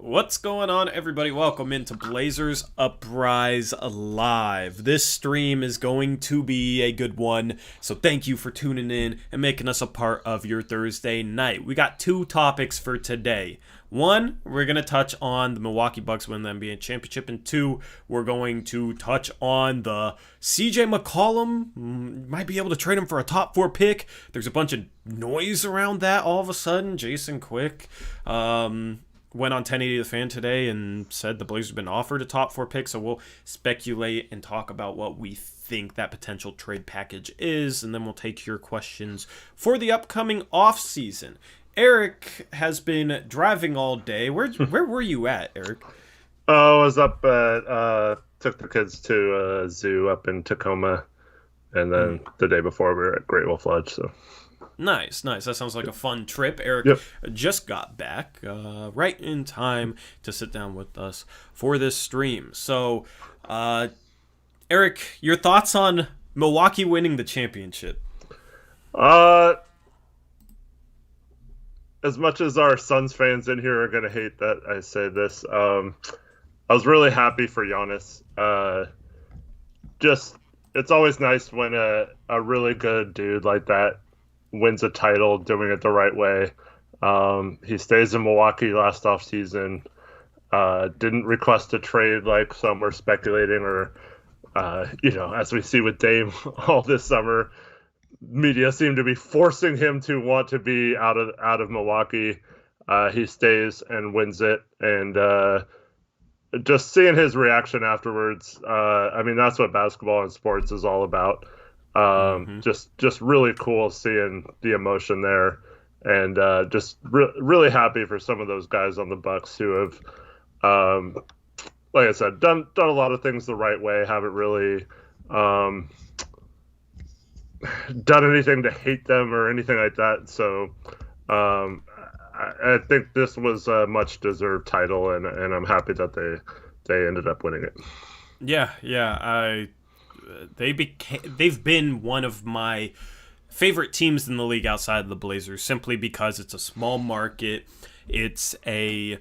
What's going on, everybody? Welcome into Blazers Uprise Live. This stream is going to be a good one, so thank you for tuning in and making us a part of your Thursday night. We got two topics for today. One, we're going to touch on the Milwaukee Bucks win the NBA championship, and two, we're going to touch on the CJ McCollum. Might be able to trade him for a top 4 pick. There's a bunch of noise around that all of a sudden. Jason Quick went on 1080 The Fan today and said the Blazers have been offered a top 4 pick, so we'll speculate and talk about what we think that potential trade package is, and then we'll take your questions for the upcoming offseason. Eric has been driving all day. Where were you at, Eric? Oh, I was up at, took the kids to a zoo up in Tacoma, and then the day before we were at Great Wolf Lodge, so... Nice. That sounds like a fun trip. Eric just got back right in time to sit down with us for this stream. So, Eric, your thoughts on Milwaukee winning the championship? As much as our Suns fans in here are going to hate that I say this, I was really happy for Giannis. It's always nice when a really good dude like that wins a title doing it the right way. He stays in Milwaukee last offseason. Didn't request a trade like some were speculating, or as we see with Dame all this summer, media seem to be forcing him to want to be out of Milwaukee. He stays and wins it, and just seeing his reaction afterwards, that's what basketball and sports is all about. Just really cool seeing the emotion there, and really happy for some of those guys on the Bucks who have, like I said, done a lot of things the right way. Haven't really done anything to hate them or anything like that. So I think this was a much deserved title, and I'm happy that they ended up winning it. Yeah. They've been one of my favorite teams in the league outside of the Blazers, simply because it's a small market. It's a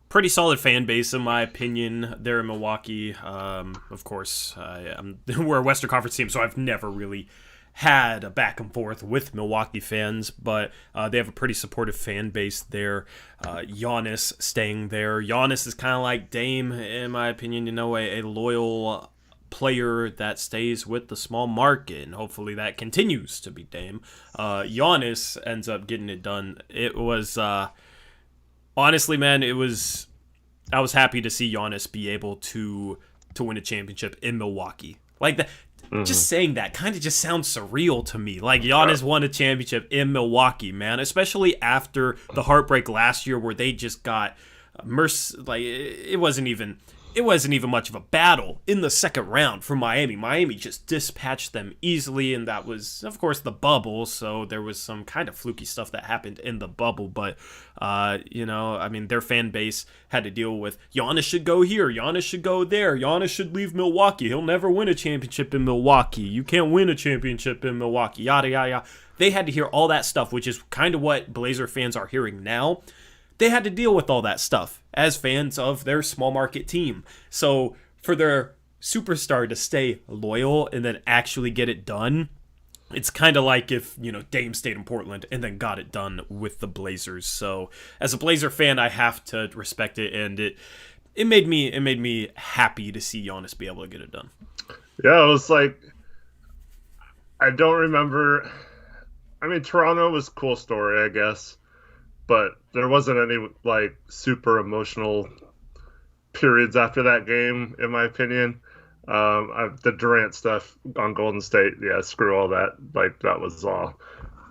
pretty solid fan base, in my opinion, there in Milwaukee. Of course, we're a Western Conference team, so I've never really had a back and forth with Milwaukee fans, but they have a pretty supportive fan base there. Giannis staying there. Giannis is kind of like Dame, in my opinion, a loyal player that stays with the small market, and hopefully that continues to be Dame. Giannis ends up getting it done. It was honestly, man, I was happy to see Giannis be able to win a championship in Milwaukee. Like that, just saying that kind of just sounds surreal to me. Like Giannis won a championship in Milwaukee, man, especially after the heartbreak last year where they just got it wasn't even much of a battle in the second round for Miami. Miami just dispatched them easily, and that was, of course, the bubble, so there was some kind of fluky stuff that happened in the bubble, but, their fan base had to deal with Giannis should go here, Giannis should go there, Giannis should leave Milwaukee, he'll never win a championship in Milwaukee, you can't win a championship in Milwaukee, yada, yada, yada. They had to hear all that stuff, which is kind of what Blazer fans are hearing now. They had to deal with all that stuff as fans of their small market team. So for their superstar to stay loyal and then actually get it done, it's kind of like if, Dame stayed in Portland and then got it done with the Blazers. So as a Blazer fan, I have to respect it, and it made me happy to see Giannis be able to get it done. Yeah, it was like, I don't remember. Toronto was a cool story, I guess. But there wasn't any, super emotional periods after that game, in my opinion. The Durant stuff on Golden State, screw all that. That was all.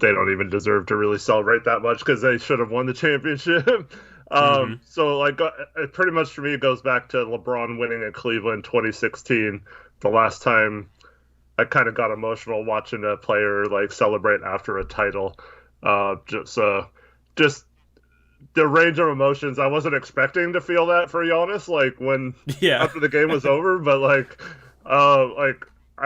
They don't even deserve to really celebrate that much because they should have won the championship. So, it pretty much for me, it goes back to LeBron winning in Cleveland 2016, the last time I kind of got emotional watching a player, celebrate after a title. Just the range of emotions. I wasn't expecting to feel that for Giannis, after the game was over, but I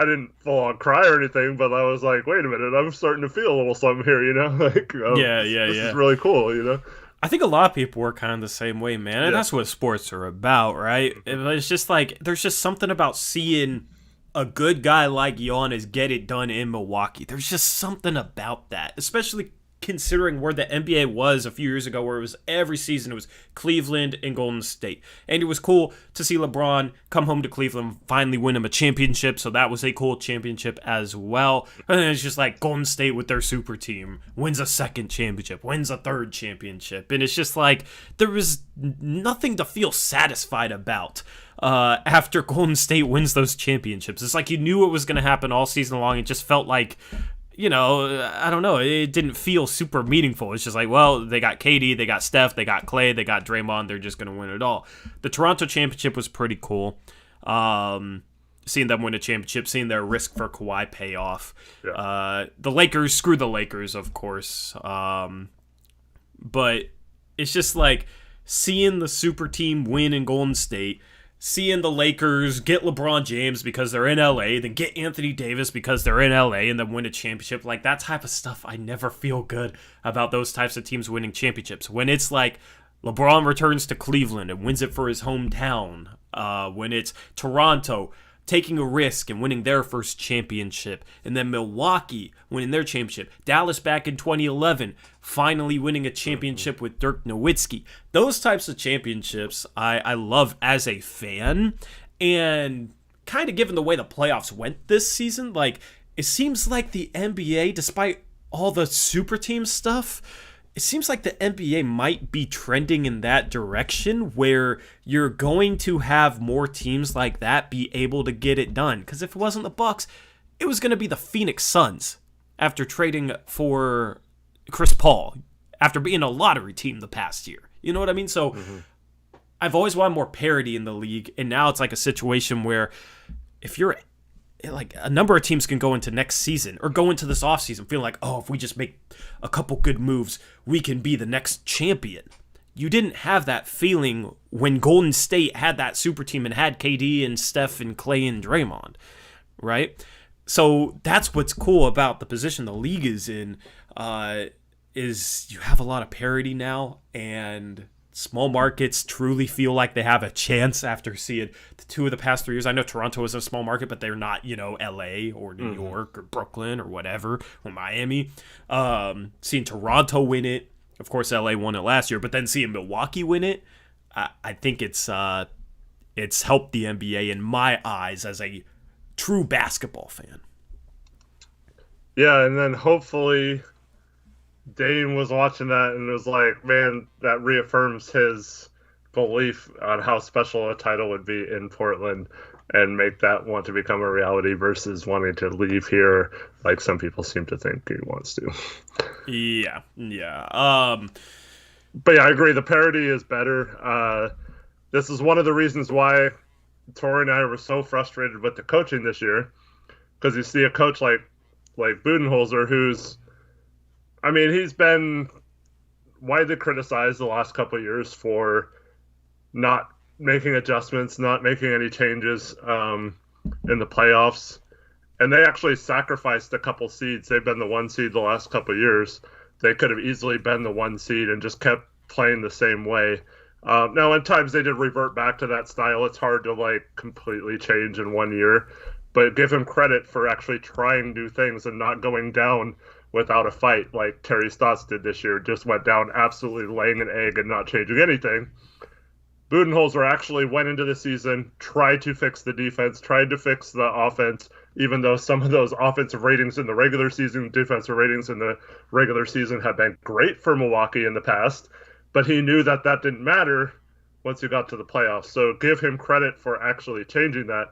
didn't full on cry or anything, but I was like, wait a minute, I'm starting to feel a little something here, This is really cool, I think a lot of people were kind of the same way, man. And Yeah. that's what sports are about, right? It's just like there's just something about seeing a good guy like Giannis get it done in Milwaukee. There's just something about that, especially considering where the NBA was a few years ago, where it was every season it was Cleveland and Golden State. And it was cool to see LeBron come home to Cleveland, finally win him a championship, so that was a cool championship as well. And then it's just like Golden State with their super team wins a second championship, wins a third championship, and it's just like there was nothing to feel satisfied about after Golden State wins those championships. It's like you knew it was going to happen all season long. It just felt like, I don't know. It didn't feel super meaningful. It's just like, well, they got KD, they got Steph, they got Clay, they got Draymond. They're just going to win it all. The Toronto championship was pretty cool. Seeing them win a championship, seeing their risk for Kawhi pay off. Yeah. The Lakers, screw the Lakers, of course. But it's just like seeing the super team win in Golden State, seeing the Lakers get LeBron James because they're in LA, then get Anthony Davis because they're in LA, and then win a championship. Like, that type of stuff, I never feel good about those types of teams winning championships. When it's like LeBron returns to Cleveland and wins it for his hometown, when it's Toronto taking a risk and winning their first championship, and then Milwaukee winning their championship, Dallas back in 2011 finally winning a championship with Dirk Nowitzki. Those types of championships I love as a fan, and kind of given the way the playoffs went this season, like, it seems like the NBA, despite all the super team stuff, it seems like the NBA might be trending in that direction where you're going to have more teams like that be able to get it done. Because if it wasn't the Bucks, it was going to be the Phoenix Suns after trading for Chris Paul, after being a lottery team the past year. You know what I mean? So I've always wanted more parity in the league, and now it's like a situation where if you're like, a number of teams can go into next season or go into this offseason feeling like, oh, if we just make a couple good moves, we can be the next champion. You didn't have that feeling when Golden State had that super team and had KD and Steph and Clay and Draymond, right? So that's what's cool about the position the league is in, is you have a lot of parity now, and small markets truly feel like they have a chance after seeing the two of the past 3 years. I know Toronto is a small market, but they're not, LA or New York or Brooklyn or whatever, or Miami. Seeing Toronto win it, of course, LA won it last year, but then seeing Milwaukee win it, I think it's helped the NBA in my eyes as a true basketball fan. Yeah, and then hopefully Dane was watching that and was like, man, that reaffirms his belief on how special a title would be in Portland, and make that want to become a reality versus wanting to leave here like some people seem to think he wants to. Yeah. But yeah, I agree. The parity is better. This is one of the reasons why Tori and I were so frustrated with the coaching this year, because you see a coach like Budenholzer, who's, I mean, he's been widely criticized the last couple of years for not making adjustments, not making any changes in the playoffs. And they actually sacrificed a couple seeds. They've been the 1 seed the last couple of years. They could have easily been the 1 seed and just kept playing the same way. Now, at times they did revert back to that style. It's hard to completely change in 1 year. But give him credit for actually trying new things and not going down without a fight like Terry Stotts did this year. Just went down absolutely laying an egg and not changing anything. Budenholzer actually went into the season, tried to fix the defense, tried to fix the offense, even though some of those offensive ratings in the regular season, defensive ratings in the regular season have been great for Milwaukee in the past. But he knew that didn't matter once you got to the playoffs. So give him credit for actually changing that.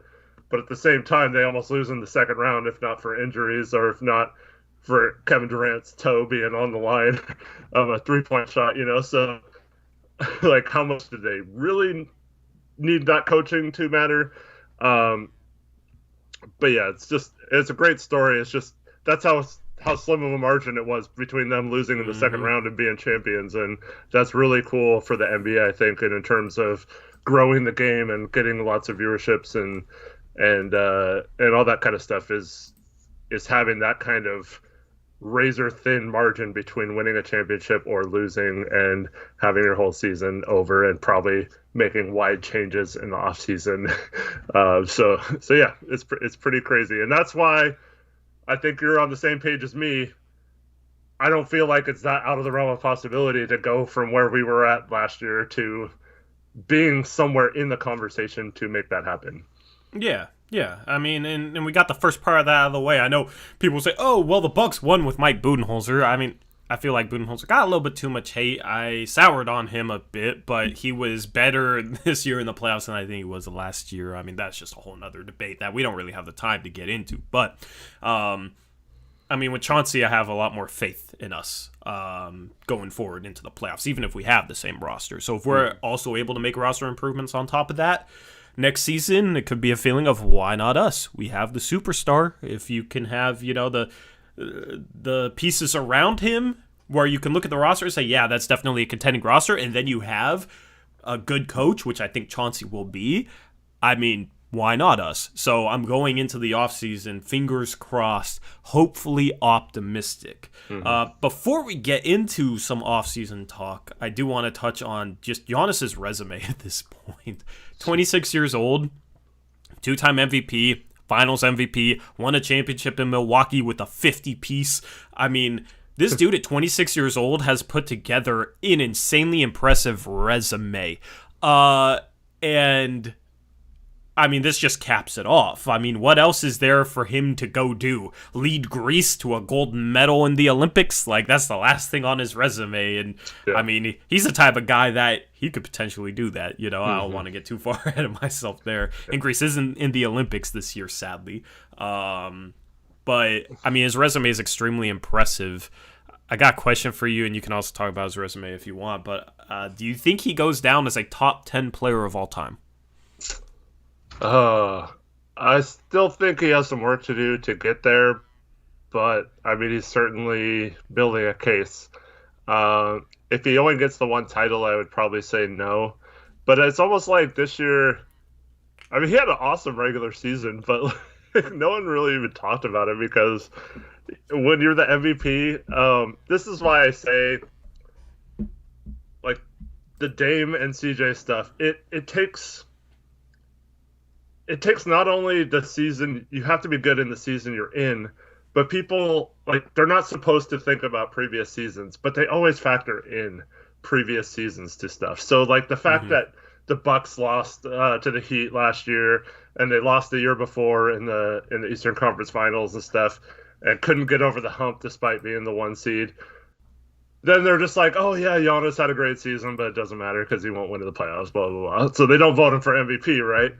But at the same time, they almost lose in the second round, if not for injuries or if not for Kevin Durant's toe being on the line of a three-point shot, So, how much do they really need that coaching to matter? But yeah, it's a great story. It's just, that's how slim of a margin it was between them losing in the second round and being champions. And that's really cool for the NBA, I think, and in terms of growing the game and getting lots of viewerships and all that kind of stuff is having that kind of razor thin margin between winning a championship or losing and having your whole season over and probably making wide changes in the offseason. So yeah, it's pretty crazy. And that's why I think you're on the same page as me. I don't feel like it's that out of the realm of possibility to go from where we were at last year to being somewhere in the conversation to make that happen. Yeah. Yeah, I mean, and we got the first part of that out of the way. I know people say, oh, well, the Bucks won with Mike Budenholzer. I mean, I feel like Budenholzer got a little bit too much hate. I soured on him a bit, but he was better this year in the playoffs than I think he was last year. I mean, that's just a whole nother debate that we don't really have the time to get into. But, I mean, with Chauncey, I have a lot more faith in us going forward into the playoffs, even if we have the same roster. So if we're also able to make roster improvements on top of that, next season, it could be a feeling of why not us? We have the superstar. If you can have, the pieces around him where you can look at the roster and say, yeah, that's definitely a contending roster, and then you have a good coach, which I think Chauncey will be. I mean, why not us? So I'm going into the offseason, fingers crossed, hopefully optimistic. Before we get into some offseason talk, I do want to touch on just Giannis's resume at this point. 26 years old, two-time MVP, Finals MVP, won a championship in Milwaukee with a 50-piece. I mean, this dude at 26 years old has put together an insanely impressive resume. And I mean, this just caps it off. I mean, what else is there for him to go do? Lead Greece to a gold medal in the Olympics? Like, that's the last thing on his resume. And, yeah. I mean, he's the type of guy that he could potentially do that. I don't want to get too far ahead of myself there. And Greece isn't in the Olympics this year, sadly. But, I mean, his resume is extremely impressive. I got a question for you, and you can also talk about his resume if you want. But do you think he goes down as a top 10 player of all time? I still think he has some work to do to get there, but I mean, he's certainly building a case. If he only gets the one title, I would probably say no. But it's almost like this year, I mean, he had an awesome regular season, but no one really even talked about it because when you're the MVP, this is why I say, like, the Dame and CJ stuff, it takes not only the season, you have to be good in the season you're in, but people, like, they're not supposed to think about previous seasons, but they always factor in previous seasons to stuff. So, like, the fact that the Bucks lost to the Heat last year, and they lost the year before in the Eastern Conference Finals and stuff, and couldn't get over the hump despite being the 1 seed, then they're just like, oh, yeah, Giannis had a great season, but it doesn't matter because he won't win in the playoffs, blah, blah, blah. So they don't vote him for MVP, right?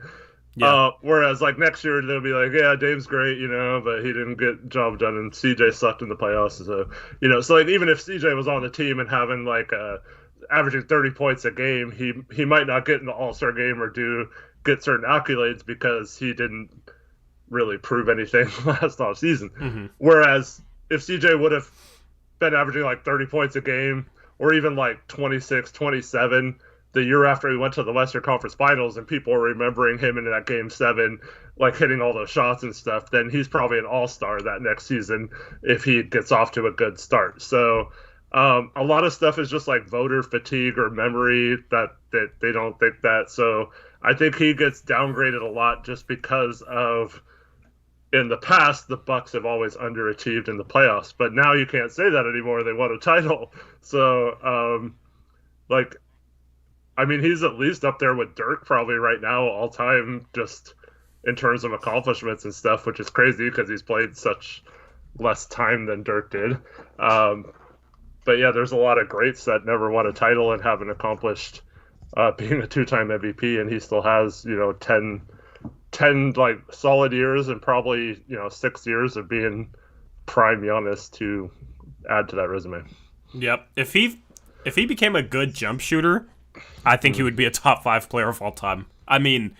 Yeah. Whereas, like, next year, they'll be like, yeah, Dame's great, but he didn't get job done, and CJ sucked in the playoffs. So, so, like, even if CJ was on the team and having, like, averaging 30 points a game, he might not get in the All-Star game or get certain accolades because he didn't really prove anything last offseason. Whereas, if CJ would have been averaging, like, 30 points a game or even, like, 26, 27 the year after he went to the Western Conference Finals and people are remembering him in that Game 7, like hitting all those shots and stuff, then he's probably an all-star that next season if he gets off to a good start. So a lot of stuff is just like voter fatigue or memory that they don't think that. So I think he gets downgraded a lot just because of, in the past, the Bucks have always underachieved in the playoffs. But now you can't say that anymore. They won a title. So, I mean, he's at least up there with Dirk probably right now all time, just in terms of accomplishments and stuff, which is crazy because he's played such less time than Dirk did. But yeah, there's a lot of greats that never won a title and haven't accomplished being a 2-time MVP, and he still has, 10 like solid years and probably, 6 years of being prime Giannis to add to that resume. Yep. If he became a good jump shooter, I think he would be a top 5 player of all time. I mean,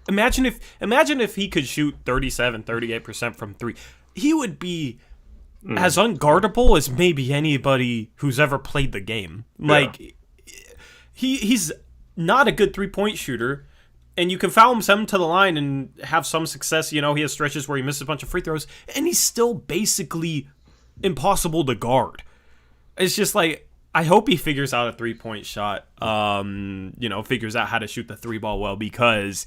imagine if he could shoot 37, 38% from 3. He would be as unguardable as maybe anybody who's ever played the game. Like, he's not a good 3-point shooter, and you can foul him, send him to the line, and have some success. He has stretches where he misses a bunch of free throws, and he's still basically impossible to guard. It's just like, I hope he figures out a 3-point shot, figures out how to shoot the 3-ball well, because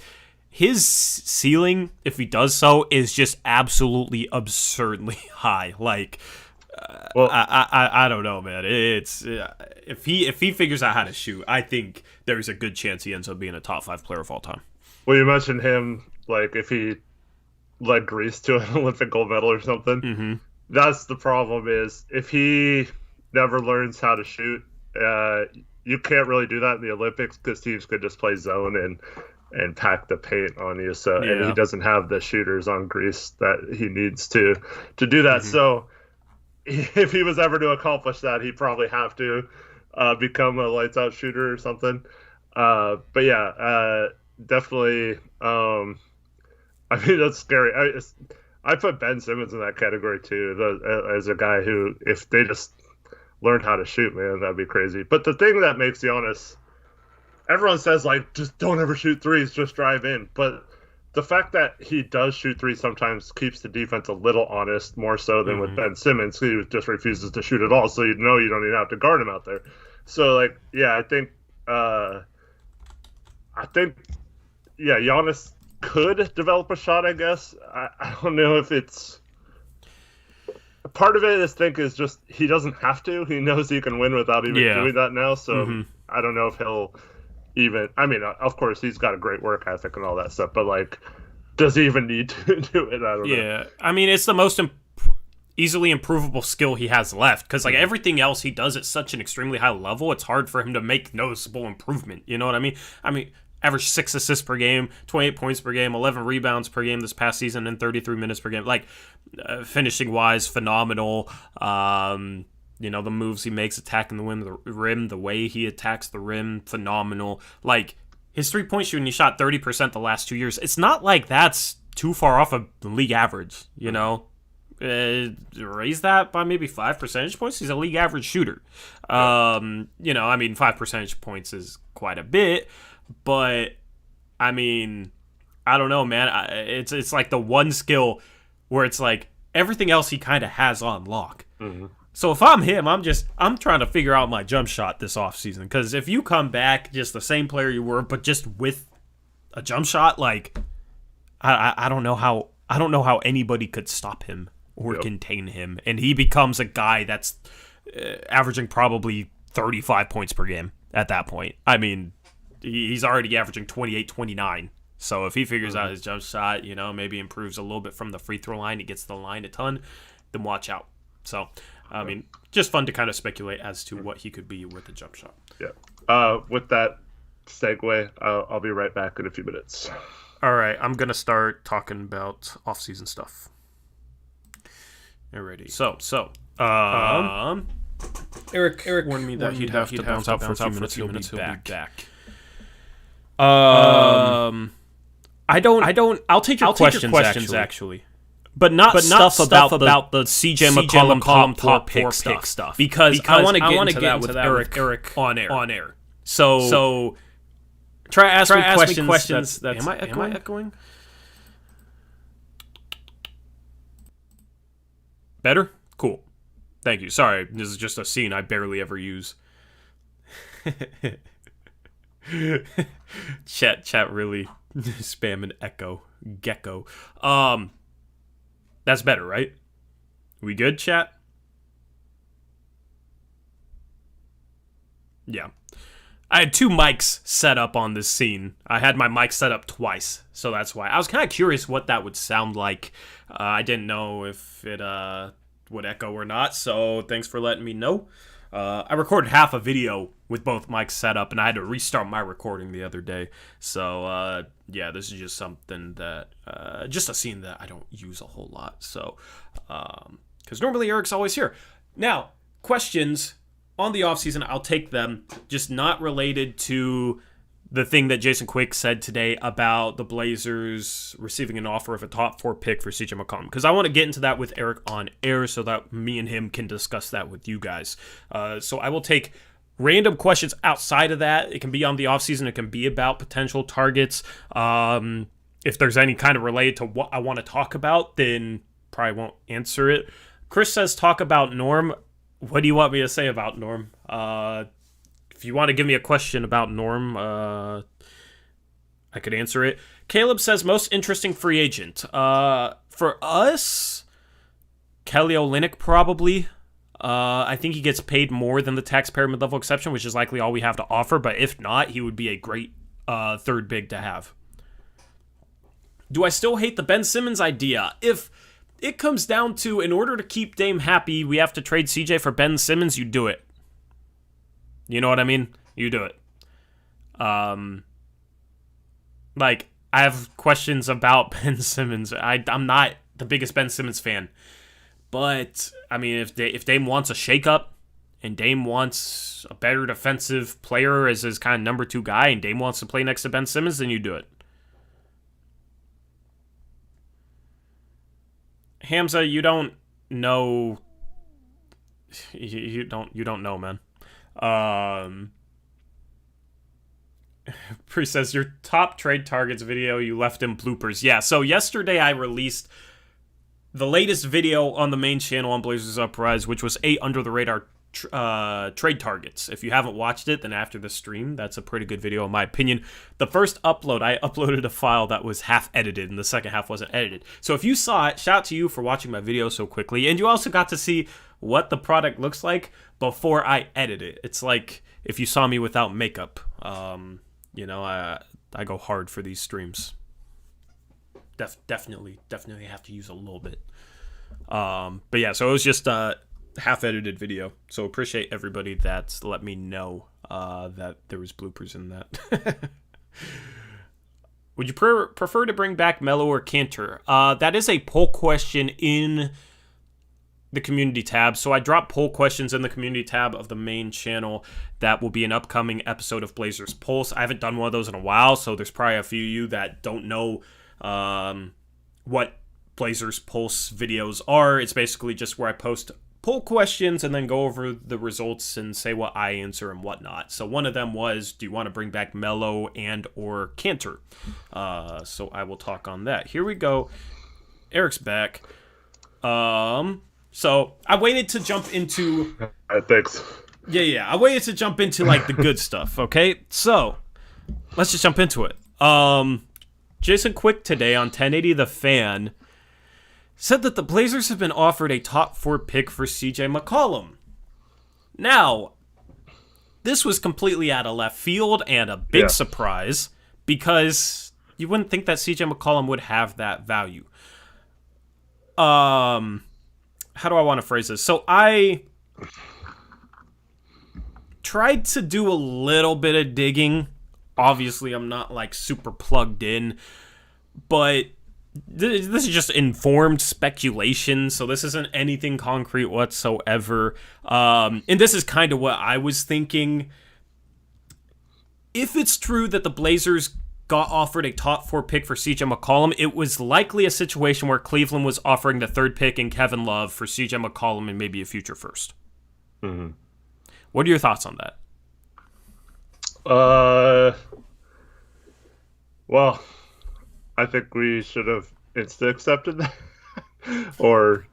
his ceiling, if he does so, is just absolutely absurdly high. Like, I don't know, man. It's if he figures out how to shoot, I think there's a good chance he ends up being a top 5 player of all time. Well, you mentioned him, like, if he led Greece to an Olympic gold medal or something. Mm-hmm. That's the problem, is if he never learns how to shoot, you can't really do that in the Olympics, because teams could just play zone and pack the paint on you. So and he doesn't have the shooters on Greece that he needs to do that. Mm-hmm. So if he was ever to accomplish that, he'd probably have to become a lights out shooter or something. But yeah, definitely. I mean, that's scary. I put Ben Simmons in that category too, as a guy who, if they just learned how to shoot, man, that'd be crazy. But the thing that makes Giannis, everyone says, like, just don't ever shoot threes, just drive in. But the fact that he does shoot threes sometimes keeps the defense a little honest, more so than with Ben Simmons, who just refuses to shoot at all. So you know you don't even have to guard him out there. So, like, yeah, I think, Giannis could develop a shot, I guess. I don't know if it's... Part of it is just he doesn't have to. He knows he can win without even doing that now. So I don't know if he'll even... I mean, of course, he's got a great work ethic and all that stuff, but, like, does he even need to do it? I don't know. Yeah, I mean, it's the most easily improvable skill he has left, because, like, everything else he does at such an extremely high level, it's hard for him to make noticeable improvement. You know what I mean? Average 6 assists per game, 28 points per game, 11 rebounds per game this past season, and 33 minutes per game. Like, finishing-wise, phenomenal. The moves he makes attacking the rim, the way he attacks the rim, phenomenal. Like, his three-point shooting, he shot 30% the last 2 years. It's not like that's too far off of the league average, you know? Raise that by maybe 5 percentage points. He's a league average shooter. 5 percentage points is quite a bit. But, I mean, I don't know, man. It's like the one skill where it's like everything else he kind of has on lock. Mm-hmm. So if I'm him, I'm trying to figure out my jump shot this offseason. Because if you come back just the same player you were, but just with a jump shot, like, I don't know how anybody could stop him or contain him. And he becomes a guy that's averaging probably 35 points per game at that point. I mean, he's already averaging 28, 29. So if he figures out his jump shot, maybe improves a little bit from the free throw line, he gets to the line a ton, then watch out. So, I mean, just fun to kind of speculate as to what he could be with a jump shot. Yeah. With that segue, I'll be right back in a few minutes. All right. I'm going to start talking about off-season stuff. Alrighty. So, Eric warned me that he'd have to bounce out for a few minutes. He'll be back. I'll take your questions actually. But not stuff about the CJ McCollum top 4 pick stuff. Because I want to get into that with Eric on air. So try to ask me questions. Am I echoing? Better? Cool. Thank you. Sorry, this is just a scene I barely ever use. Chat really spamming gecko. That's better, right? We good, chat? Yeah. I had 2 mics set up on this scene. I had my mic set up twice, so that's why. I was kind of curious what that would sound like. I didn't know if it would echo or not, so thanks for letting me know. I recorded half a video with both mics set up, and I had to restart my recording the other day. So, this is just something that, just a scene that I don't use a whole lot. So, because normally Eric's always here. Now, questions on the offseason, I'll take them, just not related to the thing that Jason Quick said today about the Blazers receiving an offer of a top 4 pick for CJ McCollum, because I want to get into that with Eric on air so that me and him can discuss that with you guys. So I will take random questions outside of that. It can be on the offseason. It can be about potential targets. If there's any kind of related to what I want to talk about, then probably won't answer it Chris says, talk about Norm. What do you want me to say about Norm? If you want to give me a question about Norm, I could answer it. Caleb says, most interesting free agent. For us, Kelly Olynyk probably. I think he gets paid more than the taxpayer mid-level exception, which is likely all we have to offer. But if not, he would be a great third big to have. Do I still hate the Ben Simmons idea? If it comes down to, in order to keep Dame happy, we have to trade CJ for Ben Simmons, you do it. You know what I mean? You do it. Like, I have questions about Ben Simmons. I'm not the biggest Ben Simmons fan. But, I mean, if Dame wants a shakeup, and Dame wants a better defensive player as his kind of number 2 guy, and Dame wants to play next to Ben Simmons, then you do it. Hamza, you don't know. You don't know, man. Priest says, your top trade targets video you left in bloopers. Yeah, so yesterday I released the latest video on the main channel on Blazers Uprise, which was 8 under the radar trade targets. If you haven't watched it, then after the stream, that's a pretty good video in my opinion. The first upload, I uploaded a file that was half edited, and the second half wasn't edited. So if you saw it, shout out to you for watching my video so quickly, and you also got to see what the product looks like before I edit it. It's like if you saw me without makeup. You know, I go hard for these streams. Definitely have to use a little bit. But yeah, so it was just a half-edited video. So appreciate everybody that's let me know that there was bloopers in that. Would you prefer to bring back Melo or Cantor? That is a poll question in the community tab. So I dropped poll questions in the community tab of the main channel. That will be an upcoming episode of Blazers Pulse. I haven't done one of those in a while, so there's probably a few of you that don't know what Blazers Pulse videos are. It's basically just where I post poll questions and then go over the results and say what I answer and whatnot. So one of them was, do you want to bring back Melo and or Cantor? So I will talk on that. Here we go. Eric's back. So I waited to jump into... Thanks. Yeah. I waited to jump into like the good stuff, okay? So let's just jump into it. Jason Quick today on 1080 The Fan said that the Blazers have been offered a top 4 pick for CJ McCollum. Now, this was completely out of left field and a big surprise because you wouldn't think that CJ McCollum would have that value. How do I want to phrase this? So I tried to do a little bit of digging. Obviously, I'm not like super plugged in, but this is just informed speculation, so this isn't anything concrete whatsoever. And this is kind of what I was thinking. If it's true that the Blazers got offered a top 4 pick for CJ McCollum, it was likely a situation where Cleveland was offering the 3rd pick and Kevin Love for CJ McCollum and maybe a future first. Mm-hmm. What are your thoughts on that? Well, I think we should have insta accepted that. Or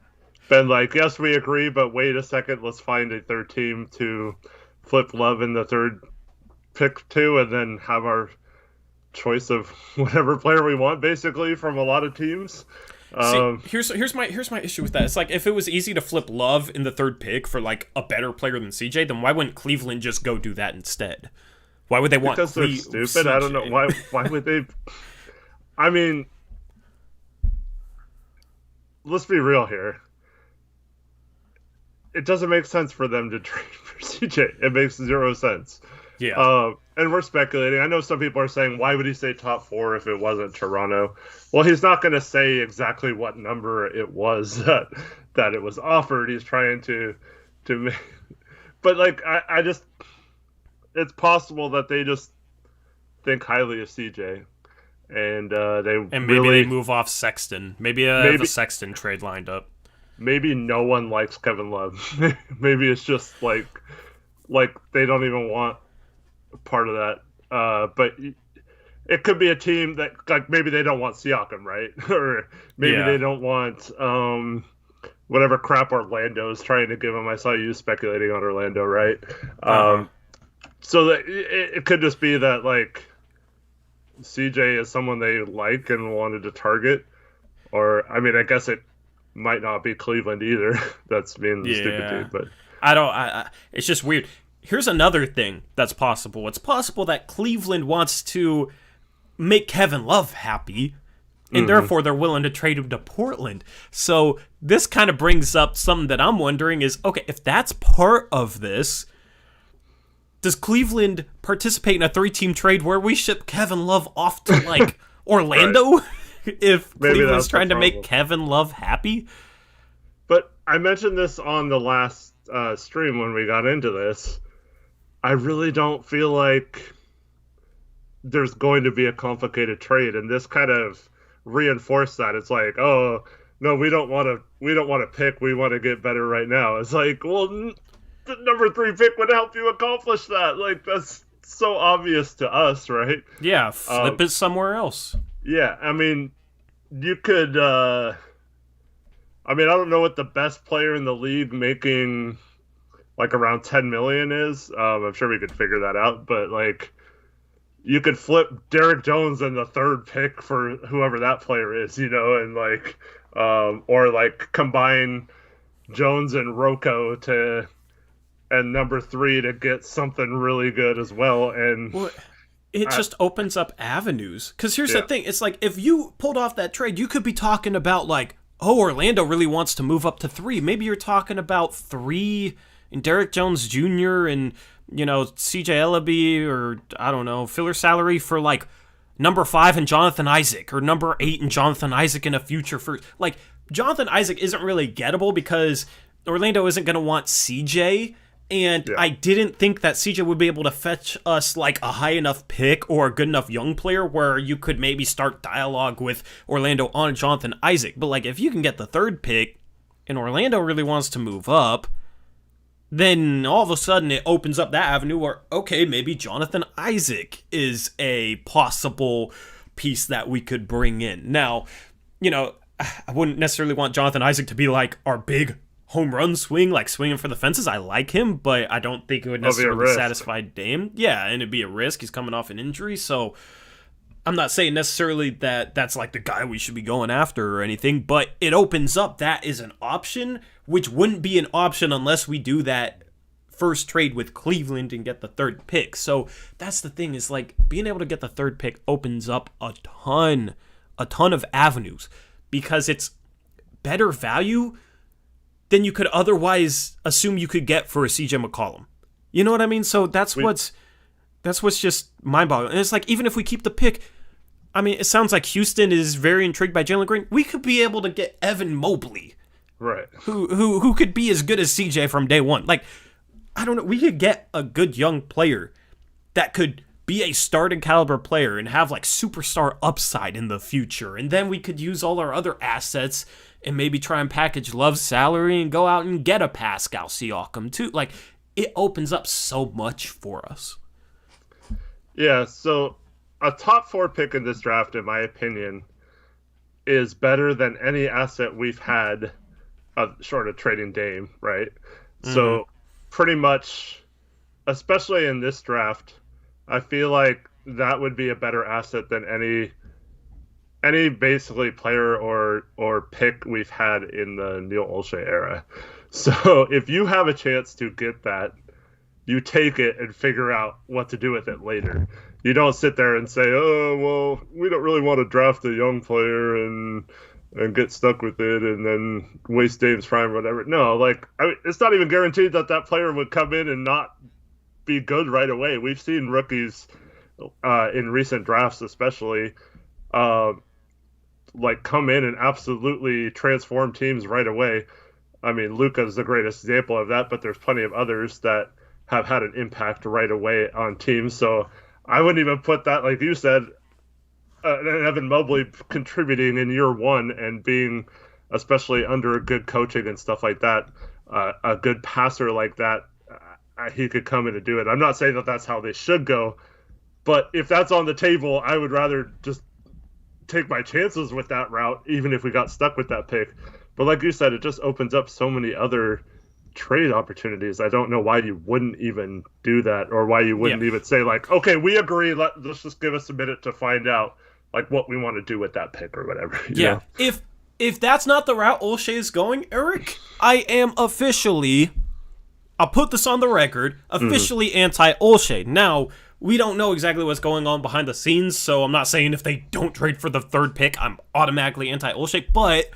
been like, yes, we agree, but wait a second, let's find a third team to flip Love in the 3rd pick to, and then have our choice of whatever player we want, basically, from a lot of teams. Here's my issue with that. It's like, if it was easy to flip Love in the 3rd pick for like a better player than CJ, then why wouldn't Cleveland just go do that instead? Why would they want? Because they're stupid. CJ? I don't know why. Why would they? I mean, let's be real here. It doesn't make sense for them to trade for CJ. It makes 0 sense. Yeah. And we're speculating. I know some people are saying, why would he say top 4 if it wasn't Toronto? Well, he's not going to say exactly what number it was that it was offered. He's trying to make... But, like, I just... It's possible that they just think highly of CJ. And maybe they move off Sexton. Maybe the Sexton trade lined up. Maybe no one likes Kevin Love. Maybe it's just like they don't even want part of that. But it could be a team that, like, maybe they don't want Siakam, right? Or maybe they don't want whatever crap Orlando is trying to give him. I saw you speculating on Orlando, right? Uh-huh. So that it could just be that like CJ is someone they like and wanted to target, or I mean, I guess it might not be Cleveland either. That's being the stupid dude, but I don't. It's just weird. Here's another thing that's possible. It's possible that Cleveland wants to make Kevin Love happy, and therefore they're willing to trade him to Portland. So this kind of brings up something that I'm wondering is, okay, if that's part of this, does Cleveland participate in a 3-team trade where we ship Kevin Love off to, like, Orlando? If Maybe Cleveland's that's trying the to make problem. Kevin Love happy? But I mentioned this on the last stream when we got into this. I really don't feel like there's going to be a complicated trade, and this kind of reinforced that. It's like, oh no, we don't want to pick. We want to get better right now. It's like, well, the number 3 pick would help you accomplish that. Like that's so obvious to us, right? Yeah, flip it somewhere else. Yeah, I mean, you could. I mean, I don't know what the best player in the league making like around 10 million is. I'm sure we could figure that out, but like you could flip Derek Jones and the 3rd pick for whoever that player is, and like or like combine Jones and Rocco and number 3 to get something really good as well. And Well, it just opens up avenues. Because here's the thing. It's like, if you pulled off that trade, you could be talking about, like, oh, Orlando really wants to move up to 3. Maybe you're talking about 3 and Derek Jones Jr. and, CJ Ellaby, or, I don't know, filler salary for, like, number 5 and Jonathan Isaac, or number 8 and Jonathan Isaac in a future first. Like, Jonathan Isaac isn't really gettable because Orlando isn't going to want CJ. And I didn't think that CJ would be able to fetch us like a high enough pick or a good enough young player where you could maybe start dialogue with Orlando on Jonathan Isaac. But like if you can get the 3rd pick and Orlando really wants to move up, then all of a sudden it opens up that avenue where, okay, maybe Jonathan Isaac is a possible piece that we could bring in. Now, I wouldn't necessarily want Jonathan Isaac to be like our big home run swing, like swinging for the fences. I like him, but I don't think it would necessarily satisfy Dame. Yeah, and it'd be a risk. He's coming off an injury, so I'm not saying necessarily that that's like the guy we should be going after or anything, but it opens up that is an option, which wouldn't be an option unless we do that first trade with Cleveland and get the 3rd pick. So that's the thing, is like being able to get the 3rd pick opens up a ton of avenues because it's better value than you could otherwise assume you could get for a CJ McCollum. You know what I mean? So that's what's just mind-boggling. And it's like, even if we keep the pick, I mean, it sounds like Houston is very intrigued by Jalen Green. We could be able to get Evan Mobley, right, who could be as good as CJ from day one. Like, I don't know. We could get a good young player that could be a starting caliber player and have like superstar upside in the future. And then we could use all our other assets and maybe try and package Love's salary and go out and get a Pascal Siakam too. Like, it opens up so much for us. Yeah, so a top 4 pick in this draft, in my opinion, is better than any asset we've had short of trading Dame, right? Mm-hmm. So pretty much, especially in this draft, I feel like that would be a better asset than any basically player or pick we've had in the Neil Olshey era. So if you have a chance to get that, you take it and figure out what to do with it later. You don't sit there and say, oh, well, we don't really want to draft a young player and get stuck with it and then waste Dame's prime or whatever. No, it's not even guaranteed that player would come in and not be good right away. We've seen rookies in recent drafts especially come in and absolutely transform teams right away. I mean, Luka's the greatest example of that, but there's plenty of others that have had an impact right away on teams. So I wouldn't even put that, like you said, Evan Mobley contributing in year 1 and being, especially under good coaching and stuff like that, a good passer like that, he could come in and do it. I'm not saying that that's how they should go, but if that's on the table, I would rather just take my chances with that route, even if we got stuck with that pick. But like you said, it just opens up so many other trade opportunities. I don't know why you wouldn't even do that, or why you Yeah. wouldn't even say like, okay, we agree. Let's just give us a minute to find out like what we want to do with that pick or whatever. You Yeah. know? If that's not the route Olshey is going, Eric, I am officially, I'll put this on the record, officially anti-Olshey. Now, we don't know exactly what's going on behind the scenes, so I'm not saying if they don't trade for the third pick, I'm automatically anti-Olshey, but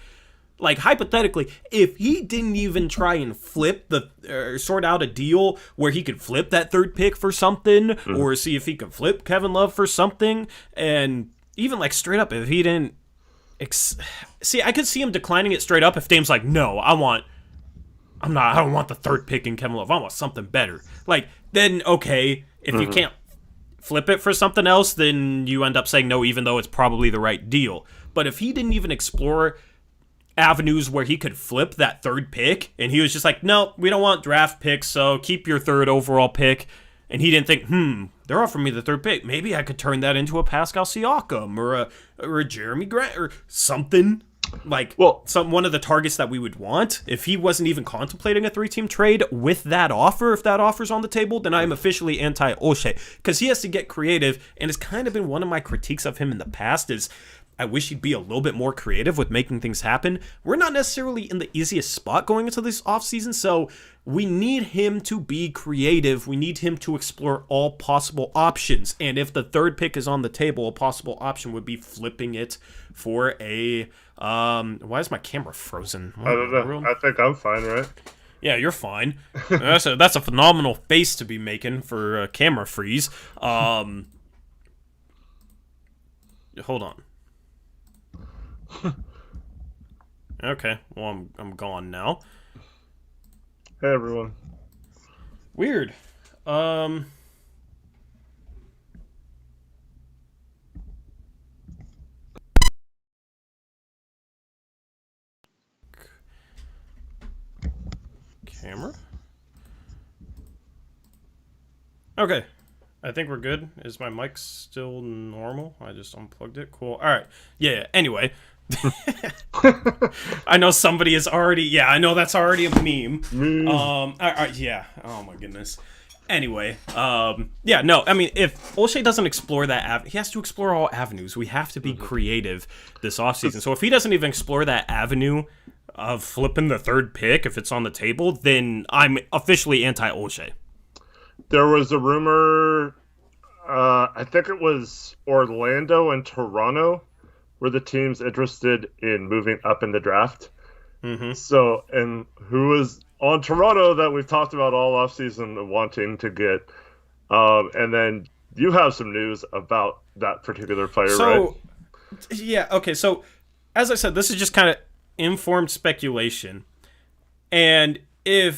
like hypothetically, if he didn't even try and flip sort out a deal where he could flip that third pick for something, or see if he could flip Kevin Love for something, and even like straight up, if he didn't see, I could see him declining it straight up if Dame's like, no, I don't want the third pick in Kevin Love. I want something better. Like, then okay, if you can't flip it for something else, then you end up saying no, even though it's probably the right deal. But if he didn't even explore avenues where he could flip that third pick, and he was just like, no, we don't want draft picks, so keep your third overall pick, and he didn't think, they're offering me the third pick, maybe I could turn that into a Pascal Siakam or a Jeremy Grant or something like one of the targets that we would want. If he wasn't even contemplating a 3-team trade with that offer, if that offer's on the table, then I'm officially anti-Olshey, because he has to get creative, and it's kind of been one of my critiques of him in the past is I wish he'd be a little bit more creative with making things happen. We're not necessarily in the easiest spot going into this offseason, so we need him to be creative. We need him to explore all possible options. And if the third pick is on the table, a possible option would be flipping it for a... why is my camera frozen? I don't know. I think I'm fine, right? Yeah, you're fine. That's a phenomenal face to be making for camera freeze. Hold on. Okay, well, I'm gone now. Hey, everyone. Weird. Camera? Okay. I think we're good. Is my mic still normal? I just unplugged it. Cool. All right. Yeah. Anyway. I know somebody is already... Yeah, I know that's already a meme. Yeah. Oh, my goodness. Anyway. Yeah, no. I mean, if Olshey doesn't explore that... he has to explore all avenues. We have to be creative this offseason. So if he doesn't even explore that avenue of flipping the third pick, if it's on the table, then I'm officially anti-Olshey. There was a rumor, I think it was Orlando and Toronto were the teams interested in moving up in the draft. So, and who was on Toronto that we've talked about all offseason wanting to get. And then you have some news about that particular player, right? Yeah, okay, so as I said, this is just kind of informed speculation. And I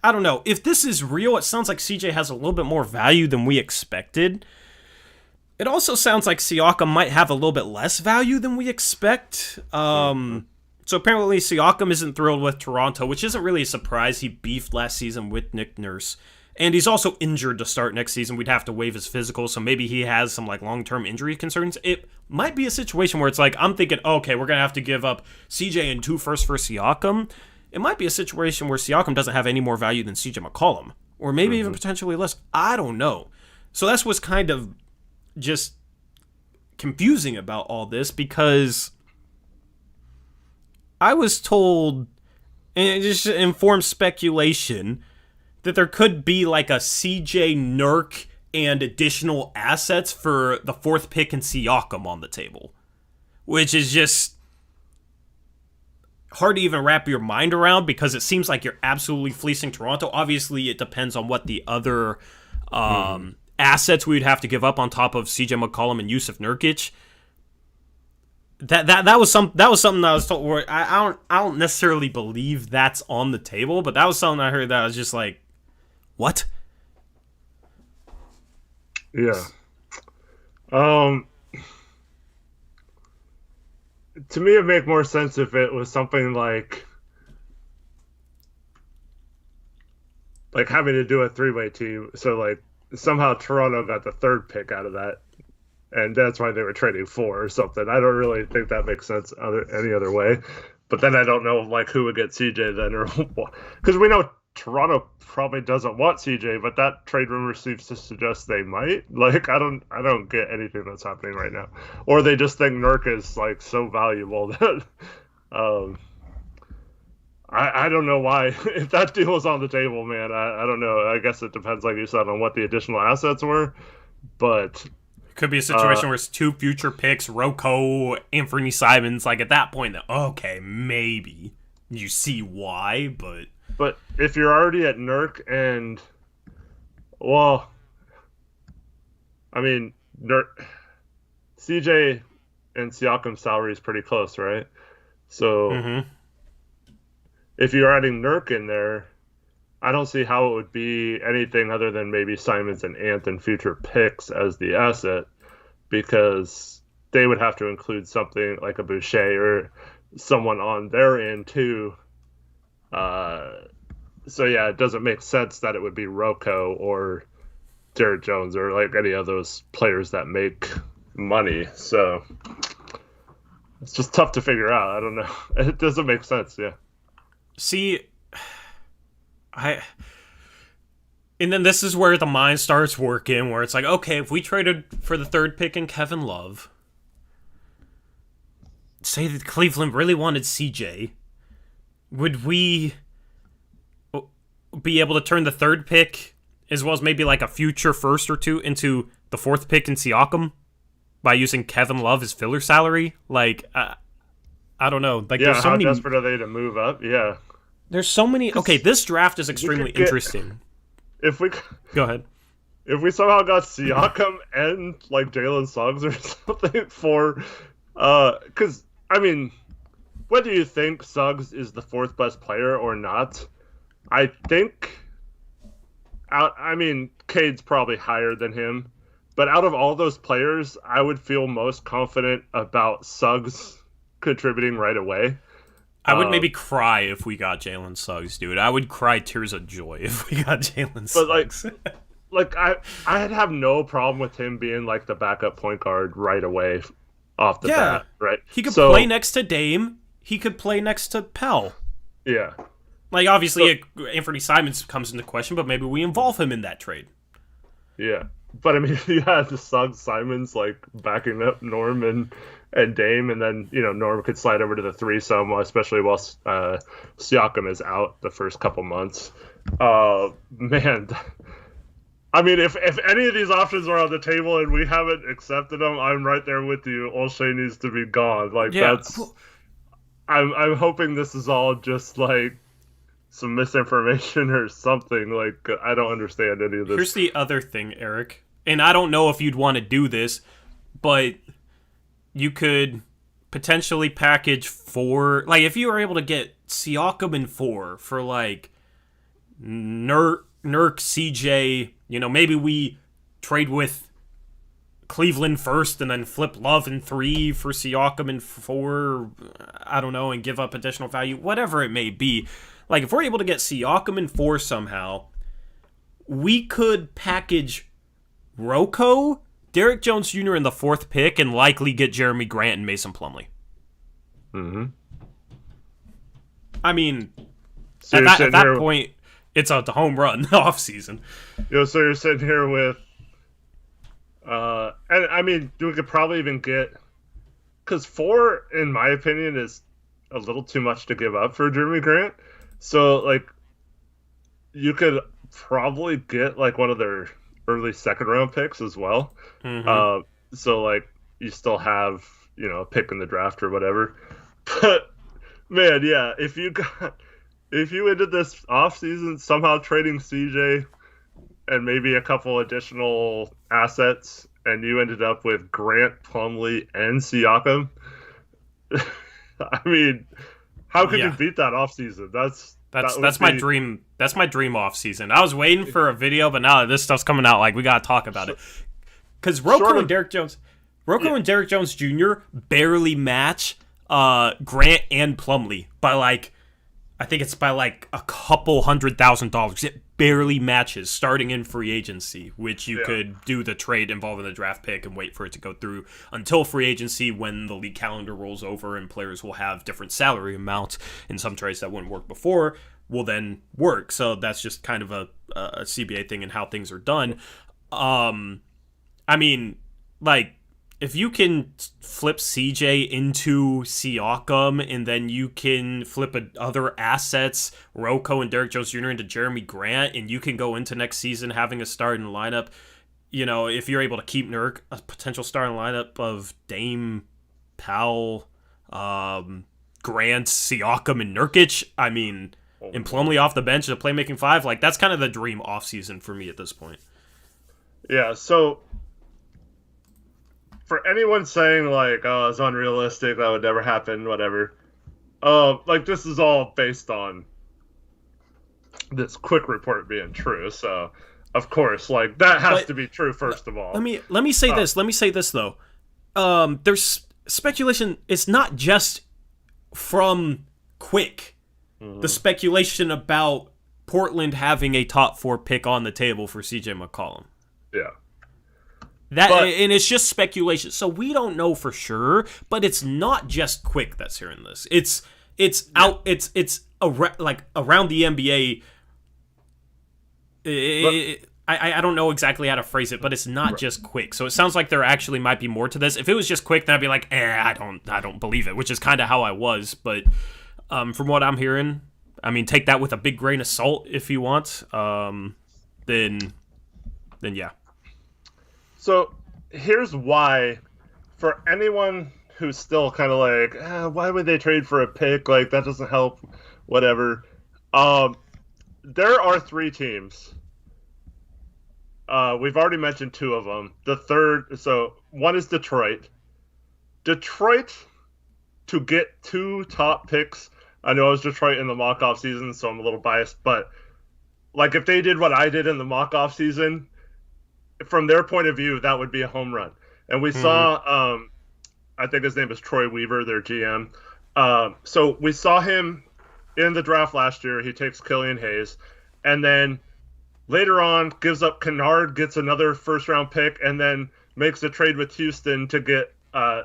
don't know. If this is real, it sounds like CJ has a little bit more value than we expected. It also sounds like Siakam might have a little bit less value than we expect. So apparently Siakam isn't thrilled with Toronto, which isn't really a surprise. He beefed last season with Nick Nurse. And he's also injured to start next season. We'd have to waive his physical, so maybe he has some like long-term injury concerns. It might be a situation where it's like, I'm thinking, okay, we're going to have to give up CJ and 2 firsts for Siakam. It might be a situation where Siakam doesn't have any more value than CJ McCollum, or maybe even potentially less. I don't know. So that's what's kind of just confusing about all this, because I was told, and just informed speculation, that there could be like a CJ Nurk and additional assets for the 4th pick and Siakam on the table, which is just hard to even wrap your mind around, because it seems like you're absolutely fleecing Toronto. Obviously, it depends on what the other assets we would have to give up on top of CJ McCollum and Yusuf Nurkic. That was something that I was told. Where I don't necessarily believe that's on the table, but that was something I heard that I was just like, what? Yeah. To me, it'd make more sense if it was something like having to do a 3-way team. So like somehow Toronto got the 3rd pick out of that, and that's why they were trading 4 or something. I don't really think that makes sense any other way. But then I don't know like who would get CJ then, or because we know Toronto probably doesn't want CJ, but that trade rumor seems to suggest they might. Like I don't get anything that's happening right now, or they just think Nurk is like so valuable that I don't know why. If that deal was on the table, man, I don't know. I guess it depends, like you said, on what the additional assets were, but. Could be a situation where it's 2 future picks, Rocco, Anthony Simons. Like, at that point, okay, maybe you see why, but... But if you're already at Nurk and... Well, I mean, CJ and Siakam's salary is pretty close, right? So, if you're adding Nurk in there, I don't see how it would be anything other than maybe Simons and Ant and future picks as the asset, because they would have to include something like a Boucher or someone on their end too. So yeah, it doesn't make sense that it would be Rocco or Derek Jones or like any of those players that make money. So it's just tough to figure out. I don't know. It doesn't make sense. Yeah. See, and then this is where the mind starts working, where it's like, okay, if we traded for the 3rd pick in Kevin Love, say that Cleveland really wanted CJ, would we be able to turn the 3rd pick, as well as maybe like a future 1st or 2, into the 4th pick in Siakam by using Kevin Love as filler salary? Like, I don't know. Like, yeah, there's so how many... desperate are they to move up? Yeah. There's so many... Okay, this draft is extremely interesting. If we... Go ahead. If we somehow got Siakam and, like, Jalen Suggs or something for... Because, I mean, whether you think Suggs is the 4th best player or not, I think... I mean, Cade's probably higher than him. But out of all those players, I would feel most confident about Suggs contributing right away. I would maybe cry if we got Jalen Suggs, dude. I would cry tears of joy if we got Jalen Suggs. But like I'd have no problem with him being like the backup point guard right away off the bat, right? He could play next to Dame. He could play next to Pell. Yeah. Like, obviously, Anthony Simons comes into question, but maybe we involve him in that trade. Yeah. But, I mean, you had the Suggs, Simons, like, backing up Norm and Dame, and then, you know, Norm could slide over to the 3 some, especially while Siakam is out the first couple months. Man. I mean, if any of these options are on the table and we haven't accepted them, I'm right there with you. Olshey needs to be gone. Like, that's... I'm hoping this is all just, like, some misinformation or something. Like, I don't understand any of this. Here's the other thing, Eric, and I don't know if you'd want to do this, but you could potentially package 4, like, if you were able to get Siakam in 4 for, like, Nurk, CJ, you know, maybe we trade with Cleveland first and then flip Love in 3 for Siakam in 4, I don't know, and give up additional value, whatever it may be. Like, if we're able to get Siakam in 4 somehow, we could package Rocco, Derek Jones Jr. in the 4th pick, and likely get Jeremy Grant and Mason Plumlee. Mm-hmm. I mean, so at that point, it's a home run off-season. You know, so you're sitting here with... and, I mean, we could probably even get... Because 4, in my opinion, is a little too much to give up for Jeremy Grant. So, like, you could probably get, like, one of their early second-round picks as well. Mm-hmm. So, like, you still have, you know, a pick in the draft or whatever. But, man, yeah, if you ended this offseason somehow trading CJ and maybe a couple additional assets, and you ended up with Grant, Plumlee, and Siakam, I mean... How could you beat that offseason? That's my dream. That's my dream offseason. I was waiting for a video, but now that this stuff's coming out, like, we gotta talk about it. Because Rocco and Derek Jones Jr. barely match Grant and Plumlee by like I think it's by like a couple $100,000. It barely matches starting in free agency, which you could do the trade involving the draft pick and wait for it to go through until free agency when the league calendar rolls over and players will have different salary amounts. In some trades that wouldn't work before will then work. So that's just kind of a CBA thing and how things are done. I mean, like, if you can flip CJ into Siakam and then you can flip other assets, Rocco and Derrick Jones Jr. into Jeremy Grant, and you can go into next season having a starting lineup, you know, if you're able to keep Nurk, a potential starting lineup of Dame, Powell, Grant, Siakam, and Nurkic, I mean, and Plumlee off the bench as a playmaking five, like, that's kind of the dream offseason for me at this point. Yeah, so for anyone saying, like, oh, it's unrealistic, that would never happen, whatever, like, this is all based on this quick report being true, so, of course, like, that has to be true, first of all. Let me say this, though. There's speculation, it's not just from Quick. Mm-hmm. The speculation about Portland having a top 4 pick on the table for CJ McCollum. Yeah. And it's just speculation, so we don't know for sure. But it's not just Quick that's hearing this. It's around the NBA. I don't know exactly how to phrase it, but it's not just Quick. So it sounds like there actually might be more to this. If it was just Quick, then I'd be like, I don't believe it, which is kind of how I was. But from what I'm hearing, I mean, take that with a big grain of salt if you want. Then yeah. So here's why, for anyone who's still kind of like, why would they trade for a pick? Like, that doesn't help, whatever. There are 3 teams. We've already mentioned 2 of them. The third, so one is Detroit. Detroit, to get 2 top picks, I know it was Detroit in the mock-off season, so I'm a little biased, but like if they did what I did in the mock-off season, from their point of view, that would be a home run. And we saw, I think his name is Troy Weaver, their GM. So we saw him in the draft last year. He takes Killian Hayes. And then later on, gives up Kennard, gets another first-round pick, and then makes a trade with Houston to get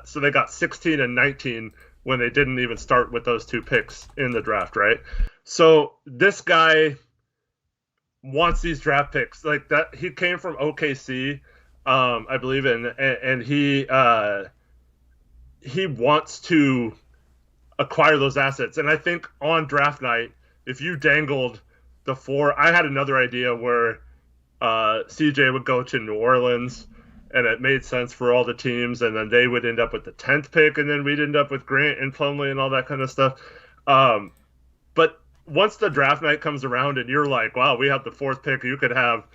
so they got 16 and 19 when they didn't even start with those 2 picks in the draft, right? So this guy wants these draft picks like that. He came from OKC, I believe, and he wants to acquire those assets. And I think on draft night, if you dangled the 4, I had another idea where CJ would go to New Orleans, and it made sense for all the teams, and then they would end up with the 10th pick, and then we'd end up with Grant and Plumlee and all that kind of stuff. But once the draft night comes around and you're like, wow, we have the 4th pick, you could have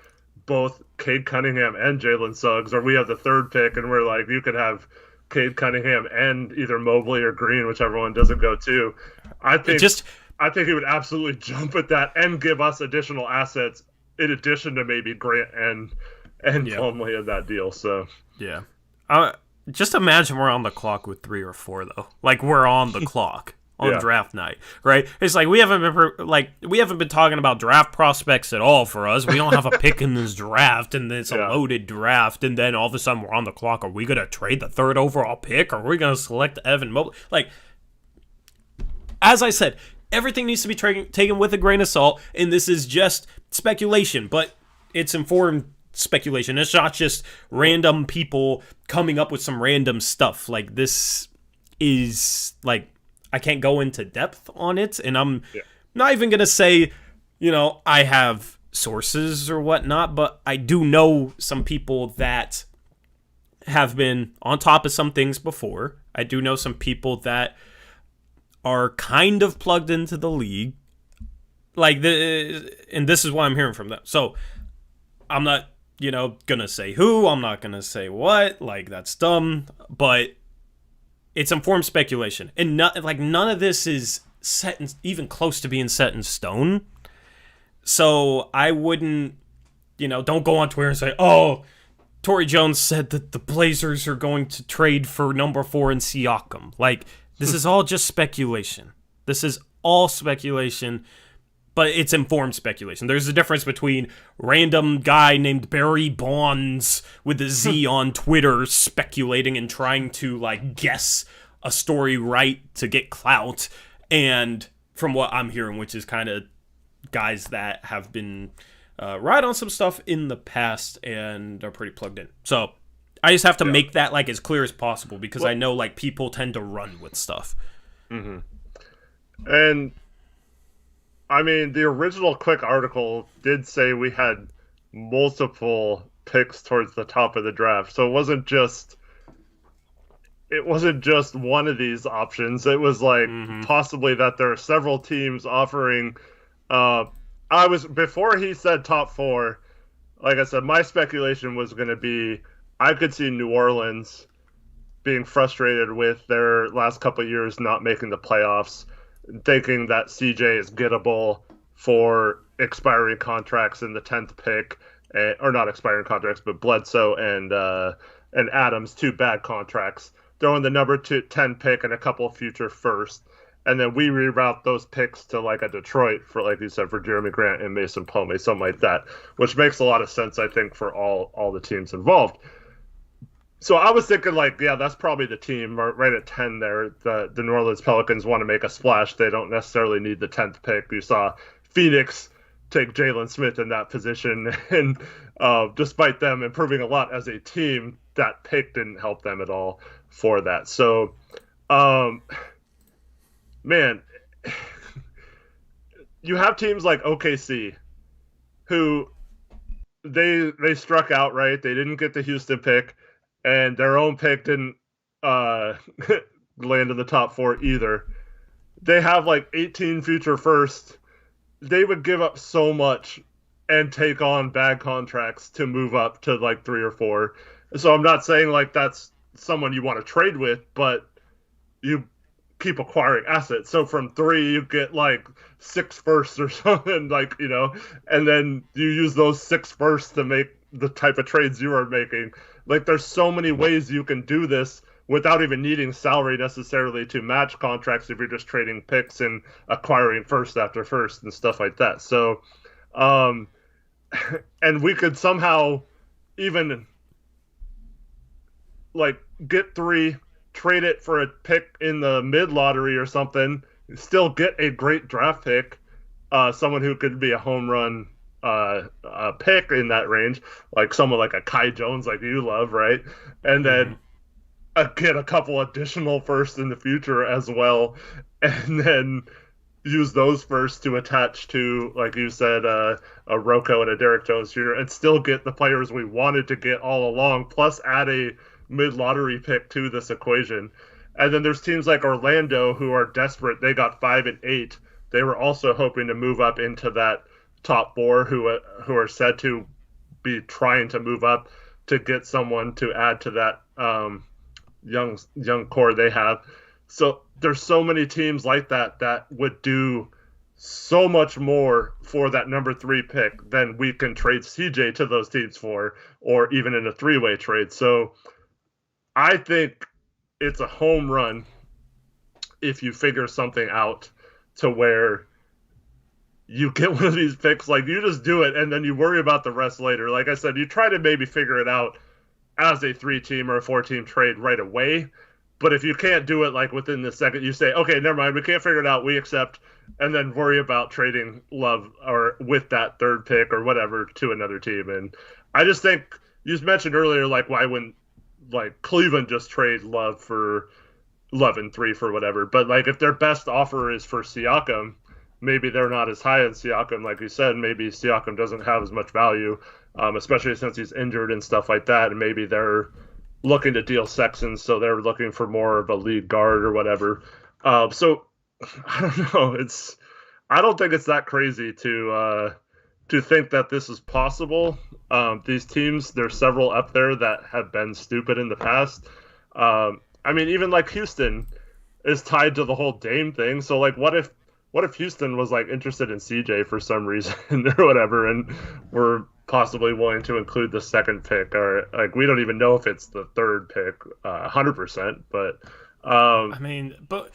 both Cade Cunningham and Jalen Suggs, or we have the 3rd pick and we're like, you could have Cade Cunningham and either Mobley or Green, whichever one doesn't go too. I think he would absolutely jump at that and give us additional assets in addition to maybe Grant and Plumlee in that deal. So yeah, just imagine we're on the clock with 3 or 4 though. Like we're on the clock. On draft night, right? It's like we haven't been talking about draft prospects at all for us. We don't have a pick in this draft, and it's a loaded draft, and then all of a sudden we're on the clock. Are we going to trade the 3rd overall pick? Or are we going to select Evan Mobley? Like, as I said, everything needs to be taken with a grain of salt, and this is just speculation, but it's informed speculation. It's not just random people coming up with some random stuff. Like, this is, like, I can't go into depth on it, and I'm not even going to say, you know, I have sources or whatnot, but I do know some people that have been on top of some things before. I do know some people that are kind of plugged into the league, and this is what I'm hearing from them. So I'm not, going to say who, I'm not going to say what, like, that's dumb, but it's informed speculation, and none of this is set even close to being set in stone. So I wouldn't, don't go on Twitter and say, "Oh, Torrey Jones said that the Blazers are going to trade for number 4 in Siakam." Like, this is all just speculation. This is all speculation, but it's informed speculation. There's a difference between random guy named Barry Bonds with a Z on Twitter speculating and trying to like guess a story right to get clout, and from what I'm hearing, which is kind of guys that have been right on some stuff in the past and are pretty plugged in. So I just have to make that like as clear as possible because I know like people tend to run with stuff. Mm-hmm. And I mean, the original Quick article did say we had multiple picks towards the top of the draft, so it wasn't just one of these options. It was like possibly that there are several teams offering. Before he said top 4, like I said, my speculation was going to be I could see New Orleans being frustrated with their last couple of years not making the playoffs, thinking that CJ is gettable for expiring contracts in the 10th pick, or not expiring contracts, but Bledsoe and Adams, 2 bad contracts, throwing the number 10 pick and a couple of future firsts. And then we reroute those picks to like a Detroit for, like you said, for Jeremy Grant and Mason Plumlee, something like that, which makes a lot of sense, I think, for all the teams involved. So I was thinking, like, yeah, that's probably the team right at 10 there. The New Orleans Pelicans want to make a splash. They don't necessarily need the 10th pick. You saw Phoenix take Jalen Smith in that position, and despite them improving a lot as a team, that pick didn't help them at all for that. So, man, you have teams like OKC who they struck out, right? They didn't get the Houston pick, and their own pick didn't land in the top 4 either. They have like 18 future firsts. They would give up so much and take on bad contracts to move up to like 3 or 4. So I'm not saying like that's someone you want to trade with, but you keep acquiring assets. So from 3, you get like 6 firsts or something, like, you know, and then you use those 6 firsts to make the type of trades you are making. Like, there's so many ways you can do this without even needing salary necessarily to match contracts if you're just trading picks and acquiring first after first and stuff like that. So, and we could somehow even like get 3, trade it for a pick in the mid lottery or something, still get a great draft pick, someone who could be a home run pick in that range, like someone like a Kai Jones, like you love, right? And then get a couple additional firsts in the future as well, and then use those firsts to attach to, like you said, a Rocco and a Derek Jones Jr., and still get the players we wanted to get all along, plus add a mid-lottery pick to this equation. And then there's teams like Orlando who are desperate. They got 5 and 8. They were also hoping to move up into that top 4 who are said to be trying to move up to get someone to add to that young core they have. So there's so many teams like that would do so much more for that number 3 pick than we can trade CJ to those teams for, or even in a 3-way trade. So I think it's a home run if you figure something out to where you get one of these picks, like you just do it and then you worry about the rest later. Like I said, you try to maybe figure it out as a 3-team or a 4-team trade right away. But if you can't do it like within the second, you say, okay, never mind, we can't figure it out, we accept, and then worry about trading Love or with that 3rd pick or whatever to another team. And I just think you just mentioned earlier, like, why wouldn't like Cleveland just trade Love and 3 for whatever? But like if their best offer is for Siakam, maybe they're not as high on Siakam, like you said. Maybe Siakam doesn't have as much value, especially since he's injured and stuff like that. And maybe they're looking to deal Sexton, so they're looking for more of a lead guard or whatever. So I don't know. I don't think it's that crazy to think that this is possible. These teams, there's several up there that have been stupid in the past. I mean, even like Houston is tied to the whole Dame thing. So like, what if Houston was like interested in CJ for some reason or whatever, and we're possibly willing to include the 2nd pick, or like we don't even know if it's the 3rd pick 100%, but Um, I mean, but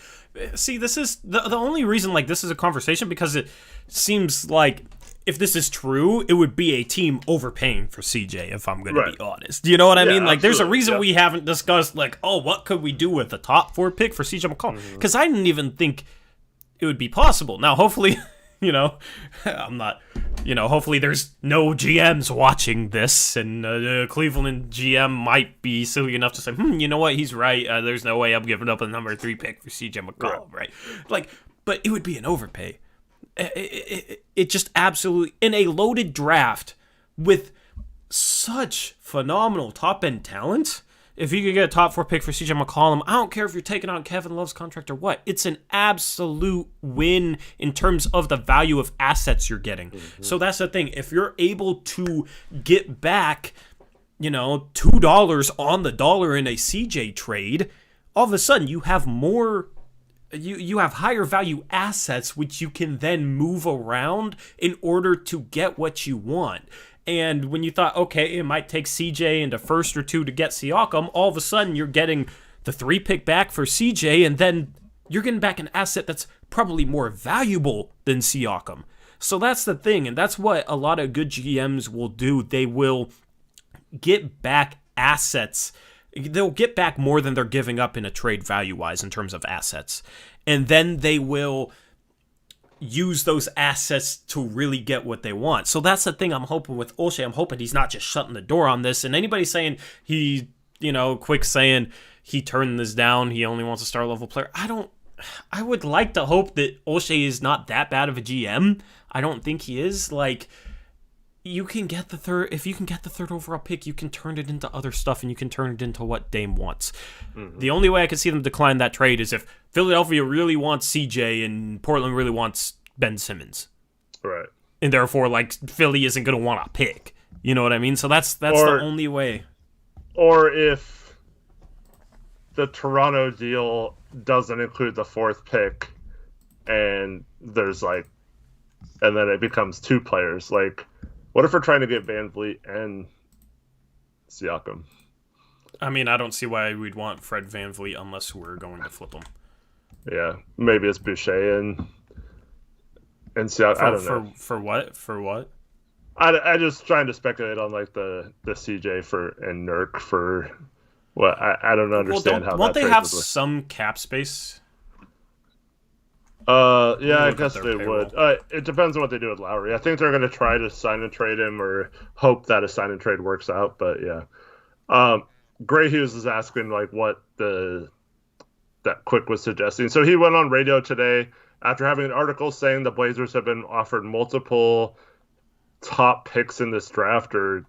see, this is the only reason like this is a conversation because it seems like if this is true, it would be a team overpaying for CJ. If I'm going to be honest, do you know what I mean? Like, there's a reason we haven't discussed like, oh, what could we do with the top 4 pick for CJ McCollum? Because I didn't even think it would be possible. Now, hopefully, I'm not. Hopefully there's no GMs watching this, and Cleveland GM might be silly enough to say, you know what, he's right. There's no way I'm giving up a number 3 pick for CJ McCollum, right? Like, but it would be an overpay. It just absolutely, in a loaded draft with such phenomenal top-end talent, if you could get a top 4 pick for CJ McCollum, I don't care if you're taking on Kevin Love's contract or what. It's an absolute win in terms of the value of assets you're getting. Mm-hmm. So that's the thing. If you're able to get back, $2 on the dollar in a CJ trade, all of a sudden you have more. You have higher value assets which you can then move around in order to get what you want. And when you thought, okay, it might take CJ into first or 2 to get Siakam, all of a sudden you're getting the 3 pick back for CJ, and then you're getting back an asset that's probably more valuable than Siakam. So that's the thing, and that's what a lot of good GMs will do. They will get back assets. They'll get back more than they're giving up in a trade value-wise in terms of assets. And then they will use those assets to really get what they want. So that's the thing I'm hoping with Olshey. I'm hoping he's not just shutting the door on this. And anybody saying Quick saying he turned this down, he only wants a star-level player. I would like to hope that Olshey is not that bad of a GM. I don't think he is. Like, you can get the third, if you can get the 3rd overall pick, you can turn it into other stuff, and you can turn it into what Dame wants. Mm-hmm. The only way I can see them decline that trade is if Philadelphia really wants CJ and Portland really wants Ben Simmons. Right. And therefore, like, Philly isn't going to want a pick. You know what I mean? So that's the only way. Or if the Toronto deal doesn't include the 4th pick, and there's and then it becomes 2 players. Like, what if we're trying to get VanVleet and Siakam? I mean, I don't see why we'd want Fred VanVleet unless we're going to flip him. Yeah, maybe it's Boucher and Siakam. I don't know. For what? For what? I just trying to speculate on the CJ and Nurk for what I don't understand how. Won't they have some cap space? I guess they would. It depends on what they do with Lowry. I think they're going to try to sign and trade him or hope that a sign and trade works out. But yeah, Gray Hughes is asking what that Quick was suggesting. So he went on radio today after having an article saying the Blazers have been offered multiple top picks in this draft or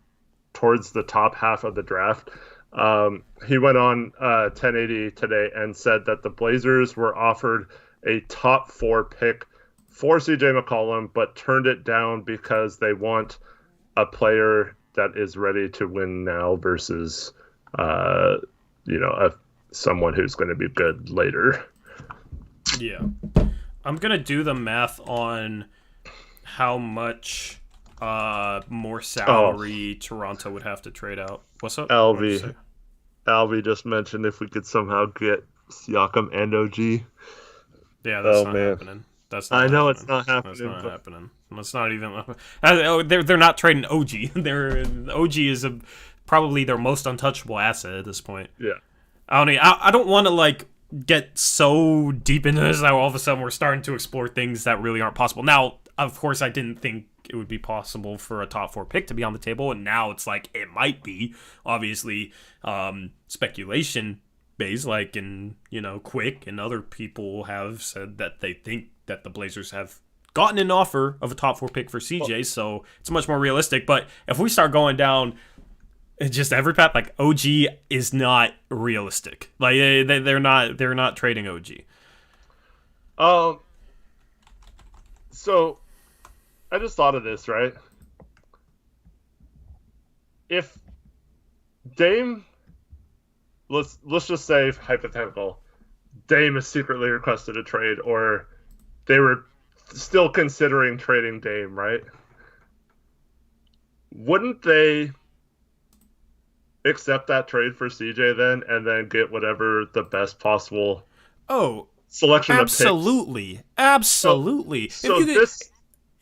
towards the top half of the draft. He went on 1080 today and said that the Blazers were offered a top 4 pick for CJ McCollum, but turned it down because they want a player that is ready to win now versus, someone who's going to be good later. Yeah. I'm going to do the math on how much more salary Toronto would have to trade out. What's up? Alvy just mentioned if we could somehow get Siakam and OG. Yeah, that's not happening. It's not happening. It's not even. They're not trading OG. OG is probably their most untouchable asset at this point. Yeah. I don't want to get so deep into this that all of a sudden we're starting to explore things that really aren't possible. Now, of course, I didn't think it would be possible for a top 4 pick to be on the table, and now it's it might be. Obviously, speculation. Based, Quick and other people have said that they think that the Blazers have gotten an offer of a top 4 pick for CJ, so it's much more realistic. But if we start going down just every path, OG is not realistic. They're not trading OG. So I just thought of this, right? If Dame, let's just say hypothetical, Dame is secretly requested a trade, or they were still considering trading Dame, right? Wouldn't they, accept that trade for CJ then, and then get whatever the best possible Oh, selection of picks? Absolutely. So this.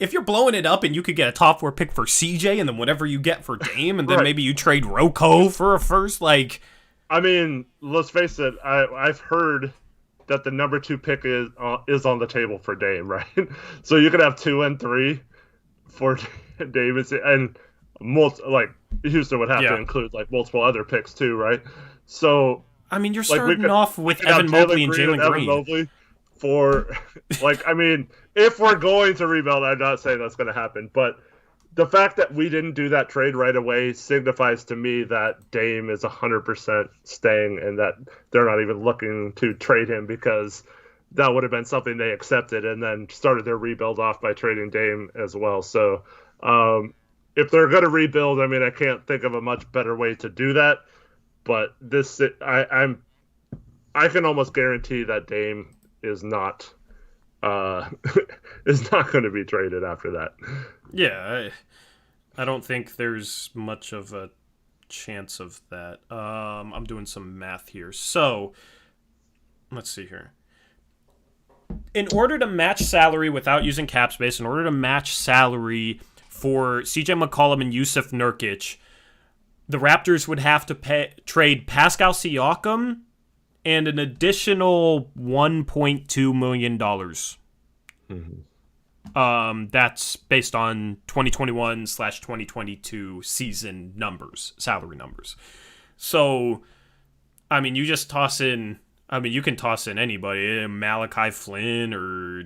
If you're blowing it up and you could get a top 4 pick for CJ and then whatever you get for Dame and then maybe you trade Rocco for a first, like... I mean, let's face it, I've heard that the number 2 pick is on the table for Dame, right? So you could have 2 and 3 for Dame, and Houston would have to include like multiple other picks too, right? So I mean, you're starting off with Evan Mobley and Jalen Green. Evan Mobley for I mean, if we're going to rebuild, I'm not saying that's going to happen, but the fact that we didn't do that trade right away signifies to me that Dame is 100% staying and that they're not even looking to trade him, because that would have been something they accepted and then started their rebuild off by trading Dame as well. So if they're going to rebuild, I mean, I can't think of a much better way to do that. But I can almost guarantee that Dame is not going to be traded after that. Yeah, I don't think there's much of a chance of that. I'm doing some math here. So, let's see here. In order to match salary without using cap space, in order to match salary for CJ McCollum and Yusuf Nurkic, the Raptors would have to trade Pascal Siakam and an additional $1.2 million. Mm-hmm. That's based on 2021/2022 season numbers, salary numbers. So, I mean, you just toss in... I mean, you can toss in anybody, Malachi Flynn, or,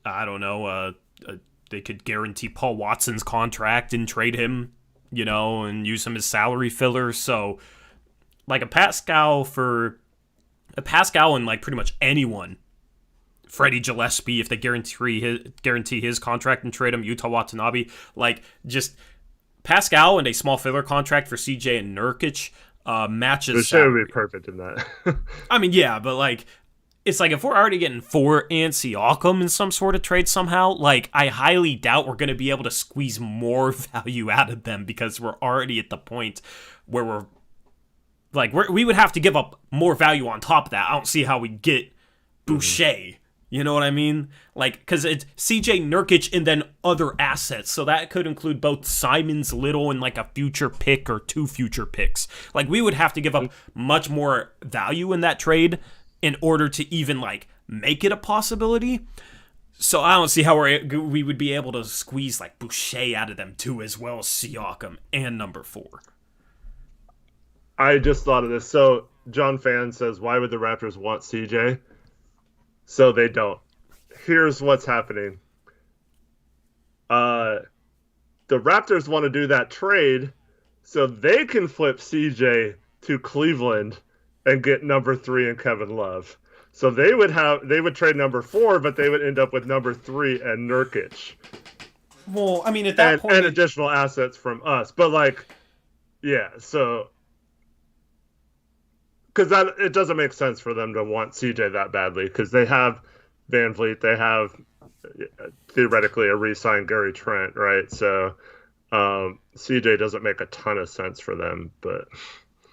I don't know, they could guarantee Paul Watson's contract and trade him, you know, and use him as salary filler. So, like, a Pascal and, like, pretty much anyone, Freddie Gillespie, if they guarantee his contract and trade him, Yuta Watanabe, like, just Pascal and a small filler contract for CJ and Nurkic matches. It would be perfect in that. I mean, yeah, but, like, it's like if we're already getting 4 and Siakam in some sort of trade somehow, like, I highly doubt we're going to be able to squeeze more value out of them, because we're already at the point where we would have to give up more value on top of that. I don't see how we get Boucher. Mm-hmm. You know what I mean? Like, because it's CJ, Nurkic, and then other assets. So that could include both Simons, Little, and like a future pick or 2 future picks. Like, we would have to give up much more value in that trade in order to even, like, make it a possibility. So I don't see how we would be able to squeeze, like, Boucher out of them too, as well as Siakam and number 4. I just thought of this. So John Fan says, why would the Raptors want CJ? So they don't. Here's what's happening. The Raptors want to do that trade so they can flip CJ to Cleveland and get number 3 and Kevin Love. So they would trade number 4, but they would end up with number 3 and Nurkic. Well, I mean, at that point, and additional assets from us. But, like, yeah, so because it doesn't make sense for them to want CJ that badly, because they have VanVleet, they have theoretically a re-signed Gary Trent, right? So CJ doesn't make a ton of sense for them, but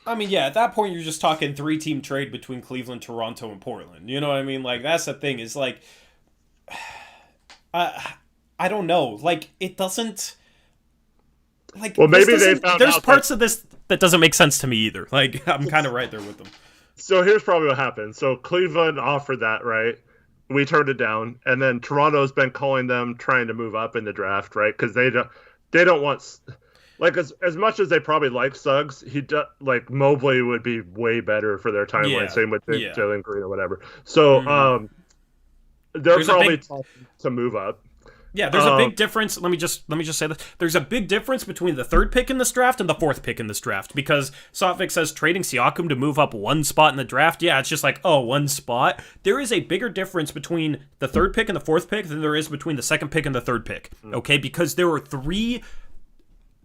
I mean, yeah, at that point you're just talking 3-team trade between Cleveland, Toronto, and Portland. You know what I mean? Like, that's the thing, is like, I don't know, like, it doesn't. Like, well, maybe they found there's parts of this that doesn't make sense to me either. Like, I'm kind of right there with them. So here's probably what happened. So Cleveland offered that, right? We turned it down, and then Toronto's been calling them, trying to move up in the draft, right? Because they don't want, like, as much as they probably like Suggs, like, Mobley would be way better for their timeline. Yeah. Same with Jalen Green or whatever. So they're probably tough to move up. Yeah, there's a big difference. Let me just say this. There's a big difference between the 3rd pick in this draft and the 4th pick in this draft, because Sofik says trading Siakam to move up 1 spot in the draft. Yeah, it's just like, 1 spot. There is a bigger difference between the 3rd pick and the 4th pick than there is between the 2nd pick and the 3rd pick. Okay, because there are 3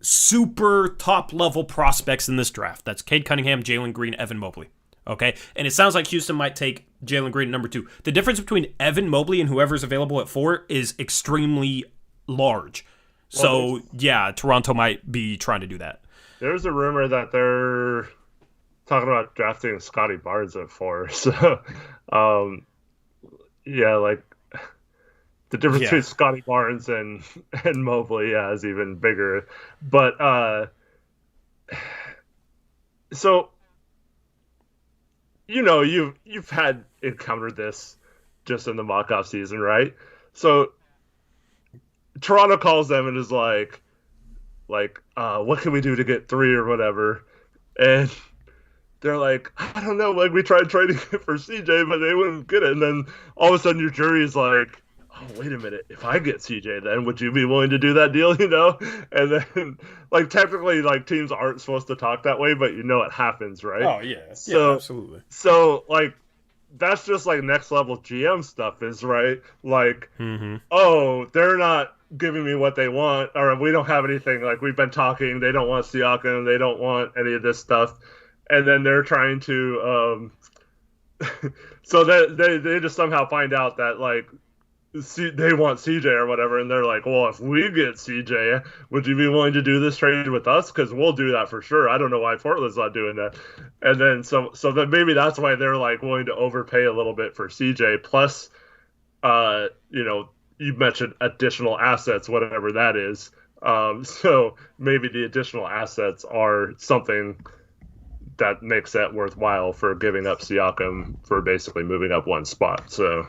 super top-level prospects in this draft. That's Cade Cunningham, Jalen Green, Evan Mobley. Okay, and it sounds like Houston might take Jalen Green at number 2. The difference between Evan Mobley and whoever's available at 4 is extremely large. So, yeah, Toronto might be trying to do that. there's a rumor that they're talking about drafting Scotty Barnes at 4. So, um, yeah, like the difference Yeah. between Scotty Barnes and Mobley, yeah, is even bigger. But so you've had encountered this just in the mock off season, right? So Toronto calls them and is like, what can we do to get 3 or whatever? And they're like, I don't know, like we tried trading it for CJ, but they wouldn't get it. And then all of a sudden your jury's like, oh, wait a minute, if I get CJ, then would you be willing to do that deal, And then, like, technically, like, teams aren't supposed to talk that way, but it happens, right? Oh yeah. So, Yeah, absolutely. so like, that's just like next level GM stuff, is right. Like, Mm-hmm. oh, they're not giving me what they want, or we don't have anything. Like, we've been talking, they don't want Siakam, they don't want any of this stuff, and then they're trying to, so they just somehow find out that like they want CJ or whatever, and they're like, well, if we get CJ, would you be willing to do this trade with us? Because we'll do that for sure. I don't know why Portland's not doing that. And then so then maybe that's why they're like willing to overpay a little bit for CJ. Plus, you mentioned additional assets, whatever that is. So maybe the additional assets are something that makes that worthwhile for giving up Siakam for basically moving up one spot. So.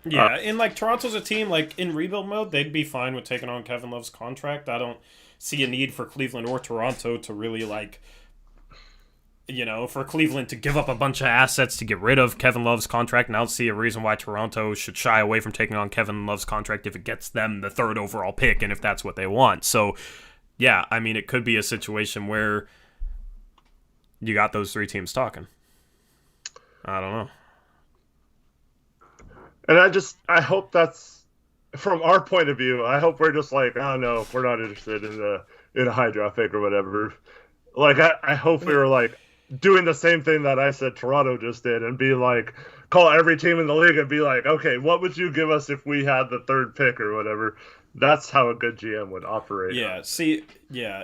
Yeah, and like Toronto's a team like in rebuild mode, they'd be fine with taking on Kevin Love's contract. I don't see a need for Cleveland or Toronto to really for Cleveland to give up a bunch of assets to get rid of Kevin Love's contract. And I don't see a reason why Toronto should shy away from taking on Kevin Love's contract if it gets them the 3rd overall pick and if that's what they want. So, yeah, I mean, it could be a situation where you got those 3 teams talking. I don't know. And I hope that's, from our point of view, I hope we're just like, oh no, we're not interested in a high draft pick or whatever. Like, I hope we were like doing the same thing that I said Toronto just did, and be like, call every team in the league and be like, okay, what would you give us if we had the 3rd pick or whatever? That's how a good GM would operate. Yeah,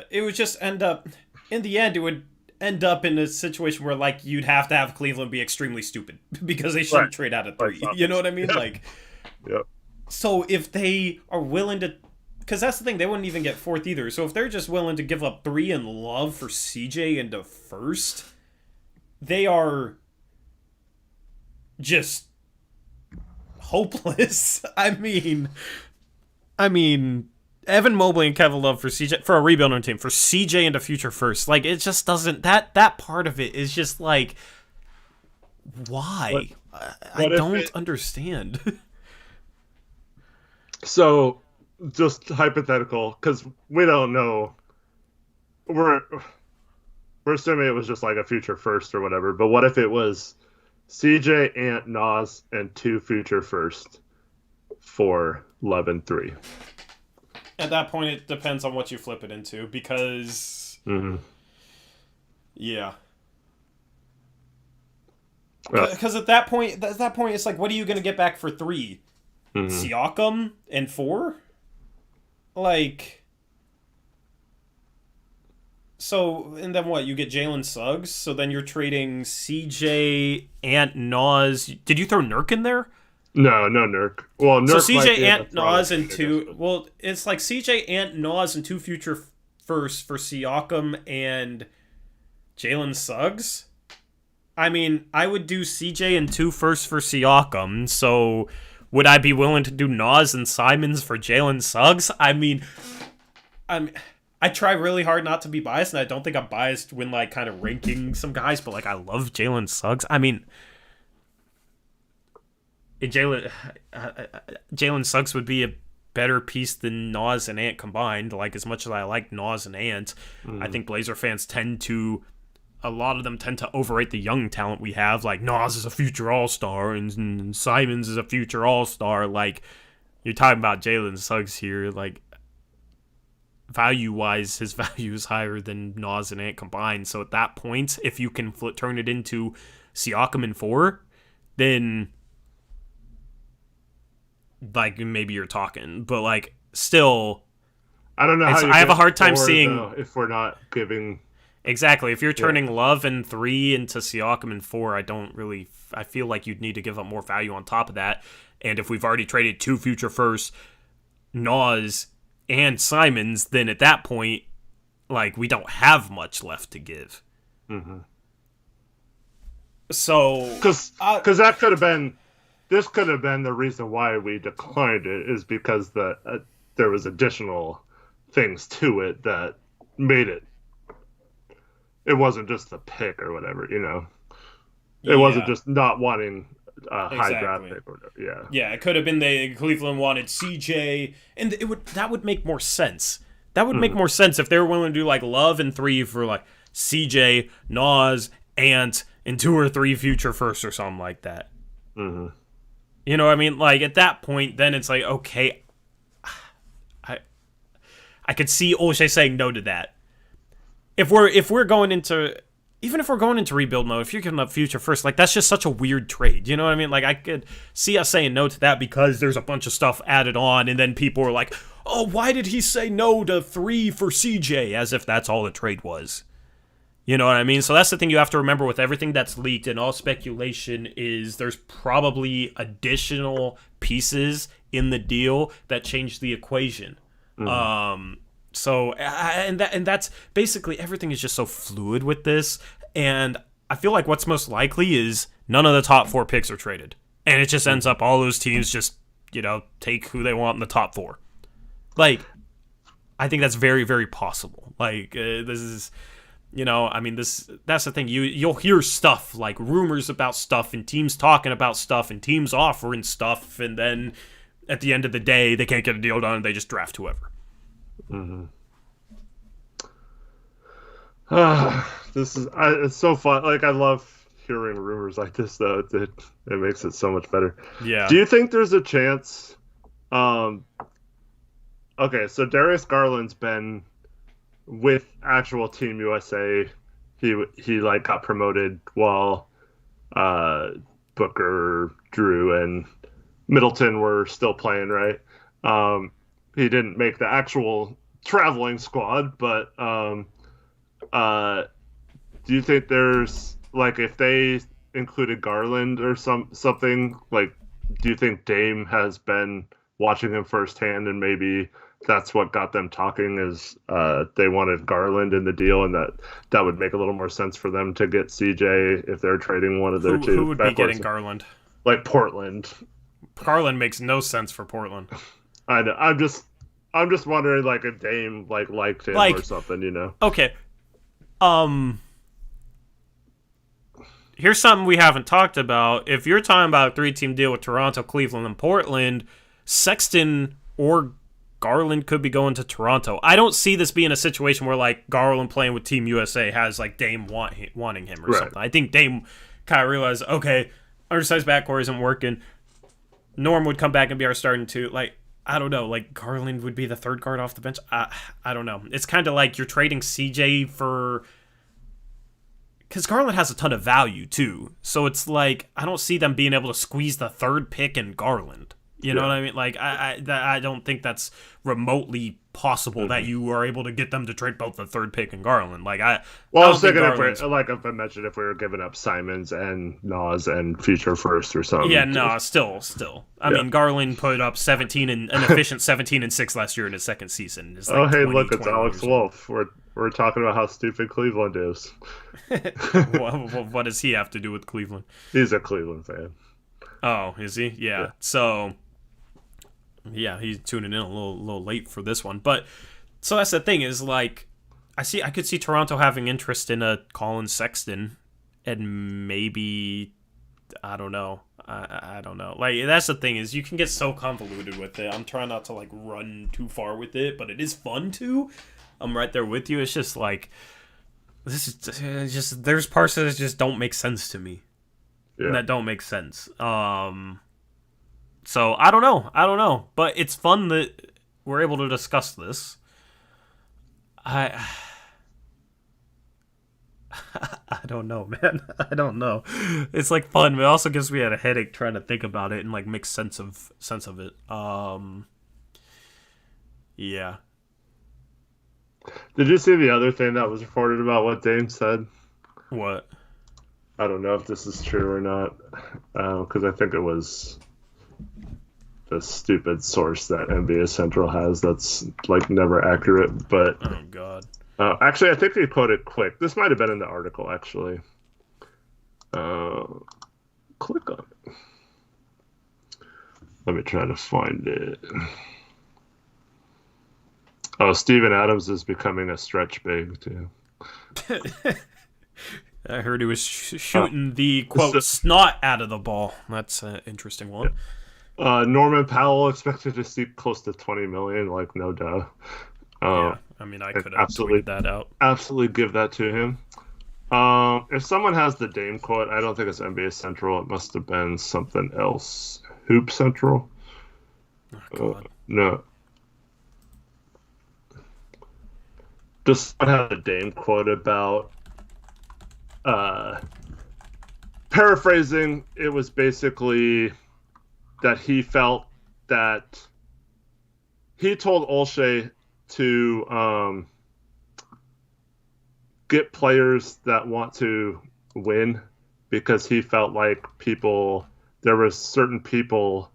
it would just end up, in the end, it would end up in a situation where like you'd have to have Cleveland be extremely stupid because they shouldn't trade out of 3. You know what I mean? Yeah. Like, yeah. So if they are willing to, because that's the thing, they wouldn't even get 4th either. So if they're just willing to give up 3 and Love for CJ into 1st, they are just hopeless. I mean, Evan Mobley and Kevin Love for CJ, for a rebuilding team, for CJ into future first. Like, it just doesn't, that part of it is just like, why? I don't understand. So, just hypothetical, because we don't know. We're assuming it was just like a future first or whatever, but what if it was CJ, Ant, Nas, and 2 future first for Love and 3? At that point, it depends on what you flip it into, because yeah, because at that point, it's like, what are you going to get back for 3? Siakam and 4? Like, so, and then what? You get Jalen Suggs, so then you're trading CJ, Ant, Nas. Did you throw Nurk in there? No Nurk. Well, Nurk. So CJ, Ant, Nas, and 2. Well, it's like CJ, Ant, Nas, and 2 future firsts for Siakam and Jalen Suggs. I mean, I would do CJ and 2 firsts for Siakam. So, would I be willing to do Nas and Simons for Jalen Suggs? I mean, I try really hard not to be biased, and I don't think I'm biased when like kind of ranking some guys, but like I love Jalen Suggs. I mean, Jalen Suggs would be a better piece than Nas and Ant combined. Like, as much as I like Nas and Ant, I think Blazer fans a lot of them tend to overrate the young talent we have. Like, Nas is a future all-star and Simons is a future all-star. Like, you're talking about Jalen Suggs here. Like, value-wise, his value is higher than Nas and Ant combined. So at that point, if you can turn it into Siakam in 4, then like maybe you're talking. But like, still, I don't know how I have a hard time 4, seeing though, if we're not giving Exactly. If you're turning Love in 3 into Siakam in 4, I feel like you'd need to give up more value on top of that. And if we've already traded 2 future firsts, Nas and Simons, then at that point, like, we don't have much left to give. Mm-hmm. So, because that could have been, this could have been the reason why we declined it, is because there was additional things to it that made it. It wasn't just the pick or whatever, you know. It wasn't just not wanting a high draft pick or whatever. Yeah. Yeah, it could have been Cleveland wanted CJ, and that would make more sense. That would make more sense if they were willing to do like Love and 3 for like CJ, Nas, Ant, and 2 or 3 future firsts or something like that. Mm-hmm. You know what I mean? Like, at that point, then it's like, okay, I could see Olshey saying no to that. If we're going into, even if we're going into rebuild mode, if you're giving up future first, like, that's just such a weird trade. You know what I mean? Like, I could see us saying no to that because there's a bunch of stuff added on, and then people are like, oh, why did he say no to 3 for CJ? As if that's all the trade was. You know what I mean? So that's the thing you have to remember with everything that's leaked and all speculation is there's probably additional pieces in the deal that change the equation. Mm-hmm. And that's basically everything is just so fluid with this. And I feel like what's most likely is none of the top 4 picks are traded. And it just ends up all those teams just, take who they want in the top 4. Like, I think that's very, very possible. Like, this is... that's the thing. You'll hear stuff, like rumors about stuff and teams talking about stuff and teams offering stuff, and then at the end of the day, they can't get a deal done and they just draft whoever. Mm-hmm. It's so fun. Like, I love hearing rumors like this, though. It makes it so much better. Yeah. Do you think there's a chance? Okay, so Darius Garland's been with actual Team USA. He like got promoted while Booker, Drew, and Middleton were still playing, right? He didn't make the actual traveling squad, but do you think there's, like, if they included Garland or something, like, do you think Dame has been watching him firsthand and maybe that's what got them talking is they wanted Garland in the deal, and that would make a little more sense for them to get CJ if they're trading one of their two. Who would be getting Garland? Like Portland. Garland makes no sense for Portland. I know. I'm just wondering, like, if Dame liked him or something, you know. Okay. Here's something we haven't talked about. If you're talking about a 3-team deal with Toronto, Cleveland, and Portland, Sexton or Garland could be going to Toronto. I don't see this being a situation where, like, Garland playing with Team USA has, like, Dame wanting him or something. I think Dame kind of realized, okay, undersized backcourt isn't working. Norm would come back and be our starting 2. Like, I don't know. Like, Garland would be the third guard off the bench. I don't know. It's kind of like you're trading CJ for... Because Garland has a ton of value, too. So it's like, I don't see them being able to squeeze the third pick in Garland. You know what I mean? Like, I don't think that's remotely possible that you are able to get them to trade both the third pick and Garland. Like, I was thinking if I mentioned if we were giving up Simons and Nas and future first or something. Yeah, no, still. I mean, Garland put up 17 and an efficient 17 and 6 last year in his second season. It's like hey, look, it's Alex Wolf. We're talking about how stupid Cleveland is. What does he have to do with Cleveland? He's a Cleveland fan. Oh, is he? Yeah. So, yeah, he's tuning in a little late for this one. But so that's the thing is, like, I could see Toronto having interest in a Colin Sexton, and maybe I don't know. I don't know. Like, that's the thing is you can get so convoluted with it. I'm trying not to, like, run too far with it, but it is fun to. I'm right there with you. It's just like this is just there's parts that just don't make sense to me. Yeah. That don't make sense. So I don't know, but it's fun that we're able to discuss this. I don't know, man. I don't know. It's like fun, but it also gives me a headache trying to think about it and like make sense of it. Yeah. Did you see the other thing that was reported about what Dame said? What? I don't know if this is true or not, because I think it was the stupid source that NBA Central has that's like never accurate. But Oh God. actually, I think he quoted Quick. This might have been in the article actually. Click on it. Let me try to find it. Oh, Steven Adams is becoming a stretch big too. I heard he was shooting the quote snot out of the ball. That's an interesting one. Norman Powell expected to see close to 20 million. Like no doubt. Yeah, I mean, I could have tweeted that out. Absolutely give that to him. If someone has the Dame quote, I don't think it's NBA Central. It must have been something else. Hoop Central? Oh, God. No. Just have the Dame quote about paraphrasing. It was basically that he felt that he told Olshey to get players that want to win because he felt like there were certain people,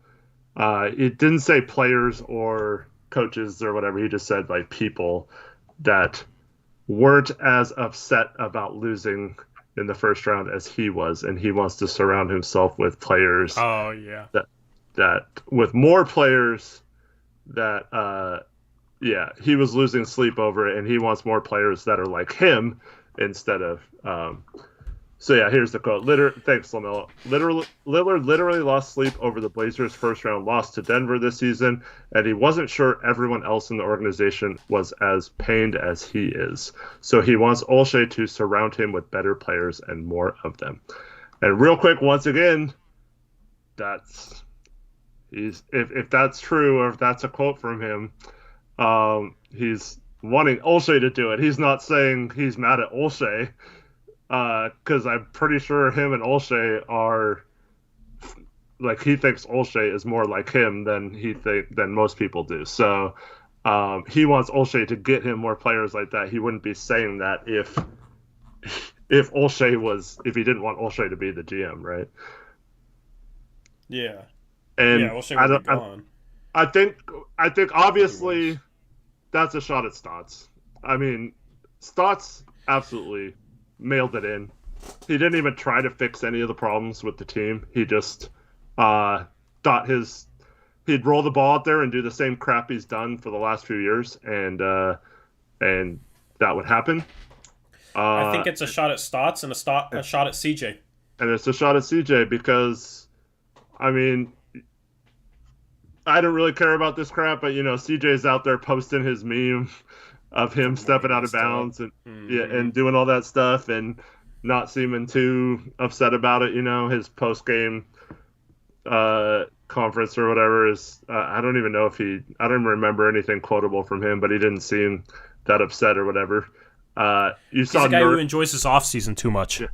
it didn't say players or coaches or whatever, he just said like people that weren't as upset about losing in the first round as he was, and he wants to surround himself with players that with more players that he was losing sleep over it, and he wants more players that are like him instead of. So yeah, here's the quote. Thanks, LaMelo. Lillard literally lost sleep over the Blazers' first-round loss to Denver this season, and he wasn't sure everyone else in the organization was as pained as he is. So he wants Olshey to surround him with better players and more of them. And real quick, once again, if that's true or if that's a quote from him. He's wanting Olshey to do it. He's not saying he's mad at Olshey, because I'm pretty sure him and Olshey are like, he thinks Olshey is more like him than most people do. So he wants Olshey to get him more players like that. He wouldn't be saying that if he didn't want Olshey to be the GM, right? Yeah. And yeah, Olshey would be gone. I think obviously that's a shot at Stotts. I mean, Stotts absolutely mailed it in. He didn't even try to fix any of the problems with the team. He just thought he'd roll the ball out there and do the same crap he's done for the last few years, and that would happen. I think it's a shot at Stotts and a shot at CJ. And it's a shot at CJ because, I mean, I don't really care about this crap, but CJ's out there posting his meme of him stepping out of bounds and and doing all that stuff and not seeming too upset about it. His post game conference or whatever is I don't even know I don't remember anything quotable from him, but he didn't seem that upset or whatever. He's a guy who enjoys his offseason too much. Yeah.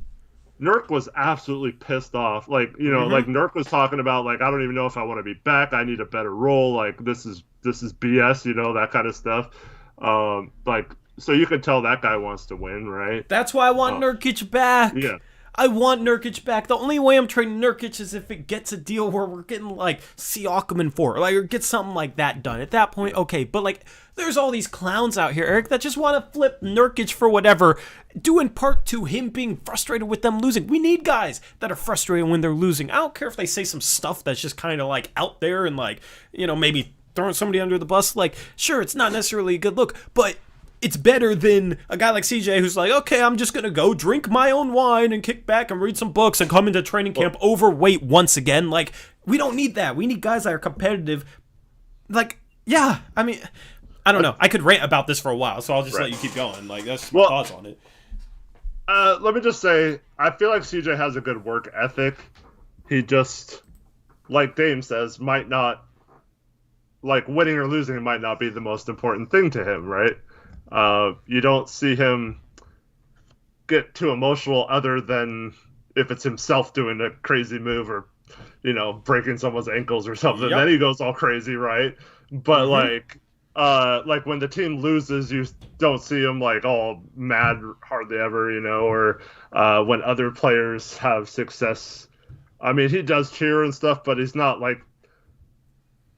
Nurk was absolutely pissed off. Like, like Nurk was talking about, like, I don't even know if I want to be back. I need a better role. Like, this is BS, that kind of stuff. So you can tell that guy wants to win, right? That's why I want Nurkic back. Yeah. I want Nurkic back. The only way I'm trading Nurkic is if it gets a deal where we're getting like Siakam for, or get something like that done. At that point, okay. But there's all these clowns out here, Eric, that just want to flip Nurkic for whatever, due in part to him being frustrated with them losing. We need guys that are frustrated when they're losing. I don't care if they say some stuff that's just kind of out there and maybe throwing somebody under the bus. Sure, it's not necessarily a good look, but it's better than a guy like CJ who's like, okay, I'm just going to go drink my own wine and kick back and read some books and come into training camp overweight once again. We don't need that. We need guys that are competitive. Yeah, I mean, I don't know. I could rant about this for a while, so I'll just let you keep going. That's my thoughts on it. Let me just say, I feel like CJ has a good work ethic. He just, like Dame says, might not, winning or losing might not be the most important thing to him, right? You don't see him get too emotional other than if it's himself doing a crazy move or, breaking someone's ankles or something. Yep. Then he goes all crazy, right? But like when the team loses, you don't see him like all mad hardly ever, or when other players have success. I mean, he does cheer and stuff, but he's not like,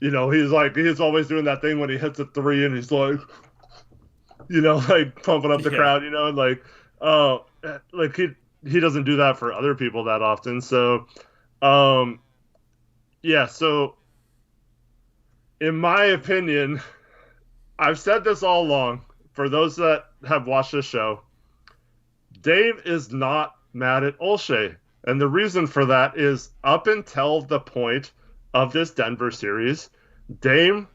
he's always doing that thing when he hits a three and he's like, like pumping up the crowd, and like, like he doesn't do that for other people that often. So, yeah. So, in my opinion, I've said this all along. For those that have watched this show, Dave is not mad at Olshey. And the reason for that is up until the point of this Denver series, Dame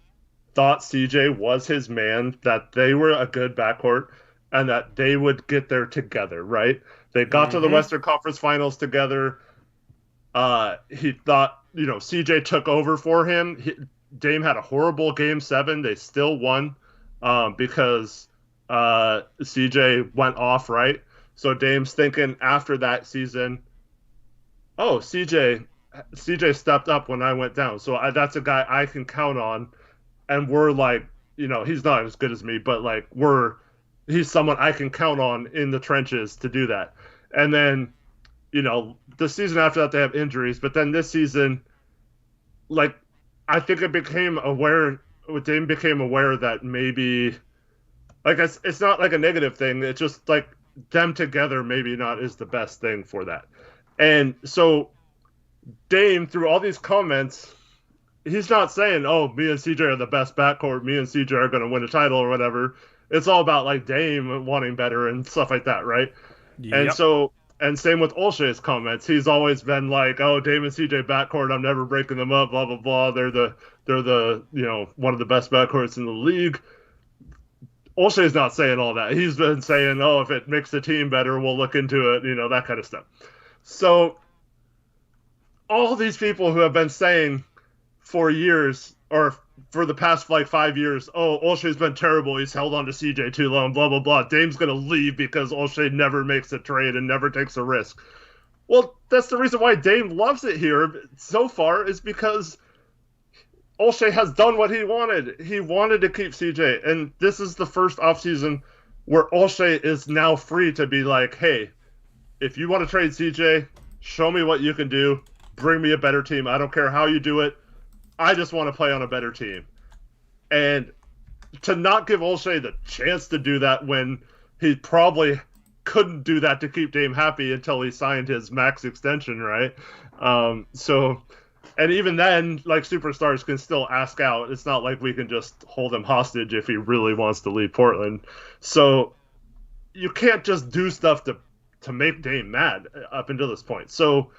thought CJ was his man, that they were a good backcourt, and that they would get there together, right? They got to the Western Conference Finals together. He thought, CJ took over for him. Dame had a horrible Game 7. They still won because CJ went off, right? So Dame's thinking after that season, oh, CJ stepped up when I went down. So that's a guy I can count on. And we're like, he's not as good as me, but like he's someone I can count on in the trenches to do that. And then, the season after that, they have injuries. But then this season, like, I think Dame became aware that maybe, like, it's not like a negative thing. It's just like them together maybe not is the best thing for that. And so Dame, through all these comments, he's not saying, oh, me and CJ are the best backcourt, me and CJ are going to win a title or whatever. It's all about, like, Dame wanting better and stuff like that, right? Yep. And same with Olshey's comments. He's always been like, oh, Dame and CJ backcourt, I'm never breaking them up, blah, blah, blah. They're the one of the best backcourts in the league. Olshey's not saying all that. He's been saying, oh, if it makes the team better, we'll look into it, that kind of stuff. So all these people who have been saying for years, or for the past like 5 years, oh, Olshey's been terrible, he's held on to CJ too long, blah, blah, blah. Dame's going to leave because Olshey never makes a trade and never takes a risk. Well, that's the reason why Dame loves it here so far, is because Olshey has done what he wanted. He wanted to keep CJ, and this is the first offseason where Olshey is now free to be like, hey, if you want to trade CJ, show me what you can do. Bring me a better team. I don't care how you do it. I just want to play on a better team. And to not give Olshey the chance to do that when he probably couldn't do that to keep Dame happy until he signed his max extension, right? And even then, like, superstars can still ask out. It's not like we can just hold him hostage if he really wants to leave Portland. So you can't just do stuff to make Dame mad up until this point. So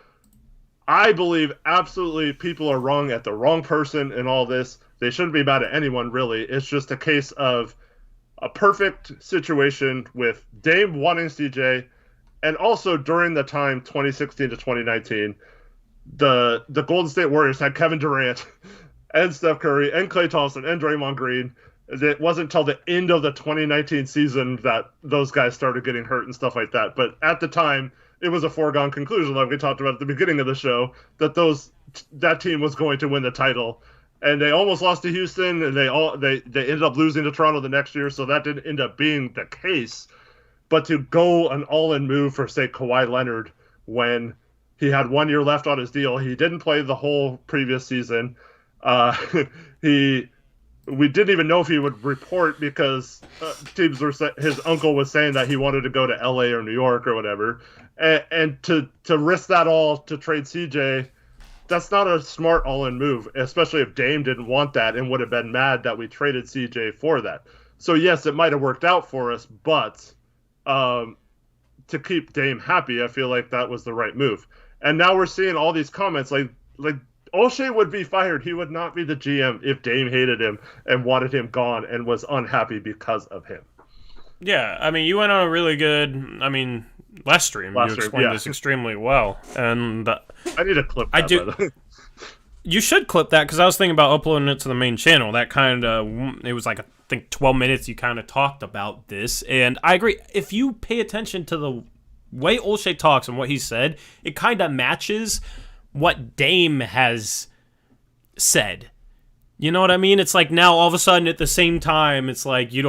I believe absolutely people are wrong at the wrong person in all this. They shouldn't be mad at anyone, really. It's just a case of a perfect situation with Dame wanting CJ, and also during the time 2016 to 2019, the Golden State Warriors had Kevin Durant and Steph Curry and Klay Thompson and Draymond Green. It wasn't until the end of the 2019 season that those guys started getting hurt and stuff like that. But at the time, it was a foregone conclusion, like we talked about at the beginning of the show, that that team was going to win the title. And they almost lost to Houston, and they ended up losing to Toronto the next year, so that didn't end up being the case. But to go an all-in move for, say, Kawhi Leonard when he had 1 year left on his deal, he didn't play the whole previous season. We didn't even know if he would report because his uncle was saying that he wanted to go to LA or New York or whatever. And to risk that all to trade CJ, that's not a smart all-in move, especially if Dame didn't want that and would have been mad that we traded CJ for that. So yes, it might have worked out for us, but to keep Dame happy, I feel like that was the right move. And now we're seeing all these comments like Olshey would be fired. He would not be the GM if Dame hated him and wanted him gone and was unhappy because of him. Yeah, I mean, you went on a really good, last stream. You explained this extremely well. And I need to clip that, by the way. You should clip that, because I was thinking about uploading it to the main channel. That kind of, it was like, I think 12 minutes you kind of talked about this. And I agree. If you pay attention to the way Olshey talks and what he said, it kind of matches what Dame has said. You know what I mean? It's like now all of a sudden at the same time, it's like it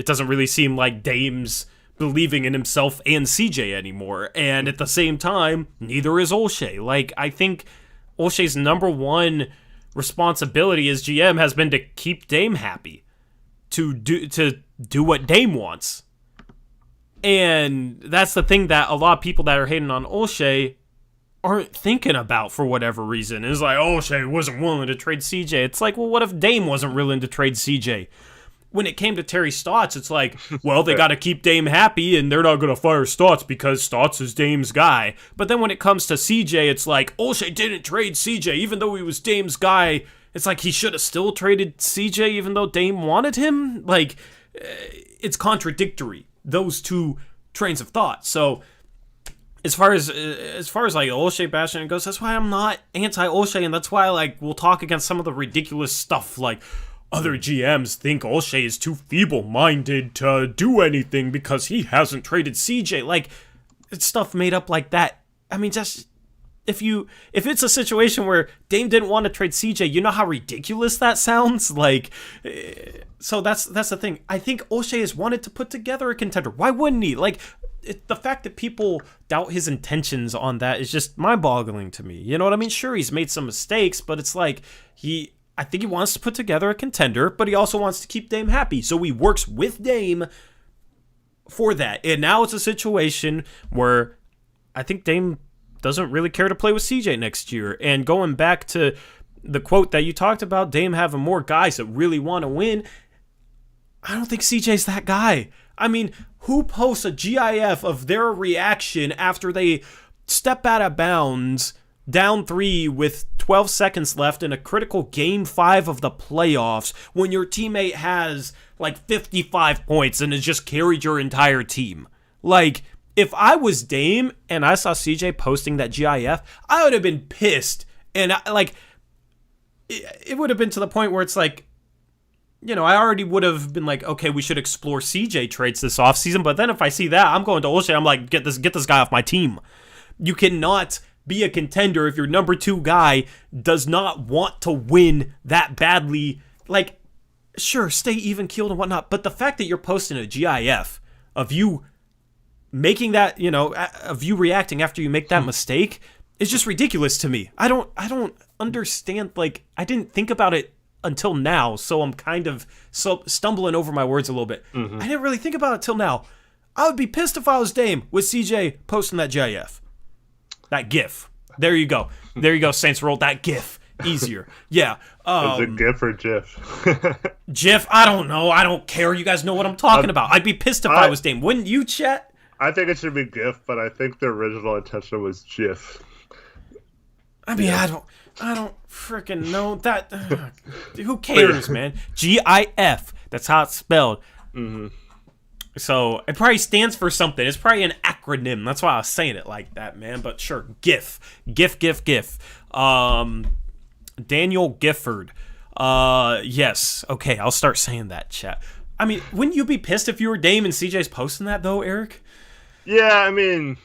doesn't really seem like Dame's believing in himself and CJ anymore. And at the same time, neither is Olshey. Like, I think Olshey's number one responsibility as GM has been to keep Dame happy, to do what Dame wants. And that's the thing that a lot of people that are hating on Olshey aren't thinking about for whatever reason. It's like, Olshey wasn't willing to trade CJ. It's like, well, what if Dame wasn't willing to trade CJ? When it came to Terry Stotts, it's like, well, they got to keep Dame happy, and they're not going to fire Stotts because Stotts is Dame's guy. But then when it comes to CJ, it's like, Olshey didn't trade CJ, even though he was Dame's guy. It's like he should have still traded CJ, even though Dame wanted him. Like, it's contradictory, those two trains of thought. So, as far as like Olshey bashing goes, that's why I'm not anti-Olshey, and that's why like we'll talk against some of the ridiculous stuff like other GMs think Olshey is too feeble-minded to do anything because he hasn't traded CJ. Like, it's stuff made up like that. I mean, just if it's a situation where Dame didn't want to trade CJ, you know how ridiculous that sounds? Like, so that's the thing. I think Olshey has wanted to put together a contender. Why wouldn't he? Like, the fact that people doubt his intentions on that is just mind-boggling to me. You know what I mean? Sure, he's made some mistakes, but it's like I think he wants to put together a contender, but he also wants to keep Dame happy. So he works with Dame for that. And now it's a situation where I think Dame doesn't really care to play with CJ next year. And going back to the quote that you talked about, Dame having more guys that really want to win, I don't think CJ's that guy. I mean, who posts a GIF of their reaction after they step out of bounds, down 3 with 12 seconds left in a critical Game 5 of the playoffs when your teammate has like 55 points and has just carried your entire team? Like, if I was Dame and I saw CJ posting that GIF, I would have been pissed. And it would have been to the point where it's like, you know, I already would have been like, okay, we should explore CJ trades this offseason. But then if I see that, I'm going to Olshey. I'm like, get this guy off my team. You cannot be a contender if your number 2 guy does not want to win that badly. Like, sure, stay even keeled and whatnot, but the fact that you're posting a GIF of you making that, you know, of you reacting after you make that mistake is just ridiculous to me. I don't understand. Like, I didn't think about it until now, so I'm kind of stumbling over my words a little bit. I didn't really think about it till now. I would be pissed if I was Dame with CJ posting that GIF. That GIF. There you go. There you go, Saints roll. That GIF. Easier. Yeah. Is it GIF or GIF? GIF, I don't know. I don't care. You guys know what I'm talking about. I'd be pissed if I was Dame. Wouldn't you, Chet? I think it should be GIF, but I think the original intention was GIF. I mean, yeah. I don't freaking know that. Who cares, man? GIF. That's how it's spelled. Mm-hmm. So it probably stands for something. It's probably an acronym. That's why I was saying it like that, man. But sure, GIF. Daniel Gifford. Yes. Okay, I'll start saying that, chat. I mean, wouldn't you be pissed if you were Dame and CJ's posting that, though, Eric? Yeah, I mean,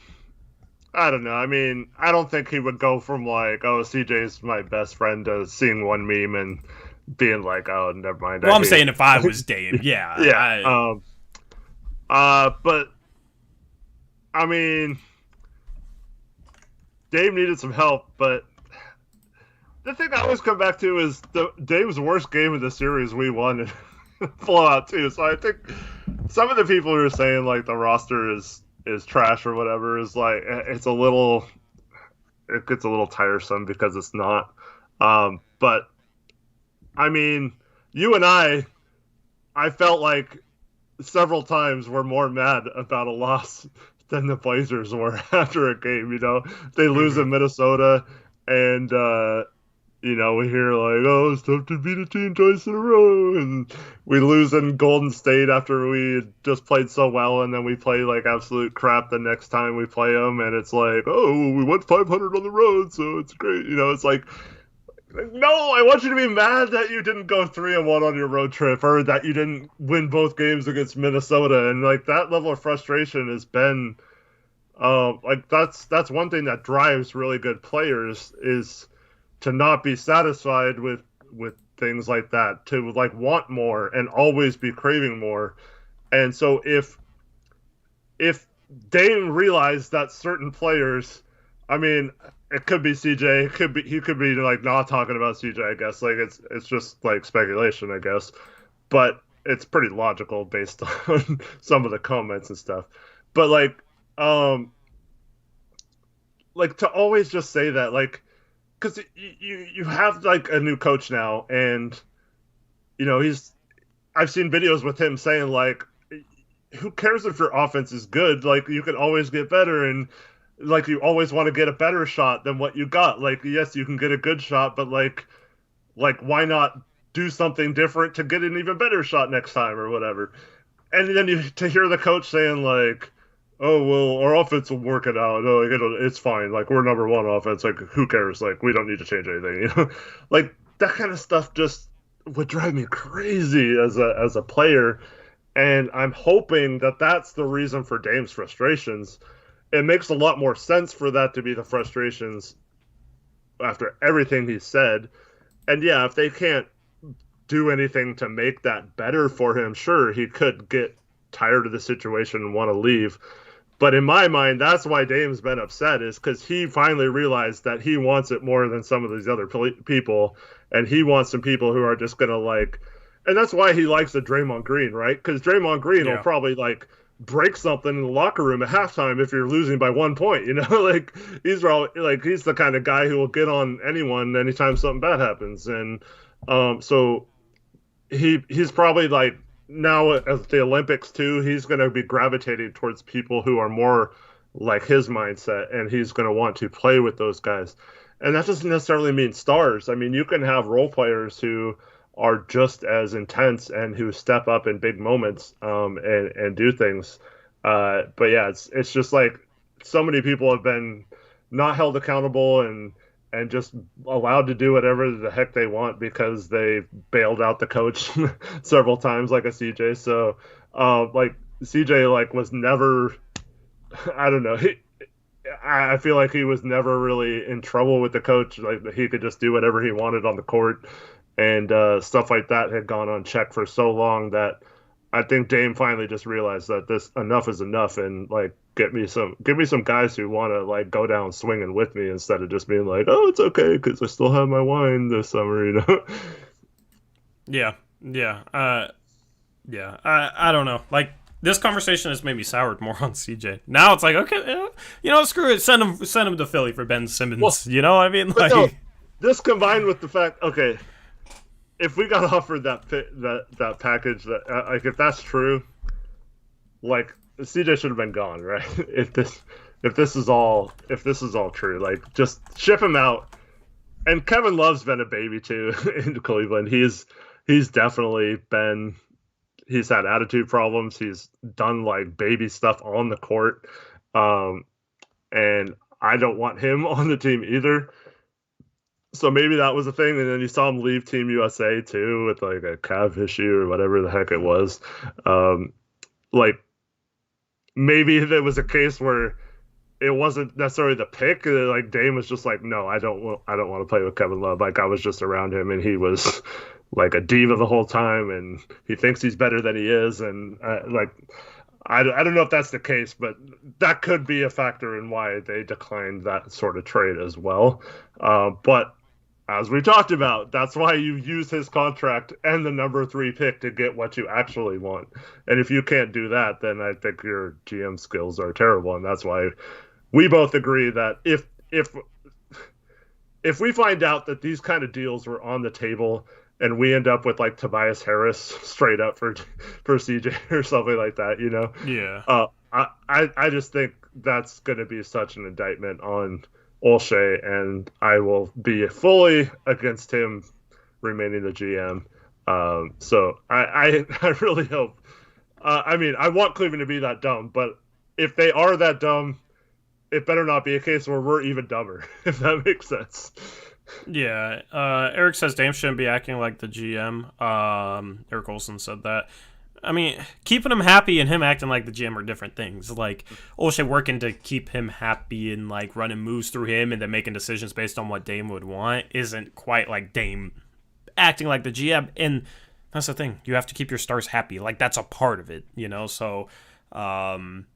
I don't know. I mean, I don't think he would go from like, oh, CJ's my best friend to seeing one meme and being like, oh, never mind. Well, I'm saying if I was Dame, yeah. Yeah. But I mean, Dame needed some help, but the thing I always come back to is Dame's worst game of the series we won and blowout too. So I think some of the people who are saying like the roster is trash or whatever is like it gets a little tiresome because it's not. But I mean, you and I felt like several times we're more mad about a loss than the Blazers were after a game. You know, they lose in Minnesota, and you know, we hear like, oh, it's tough to beat a team twice in a row, and we lose in Golden State after we just played so well, and then we play like absolute crap the next time we play them, and it's like, oh, we went 500 on the road, so it's great. You know, it's like, no, I want you to be mad that you didn't go 3-1 on your road trip, or that you didn't win both games against Minnesota, and like that level of frustration has been, like that's one thing that drives really good players is to not be satisfied with things like that, to like want more and always be craving more. And so if Dame realized that certain players, I mean, it could be CJ, he could be like not talking about CJ, I guess. Like it's just like speculation, I guess. But it's pretty logical based on some of the comments and stuff. But like to always just say that, like, because you have like a new coach now, and I've seen videos with him saying like, who cares if your offense is good? Like, you can always get better, and like you always want to get a better shot than what you got. Like, yes, you can get a good shot, but like why not do something different to get an even better shot next time or whatever? And then to hear the coach saying like, oh well, our offense will work it out. Oh, like, it's fine. Like, we're number one offense. Like, who cares? Like, we don't need to change anything. Like that kind of stuff just would drive me crazy as a player. And I'm hoping that that's the reason for Dame's frustrations. It makes a lot more sense for that to be the frustrations after everything he said. And yeah, if they can't do anything to make that better for him, sure, he could get tired of the situation and want to leave. But in my mind, that's why Dame's been upset, is because he finally realized that he wants it more than some of these other people, and he wants some people who are just going to like, and that's why he likes the Draymond Green, right? Because Draymond Green will probably like break something in the locker room at halftime if you're losing by 1 point, like he's the kind of guy who will get on anyone anytime something bad happens. And so he's probably like, now at the Olympics too, he's going to be gravitating towards people who are more like his mindset, and he's going to want to play with those guys. And that doesn't necessarily mean stars. I mean, you can have role players who are just as intense and who step up in big moments and do things. But yeah, it's just like so many people have been not held accountable and just allowed to do whatever the heck they want because they bailed out the coach several times, like a CJ. So like CJ like was never, I don't know, I feel like he was never really in trouble with the coach. Like, he could just do whatever he wanted on the court, and stuff like that had gone unchecked for so long that I think Dame finally just realized that this enough is enough, and like give me some guys who want to like go down swinging with me instead of just being like, oh, it's okay because I still have my wine this summer, Yeah. I don't know. Like, this conversation has made me soured more on CJ. Now it's like, okay, screw it. Send him to Philly for Ben Simmons. Well, you know what I mean? Like, no, this combined with the fact, okay, if we got offered that package, that like if that's true, like CJ should have been gone, right? If this is all true, like just ship him out. And Kevin Love's been a baby too in Cleveland. He's definitely been. He's had attitude problems. He's done like baby stuff on the court. And I don't want him on the team either. So maybe that was a thing. And then you saw him leave Team USA too with like a calf issue or whatever the heck it was. Like maybe there was a case where it wasn't necessarily the pick. Like Dame was just like, no, I don't want to play with Kevin Love. Like I was just around him and he was like a diva the whole time, and he thinks he's better than he is. And I don't know if that's the case, but that could be a factor in why they declined that sort of trade as well. But as we talked about, that's why you use his contract and the number 3 pick to get what you actually want. And if you can't do that, then I think your GM skills are terrible. And that's why we both agree that if we find out that these kind of deals were on the table and we end up with like Tobias Harris straight up for CJ or something like that, Yeah. I just think that's going to be such an indictment on Olshey, and I will be fully against him remaining the GM. So I really hope. I mean, I want Cleveland to be that dumb, but if they are that dumb, it better not be a case where we're even dumber, if that makes sense. Yeah. Eric says Dame shouldn't be acting like the GM. Eric Olson said that. I mean, keeping him happy and him acting like the GM are different things. Like, Olshey working to keep him happy and, like, running moves through him and then making decisions based on what Dame would want isn't quite like Dame acting like the GM. And that's the thing. You have to keep your stars happy. Like, that's a part of it, you know? So, and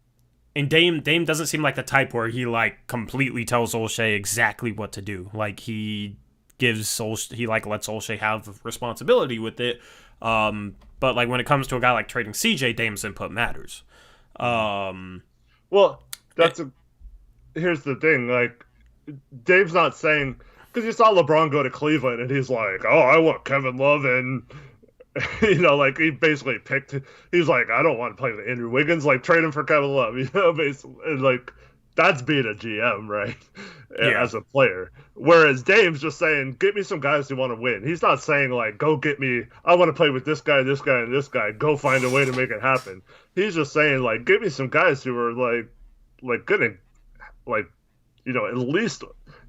Dame doesn't seem like the type where he, like, completely tells Olshey exactly what to do. Like, he lets Olshey have responsibility with it. But, like, when it comes to a guy like trading CJ, Dame's input matters. Well, here's the thing. Like, Dave's not saying, because you saw LeBron go to Cleveland and he's like, oh, I want Kevin Love, and like he basically he's like, I don't want to play with Andrew Wiggins, like trade him for Kevin Love, basically. And, like, that's being a GM, right? Yeah. As a player. Whereas Dame's just saying, get me some guys who want to win. He's not saying, like, go get me, I want to play with this guy, and this guy, go find a way to make it happen. He's just saying, like, get me some guys who are like gonna, like, at least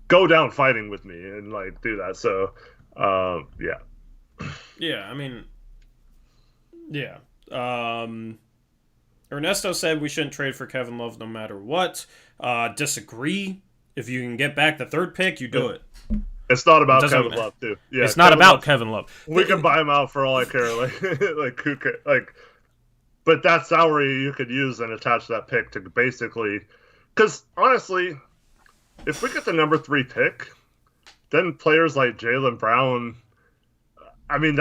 go down fighting with me and, like, do that. So, yeah. Yeah, I mean, yeah. Ernesto said we shouldn't trade for Kevin Love no matter what. Disagree. If you can get back the third pick, you do it. It's not about Kevin Love, too. Yeah, it's not about Kevin Love. We can buy him out for all I care. Like who cares? Like, but that salary you could use and attach that pick to basically, because honestly, if we get the number 3 pick, then players like Jaylen Brown, I mean,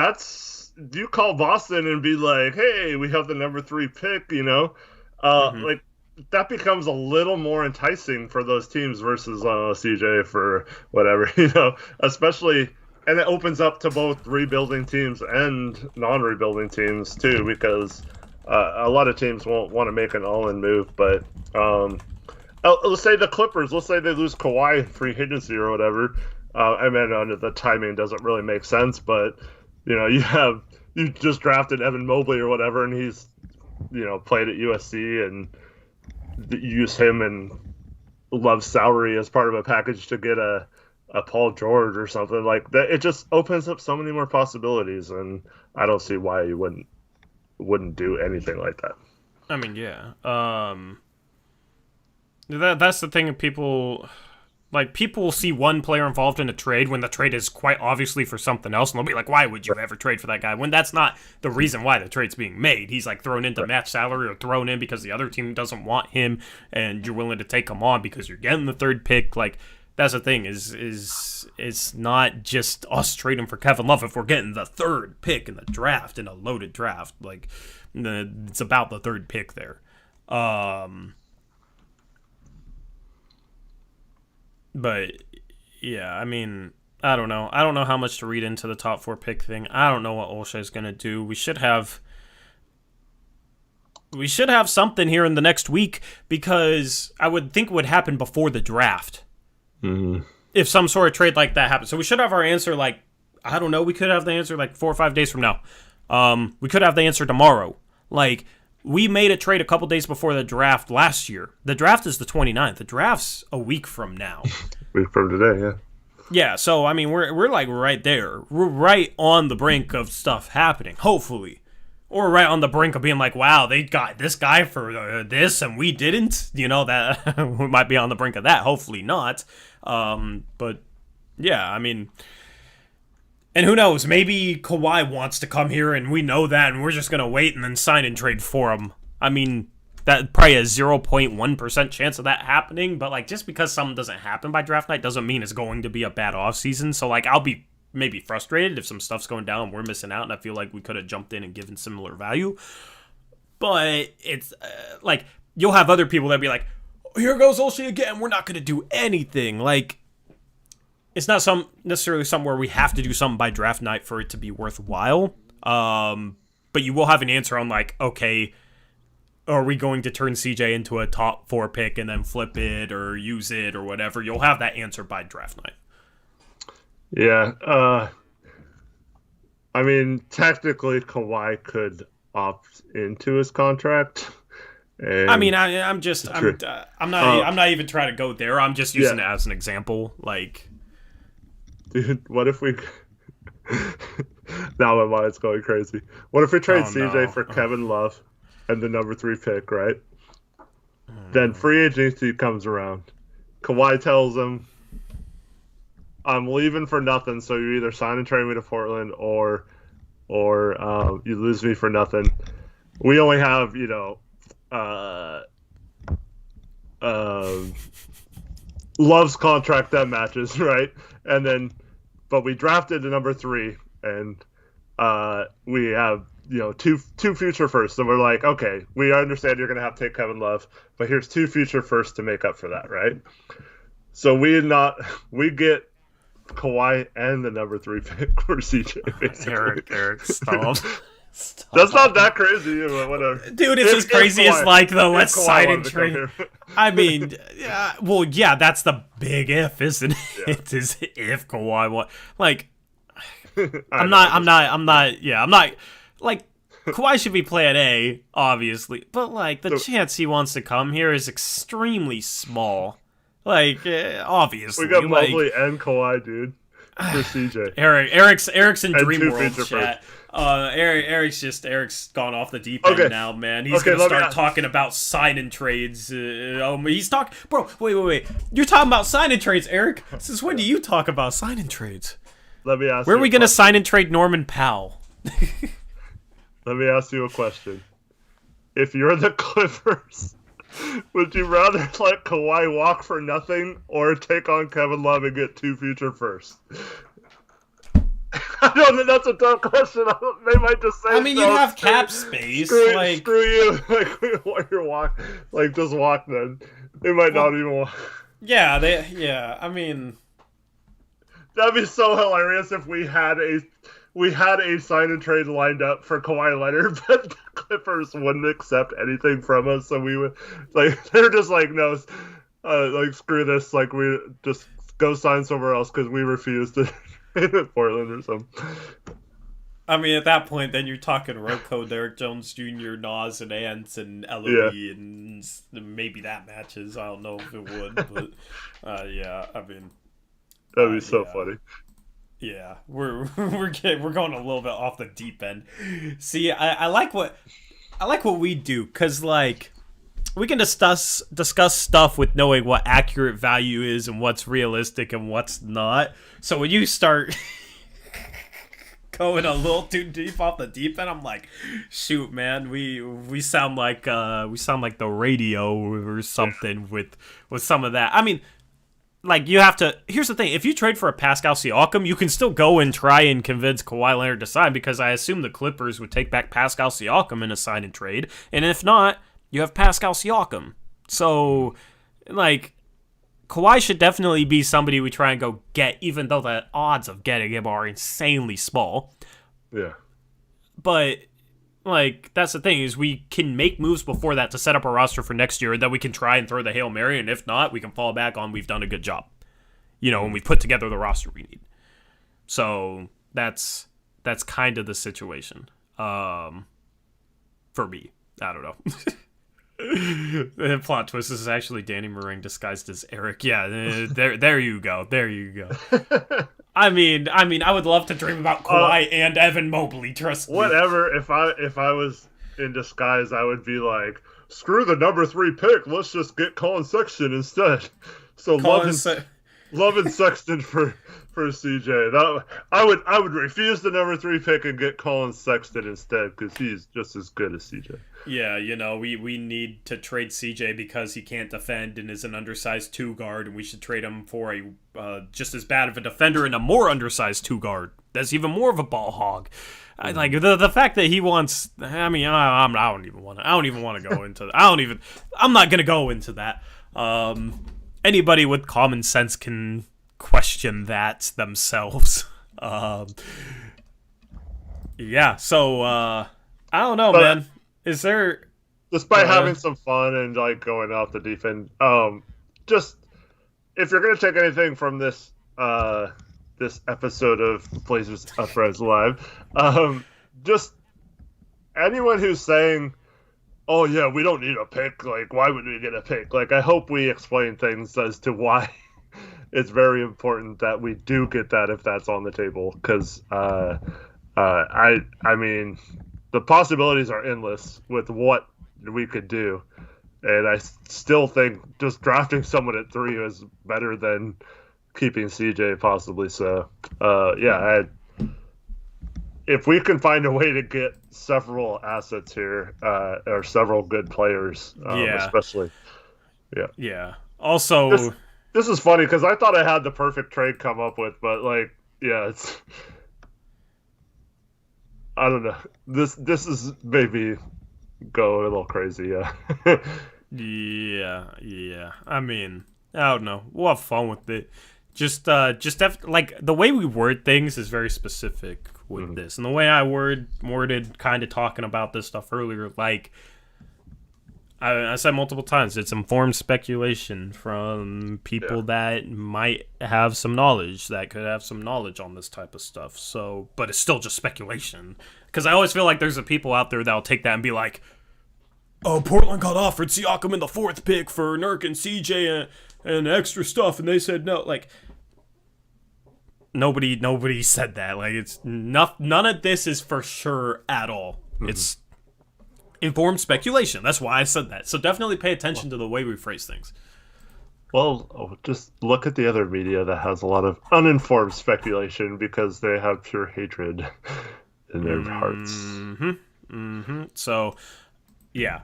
you call Boston and be like, hey, we have the number 3 pick, like, that becomes a little more enticing for those teams versus CJ for whatever, especially, and it opens up to both rebuilding teams and non-rebuilding teams too, because a lot of teams won't want to make an all-in move. But let's say the Clippers, let's say they lose Kawhi in free agency or whatever. I mean, the timing doesn't really make sense, but you just drafted Evan Mobley or whatever, and he's played at USC, and use him and Love's salary as part of a package to get a Paul George or something like that. It just opens up so many more possibilities, and I don't see why you wouldn't do anything like that. I mean, yeah. That's the thing of people. Like, people see one player involved in a trade when the trade is quite obviously for something else, and they'll be like, why would you ever trade for that guy? When that's not the reason why the trade's being made. He's, like, thrown into match salary or thrown in because the other team doesn't want him, and you're willing to take him on because you're getting the 3rd pick. Like, that's the thing, is it's not just us trading for Kevin Love. If we're getting the 3rd pick in the draft, in a loaded draft, like, it's about the 3rd pick there. But, yeah, I mean, I don't know. I don't know how much to read into the top 4 pick thing. I don't know what Olshey's going to do. We should have something here in the next week, because I would think it would happen before the draft. Mm-hmm. If some sort of trade like that happens. So we should have our answer, like, I don't know, we could have the answer like 4 or 5 days from now. We could have the answer tomorrow. Like, we made a trade a couple days before the draft last year. The draft is the 29th. The draft's a week from now. Week from today, yeah. Yeah, so, I mean, we're like right there. We're right on the brink of stuff happening, hopefully. Or right on the brink of being like, wow, they got this guy for this and we didn't. That we might be on the brink of that. Hopefully not. But, yeah, I mean... And who knows, maybe Kawhi wants to come here and we know that and we're just going to wait and then sign and trade for him. I mean, that probably a 0.1% chance of that happening, but like just because something doesn't happen by draft night doesn't mean it's going to be a bad offseason. So like I'll be maybe frustrated if some stuff's going down and we're missing out and I feel like we could have jumped in and given similar value. But it's like you'll have other people that be like, oh, here goes Olshey again, we're not going to do anything. Like, it's not necessarily something where we have to do something by draft night for it to be worthwhile. But you will have an answer on like, okay, are we going to turn CJ into a top 4 pick and then flip it or use it or whatever? You'll have that answer by draft night. Yeah. I mean, technically Kawhi could opt into his contract. I mean, I'm not even trying to go there. I'm just using it as an example. Like, dude, what if we... Now my mind's going crazy. What if we trade CJ for Kevin Love and the number 3 pick, right? Then free agency comes around. Kawhi tells him, I'm leaving for nothing. So you either sign and trade me to Portland, or you lose me for nothing. We only have, Love's contract that matches, right? And then, but we drafted the number 3, and we have two future firsts, and we're like, okay, we understand you're gonna have to take Kevin Love, but here's 2 future firsts to make up for that, right? So we get Kawhi and the number 3 pick for CJ, basically. Eric, stop. Stop. That's not that crazy, but whatever. Dude, it's as crazy as let's sign and trade. I mean, that's the big if, isn't it? Yeah. It is if Kawhi wants. Like, I'm not. Like, Kawhi should be plan A, obviously, but like the chance he wants to come here is extremely small. Like, obviously, we got Mobley and Kawhi, dude, for CJ. Eric's in Dream World chat. Eric's gone off the deep end now, man. He's gonna start talking about sign and trades. He's talking, bro. Wait. You're talking about sign and trades, Eric. Since when do you talk about sign and trades? Let me ask. Where are we gonna sign and trade Norman Powell? Let me ask you a question. If you're the Clippers, would you rather let Kawhi walk for nothing or take on Kevin Love and get 2 future firsts? I don't think that's a tough question. They might just say. I mean, you have cap space. Screw you. Like, you're walk. Like, just walk then. They might not even walk. Yeah. I mean, that'd be so hilarious if we had a sign and trade lined up for Kawhi Leonard, but the Clippers wouldn't accept anything from us. So we would they're just like, no, screw this. Like, we just go sign somewhere else because we refuse to. Portland or something. I mean, at that point, then you're talking Rocco, Derek Jones Jr., Nas, and Ants, and LOE, and maybe that matches. I don't know if it would, but I mean, that'd be so funny. Yeah, we're going a little bit off the deep end. See, I like what we do, because like we can discuss stuff with knowing what accurate value is and what's realistic and what's not. So when you start going a little too deep off the deep end, I'm like, shoot, man, we sound like the radio or something with some of that. I mean, like, you have to. Here's the thing: if you trade for a Pascal Siakam, you can still go and try and convince Kawhi Leonard to sign, because I assume the Clippers would take back Pascal Siakam in a sign and trade, and if not, you have Pascal Siakam. So, like, Kawhi should definitely be somebody we try and go get, even though the odds of getting him are insanely small. Yeah. But, like, that's the thing, is we can make moves before that to set up a roster for next year, and then we can try and throw the Hail Mary, and if not, we can fall back on we've done a good job. And we've put together the roster we need. So, that's kind of the situation. For me. I don't know. The plot twist, this is actually Danny Meringue disguised as Eric. Yeah, there you go. There you go. I mean, I would love to dream about Kawhi and Evan Mobley. Trust me. Whatever. If I was in disguise, I would be like, screw the number 3 pick. Let's just get Colin Sexton instead. So Love and Sexton for CJ. I would refuse the number 3 pick and get Colin Sexton instead, because he's just as good as CJ. Yeah, we need to trade CJ because he can't defend and is an undersized 2 guard, and we should trade him for a just as bad of a defender and a more undersized 2 guard. That's even more of a ball hog. Like the fact that he wants. I mean, I don't even want to go into that. I'm not gonna go into that. Anybody with common sense can question that themselves. Yeah. So I don't know, man. Is there, despite having some fun and like going off the deep end, just if you're gonna take anything from this episode of Blazers Uprise Live, just anyone who's saying, "Oh yeah, we don't need a pick," like, why would we get a pick? Like, I hope we explain things as to why it's very important that we do get that if that's on the table, because I mean, the possibilities are endless with what we could do, and I still think just drafting someone at 3 is better than keeping CJ possibly. So, yeah, if we can find a way to get several assets here, or several good players, Yeah. especially, yeah. Yeah. This Also, this is funny because I thought I had the perfect trade come up with, but like, yeah, it's I don't know. This is maybe go a little crazy, yeah. yeah. I mean, I don't know. We'll have fun with it. Like the way we word things is very specific with Mhm. this, and the way I worded kind of talking about this stuff earlier, like I said multiple times, it's informed speculation from Yeah. people that might have some knowledge, that could have some knowledge on this type of stuff. So, but it's still just speculation. Because I always feel like there's a people out there that'll take that and be like, "Oh, Portland got offered Siakam in the 4th pick for Nurk and CJ and extra stuff," and they said no. Like, nobody said that. Like, it's none of this is for sure at all. It's informed speculation. That's why I said that. So definitely pay attention to the way we phrase things. Well, just look at the other media that has a lot of uninformed speculation because they have pure hatred in their hearts. So, yeah.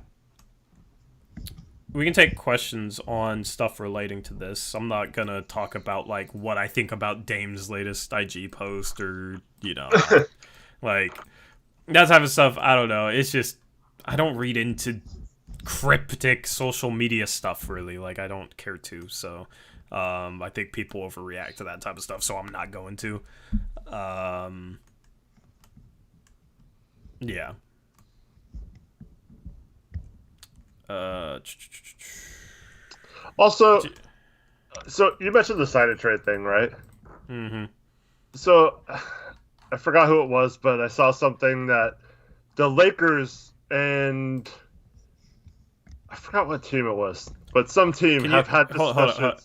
We can take questions on stuff relating to this. I'm not gonna talk about like what I think about Dame's latest IG post or like that type of stuff. I don't know. It's just I don't read into cryptic social media stuff really. Like I don't care to. So I think people overreact to that type of stuff. So I'm not going to. Yeah. Also, so you mentioned the sign and trade thing, right? Mm-hmm. So I forgot who it was, but I saw something that the Lakers and I forgot what team it was, but some team Can you have had hold discussions. on,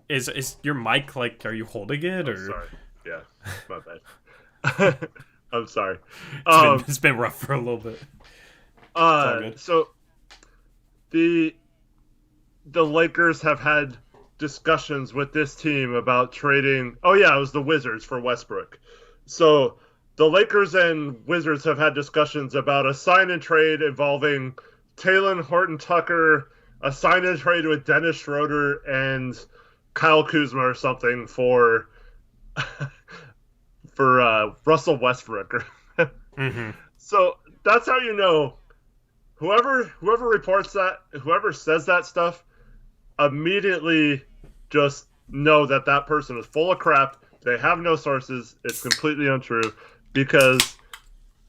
is your mic like? Are you holding it or? Sorry, yeah, my bad. I'm sorry. It's been rough for a little bit. Good. So the Lakers have had discussions with this team about trading. Oh yeah, it was the Wizards for Westbrook. So the Lakers and Wizards have had discussions about a sign and trade involving Talen Horton-Tucker, a sign and trade with Dennis Schroeder and Kyle Kuzma or something for Russell Westbrook. Mm-hmm. So that's how you know whoever reports that, whoever says that stuff, immediately just know that that person is full of crap. They have no sources. It's completely untrue because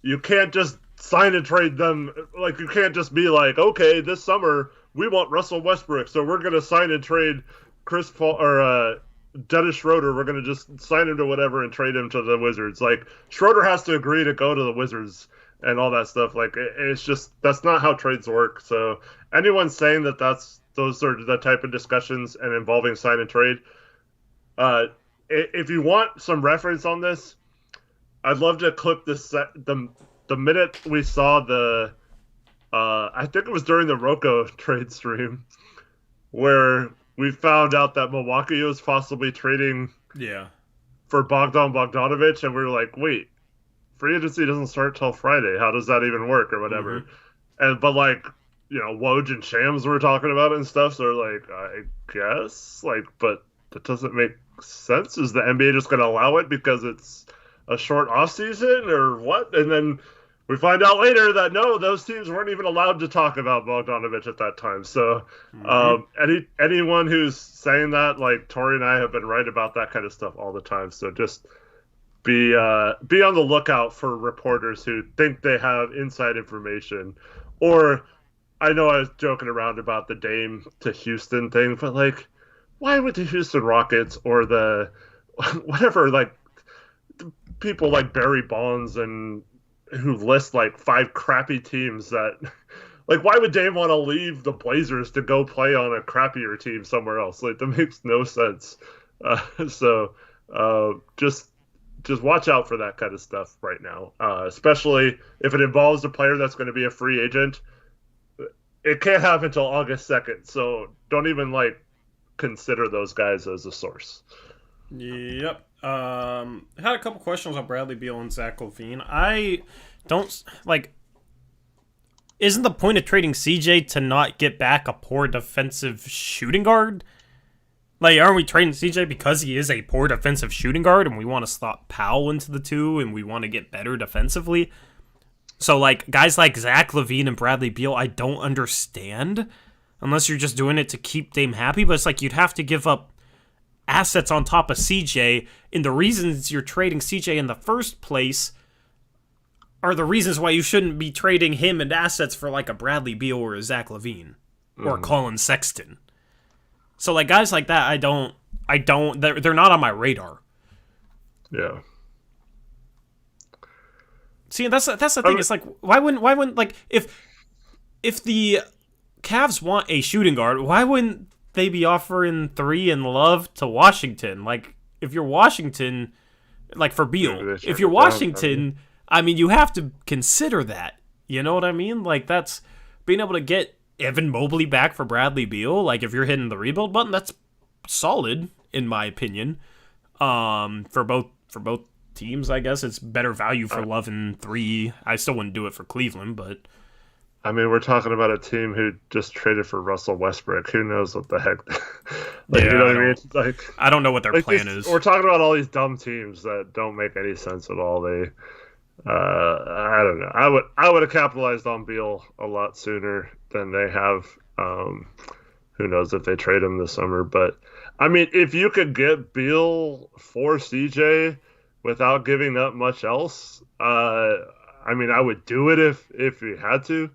you can't just sign and trade them. Like you can't just be like, okay, this summer we want Russell Westbrook, so we're gonna sign and trade Chris Paul or Dennis Schroeder. We're gonna just sign him to whatever and trade him to the Wizards. Like Schroeder has to agree to go to the Wizards and all that stuff. Like it's just that's not how trades work. So anyone saying that those are the type of discussions and involving sign and trade, if you want some reference on this, I'd love to clip the minute we saw the I think it was during the Rocco trade stream where we found out that Milwaukee was possibly trading for Bogdanovich, and we were like, wait, free agency doesn't start till Friday. How does that even work or whatever? Mm-hmm. But like, Woj and Shams were talking about it and stuff, so they're like, I guess, like, but that doesn't make sense. Is the NBA just going to allow it because it's a short off season or what? And then we find out later that no, those teams weren't even allowed to talk about Bogdanovich at that time. So anyone who's saying that, like Tori and I have been right about that kind of stuff all the time. So just be on the lookout for reporters who think they have inside information. Or I know I was joking around about the Dame to Houston thing, but like, why would the Houston Rockets or the whatever, like people like Barry Bonds and who list like 5 crappy teams that like why would Dame want to leave the Blazers to go play on a crappier team somewhere else? Like that makes no sense. Just watch out for that kind of stuff right now, especially if it involves a player that's going to be a free agent. It can't happen until August 2nd, so don't even like consider those guys as a source. Yep. I had a couple questions on Bradley Beal and Zach LaVine. I don't like. Isn't the point of trading CJ to not get back a poor defensive shooting guard? Like, aren't we trading CJ because he is a poor defensive shooting guard and we want to slot Powell into the two and we want to get better defensively? So, like, guys like Zach LaVine and Bradley Beal, I don't understand unless you're just doing it to keep Dame happy. But it's like you'd have to give up assets on top of CJ, and the reasons you're trading CJ in the first place are the reasons why you shouldn't be trading him and assets for like a Bradley Beal or a Zach LaVine or Colin Sexton. So like guys like that, they're not on my radar. Yeah. See, that's the thing. It's like why wouldn't like if the Cavs want a shooting guard, why wouldn't they be offering 3 and Love to Washington? Like, if you're Washington, like for Beal, if you're Washington, I mean, you have to consider that. You know what I mean? Like, that's being able to get Evan Mobley back for Bradley Beal. Like, if you're hitting the rebuild button, that's solid, in my opinion. For both teams, I guess it's better value for Love and 3. I still wouldn't do it for Cleveland, but. I mean, we're talking about a team who just traded for Russell Westbrook. Who knows what the heck? Like, yeah, you know what I mean? Like, I don't know what their like plan is. We're talking about all these dumb teams that don't make any sense at all. I don't know. I would have capitalized on Beal a lot sooner than they have. Who knows if they trade him this summer? But I mean, if you could get Beal for CJ without giving up much else, I mean, I would do it if we had to.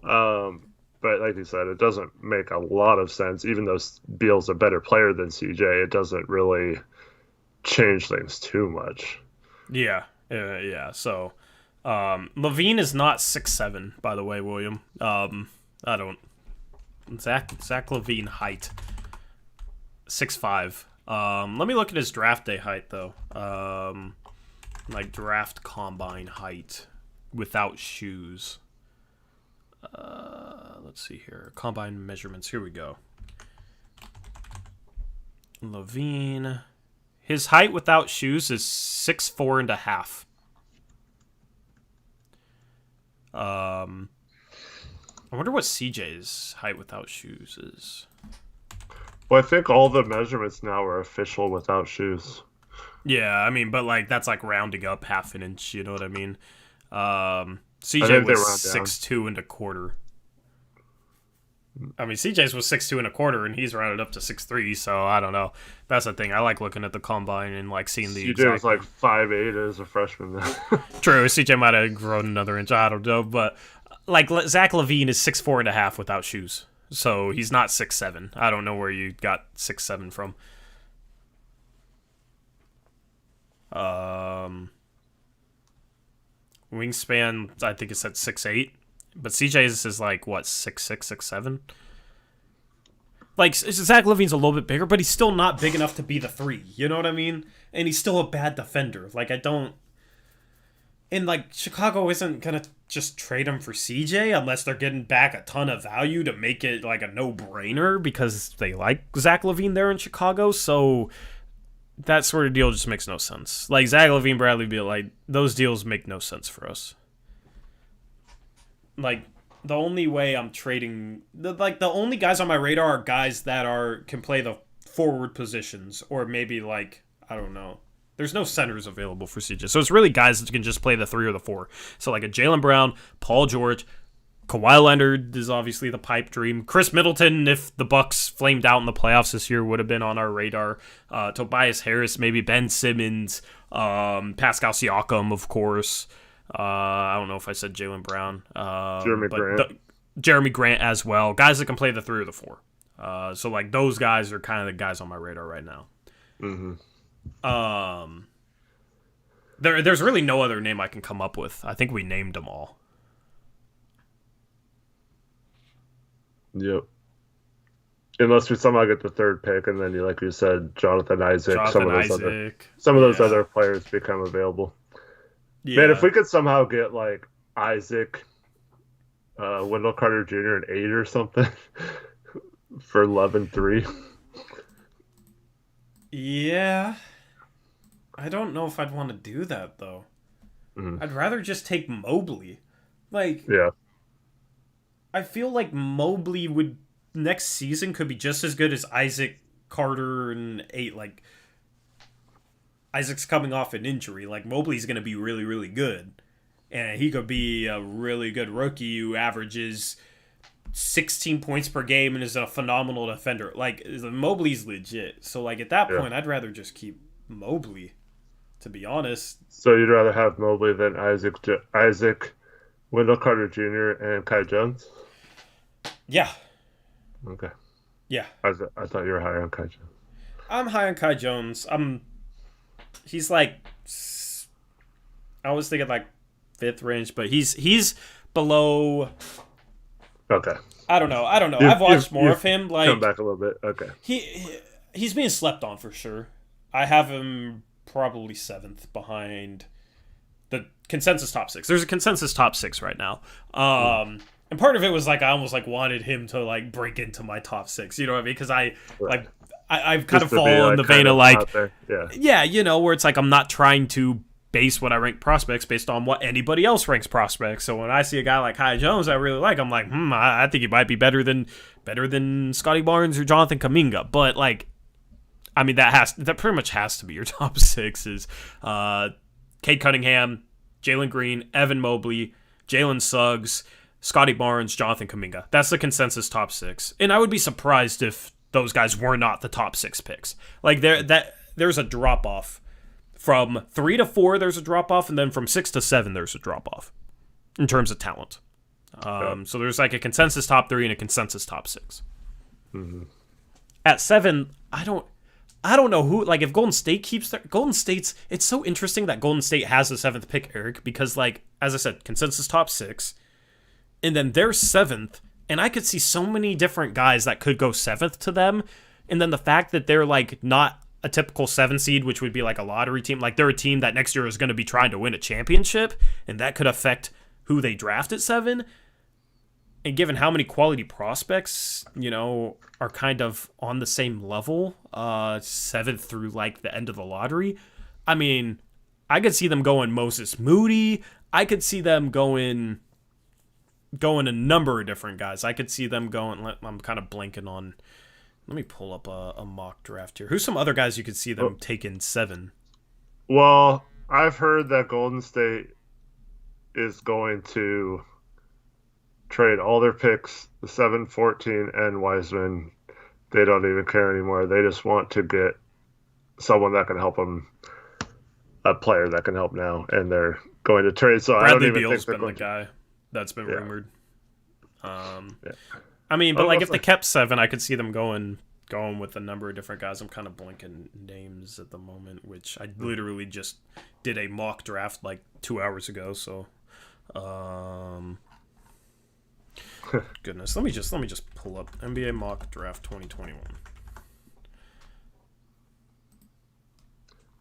But like you said, it doesn't make a lot of sense. Even though Beal's a better player than CJ, it doesn't really change things too much. Yeah. So, LaVine is not 6'7", by the way, William. I don't. Zach LaVine height 6'5". Let me look at his draft day height though. Like draft combine height without shoes. Let's see here. Combine measurements. Here we go. LaVine. His height without shoes is 6'4.5". I wonder what CJ's height without shoes is. Well, I think all the measurements now are official without shoes. Yeah, I mean, but like that's like rounding up half an inch. You know what I mean? CJ was 6'2.25". I mean, CJ's was 6'2.25", and he's rounded up to 6'3". So I don't know. That's the thing. I like looking at the combine and like seeing the. CJ was like 5'8" as a freshman. True, CJ might have grown another inch. I don't know, but like Zach LaVine is 6'4.5" without shoes, so he's not 6'7". I don't know where you got 6'7" from. Wingspan, I think it's at 6'8", but CJ's is like what 6'6", 6'7". Like Zach LaVine's a little bit bigger, but he's still not big enough to be the 3. You know what I mean? And he's still a bad defender. Like I don't. And like Chicago isn't gonna just trade him for CJ unless they're getting back a ton of value to make it like a no-brainer because they like Zach LaVine there in Chicago. So. That sort of deal just makes no sense. Like Zach LaVine, Bradley Beal, like those deals make no sense for us. Like the only way I'm trading, the only guys on my radar are guys that can play the forward positions, or maybe like I don't know. There's no centers available for CJ, so it's really guys that can just play the 3 or the 4. So like a Jaylen Brown, Paul George. Kawhi Leonard is obviously the pipe dream. Chris Middleton, if the Bucks flamed out in the playoffs this year, would have been on our radar. Tobias Harris, maybe Ben Simmons, Pascal Siakam, of course. I don't know if I said Jaylen Brown. Jeremy Grant. Jeremy Grant as well. Guys that can play the 3 or the 4. So like those guys are kind of the guys on my radar right now. Mm-hmm. There's really no other name I can come up with. I think we named them all. Yep. Unless we somehow get the 3rd pick, and then, like you said, Jonathan Isaac, some of those other players become available. Yeah. Man, if we could somehow get like Isaac, Wendell Carter Jr. an 8 or something for 11-3. Yeah. I don't know if I'd want to do that though. Mm. I'd rather just take Mobley. Like, Yeah. I feel like Mobley would next season could be just as good as Isaac, Carter, and eight. Like, Isaac's coming off an injury. Like, Mobley's going to be really, really good. And he could be a really good rookie who averages 16 points per game and is a phenomenal defender. Like, Mobley's legit. So, like, at that point, I'd rather just keep Mobley, to be honest. So you'd rather have Mobley than Isaac, Wendell Carter Jr., and Kai Jones? Yeah. Okay. Yeah. I thought you were higher on Kai Jones. I'm high on Kai Jones. He's like, I was thinking like fifth range, but he's below. Okay. I don't know. I've watched more of him. Like, come back a little bit. Okay. He's being slept on for sure. I have him probably seventh behind the consensus top six. There's a consensus top six right now. And part of it was like I almost like wanted him to like break into my top six. You know what I mean? Because I've kind of fallen in the vein of like, yeah, you know, where it's like I'm not trying to base what I rank prospects based on what anybody else ranks prospects. So when I see a guy like Kai Jones I really like, I'm like, I think he might be better than Scotty Barnes or Jonathan Kuminga. But like, I mean, that pretty much has to be your top six is Cade Cunningham, Jalen Green, Evan Mobley, Jalen Suggs, Scotty Barnes, Jonathan Kuminga. That's the consensus top six. And I would be surprised if those guys were not the top six picks. Like there's a drop off. From 3 to 4, there's a drop off, and then from 6 to 7, there's a drop off in terms of talent. So there's like a consensus top 3 and a consensus top 6. Mm-hmm. At 7, I don't know who. Like if Golden State keeps Golden State's. It's so interesting that Golden State has the 7th pick, Eric, because like as I said, consensus top 6, and then they're 7th, and I could see so many different guys that could go 7th to them, and then the fact that they're like not a typical 7 seed, which would be like a lottery team. Like they're a team that next year is going to be trying to win a championship, and that could affect who they draft at 7. And given how many quality prospects, you know, are kind of on the same level, 7th through like the end of the lottery, I mean, I could see them going Moses Moody. I could see them going a number of different guys. I could see them going. I'm kind of blanking on. Let me pull up a mock draft here. Who's some other guys you could see them taking 7? Well, I've heard that Golden State is going to trade all their picks, the 7, 14, and Wiseman. They don't even care anymore. They just want to get someone that can help them, a player that can help now, and they're going to trade. So Bradley I don't even Beal's think they're been going the guy that's been rumored. Yeah. I mean, but like if they kept 7, I could see them going with a number of different guys. I'm kind of blanking names at the moment, which I literally just did a mock draft like 2 hours ago. So, goodness, let me just pull up NBA mock draft 2021.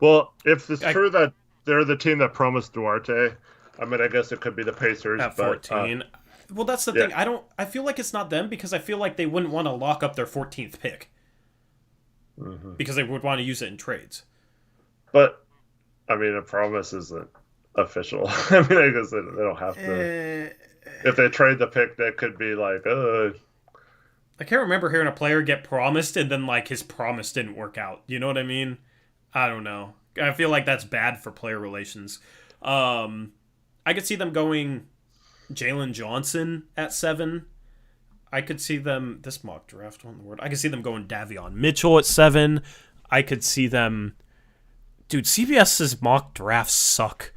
Well, if it's true that they're the team that promised Duarte, I mean, I guess it could be the Pacers at 14. Well, that's the thing. I feel like it's not them because I feel like they wouldn't want to lock up their 14th pick because they would want to use it in trades. But I mean, a promise isn't official. I mean, I guess they don't have to. If they trade the pick, that could be like, I can't remember hearing a player get promised and then like his promise didn't work out. You know what I mean? I don't know. I feel like that's bad for player relations. I could see them going Jalen Johnson at 7. I could see them this mock draft on the word. I could see them going Davion Mitchell at 7. I could see them. Dude, CBS's mock drafts suck.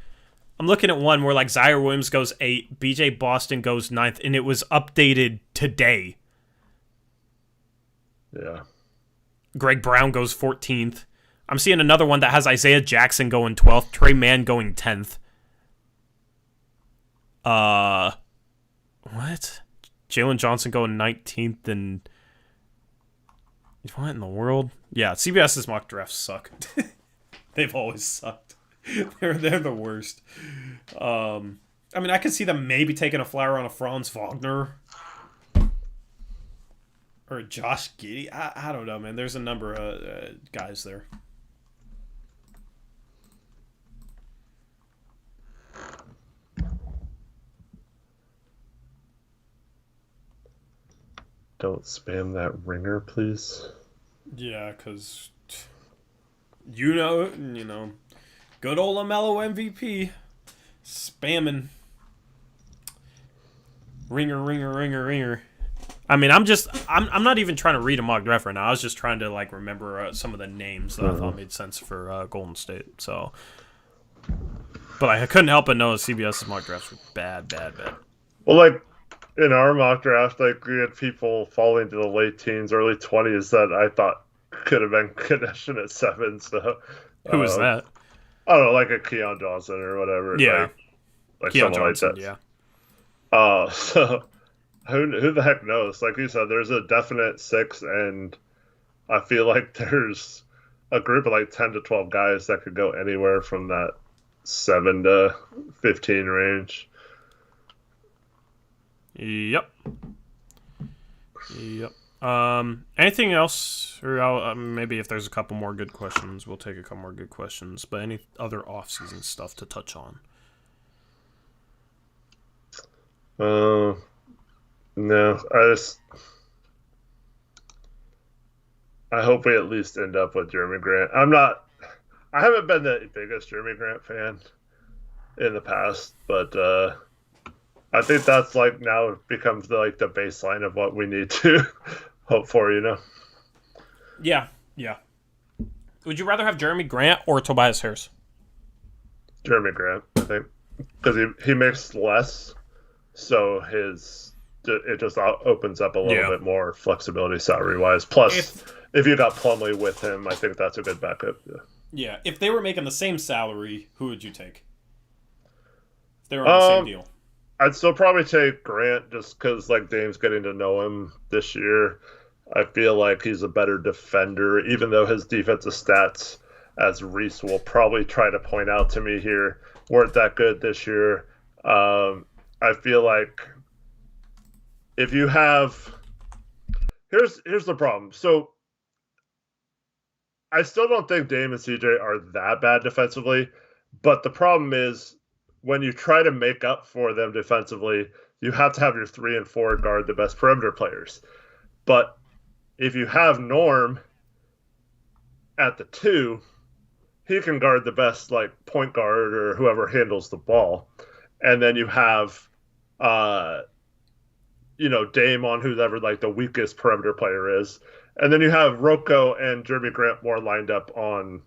I'm looking at one where like Zaire Williams goes 8, BJ Boston goes 9th, and it was updated today. Yeah. Greg Brown goes 14th. I'm seeing another one that has Isaiah Jackson going 12th, Trey Mann going 10th. What? Jalen Johnson going 19th and what in the world? Yeah, CBS's mock drafts suck. They've always sucked. They're the worst. I mean, I could see them maybe taking a flyer on a Franz Wagner or Josh Giddey. I don't know, man. There's a number of guys there. don't spam that ringer, please. Yeah, because good old LaMelo MVP spamming ringer. I mean, I'm not even trying to read a mock draft right now. I was just trying to like remember some of the names that I thought made sense for Golden State. So, but I couldn't help but know CBS's mock drafts were bad. Well, like in our mock draft, like we had people falling to the late teens, early 20s that I thought could have been connection at 7. So, Who was that? I don't know, like a Keon Johnson or whatever. Yeah, like Keon someone Johnson. like that. Yeah. So who the heck knows? Like you said, there's a definite 6, and I feel like there's a group of like 10 to 12 guys that could go anywhere from that 7 to 15 range. Yep. Anything else? Or maybe if there's a couple more good questions, we'll take a couple more good questions. But any other off-season stuff to touch on? No. I hope we at least end up with Jeremy Grant. I haven't been the biggest Jeremy Grant fan in the past, but I think that's like now it becomes the baseline of what we need to hope for, Yeah. Would you rather have Jeremy Grant or Tobias Harris? Jeremy Grant, I think, because he makes less, so it just opens up a little bit more flexibility salary wise. Plus, if you got Plumlee with him, I think that's a good backup. Yeah. If they were making the same salary, who would you take? If they were on the same deal. I'd still probably take Grant just because Dame's getting to know him this year. I feel like he's a better defender, even though his defensive stats, as Reese will probably try to point out to me here, weren't that good this year. I feel like if you have... Here's the problem. So I still don't think Dame and CJ are that bad defensively, but the problem is when you try to make up for them defensively, you have to have your 3 and 4 guard the best perimeter players. But if you have Norm at the 2, he can guard the best point guard or whoever handles the ball. And then you have Dame on whoever the weakest perimeter player is. And then you have Rocco and Jeremy Grant more lined up on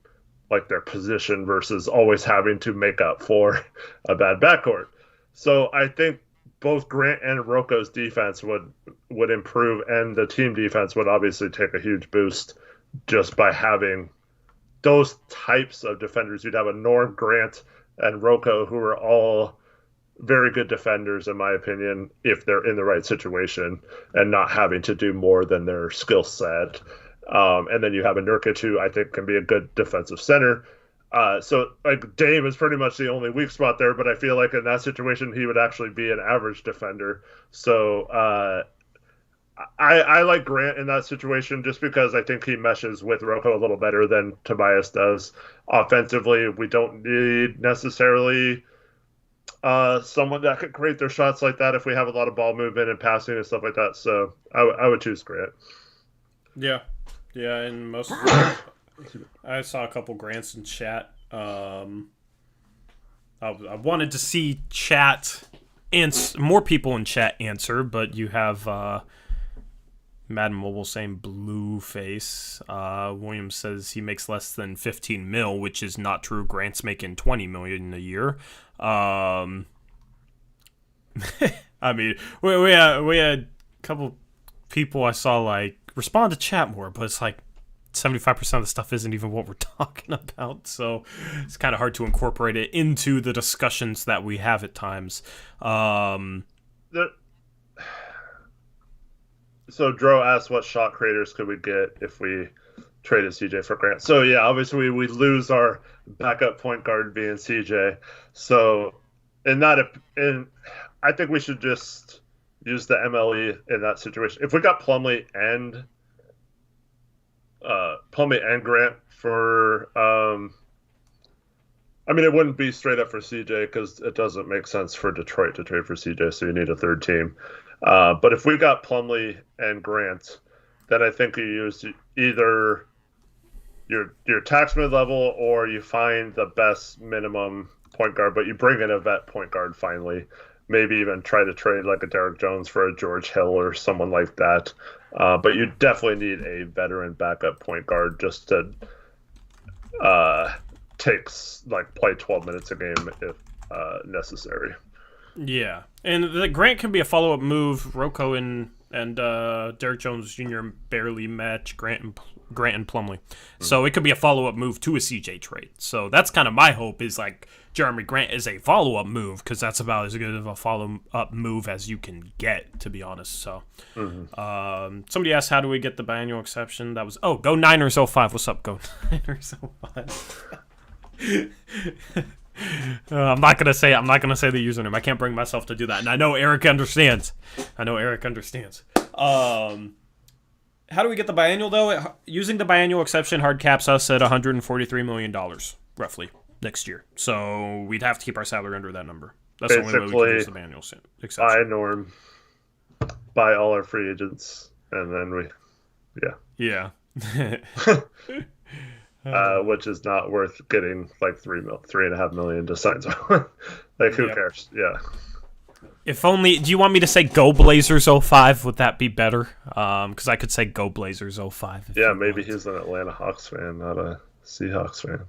their position versus always having to make up for a bad backcourt. So I think both Grant and Rocco's defense would improve, and the team defense would obviously take a huge boost just by having those types of defenders. You'd have a Norm, Grant, and Rocco, who are all very good defenders, in my opinion, if they're in the right situation and not having to do more than their skill set. And then you have a Nurkic, who I think can be a good defensive center. So Dame is pretty much the only weak spot there, but I feel like in that situation he would actually be an average defender. So I like Grant in that situation just because I think he meshes with Rocco a little better than Tobias does. Offensively, we don't need necessarily someone that could create their shots like that if we have a lot of ball movement and passing and stuff like that. So I would choose Grant. Yeah, and most of I saw a couple Grants in chat. I wanted to see chat and more people in chat answer, but you have Madden Mobile saying blue face. Williams says he makes less than 15 mil, which is not true. Grant's making 20 million a year. I mean, we had a couple people I saw respond to chat more, but it's 75% of the stuff isn't even what we're talking about, so it's kind of hard to incorporate it into the discussions that we have at times. So Dro asked what shot creators could we get if we traded CJ for Grant. So yeah, obviously we lose our backup point guard being CJ. So I think we should just use the MLE in that situation. If we got Plumlee and Grant for I mean, it wouldn't be straight up for CJ because it doesn't make sense for Detroit to trade for CJ, so you need a third team. But if we got Plumlee and Grant, then I think you use either your tax mid level or you find the best minimum point guard, but you bring in a vet point guard finally. Maybe even try to trade like a Derek Jones for a George Hill or someone like that. But you definitely need a veteran backup point guard just to play 12 minutes a game if necessary. Yeah, and the Grant can be a follow-up move. Rocco and Derek Jones Jr. barely match Grant and Plumlee, so it could be a follow-up move to a CJ trade. So that's kind of my hope, is like Jeremy Grant is a follow-up move, because that's about as good of a follow-up move as you can get, to be honest. So somebody asked, how do we get the biannual exception? That was Go Niners 05. What's up, Go Niners 05? I'm not gonna say the username. I can't bring myself to do that, and I know Eric understands. How do we get the biannual though? Using the biannual exception hard caps us at $143 million roughly next year. So we'd have to keep our salary under that number. That's basically the only way we can use the biannual exception. Buy Norm, buy all our free agents, and then yeah. Which is not worth getting like $3.5 million to sign someone. Like, who cares? Yeah. If only. Do you want me to say Go Blazers 05? Would that be better? Because I could say Go Blazers 05. Yeah, maybe he's an Atlanta Hawks fan, not a Seahawks fan.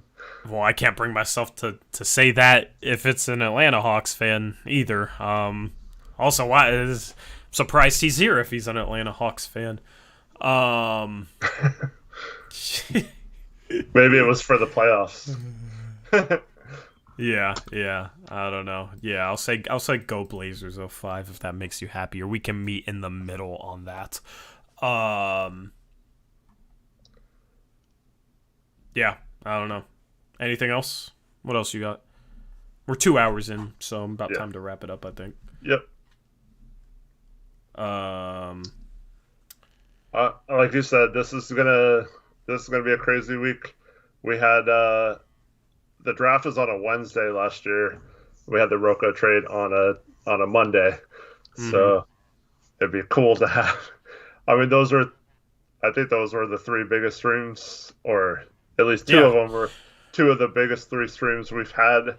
Well, I can't bring myself to say that if it's an Atlanta Hawks fan either. Also, I'm surprised he's here if he's an Atlanta Hawks fan. Maybe it was for the playoffs. Yeah. I don't know. Yeah, I'll say Go Blazers 05 if that makes you happy, or we can meet in the middle on that. Yeah, I don't know. Anything else? What else you got? We're 2 hours in, so about time to wrap it up, I think. Yep. Like you said, this is gonna be a crazy week. We had the draft was on a Wednesday last year. We had the Rocco trade on a Monday, so it'd be cool to have. I mean, I think those were the three biggest streams, or at least two of them were two of the biggest three streams we've had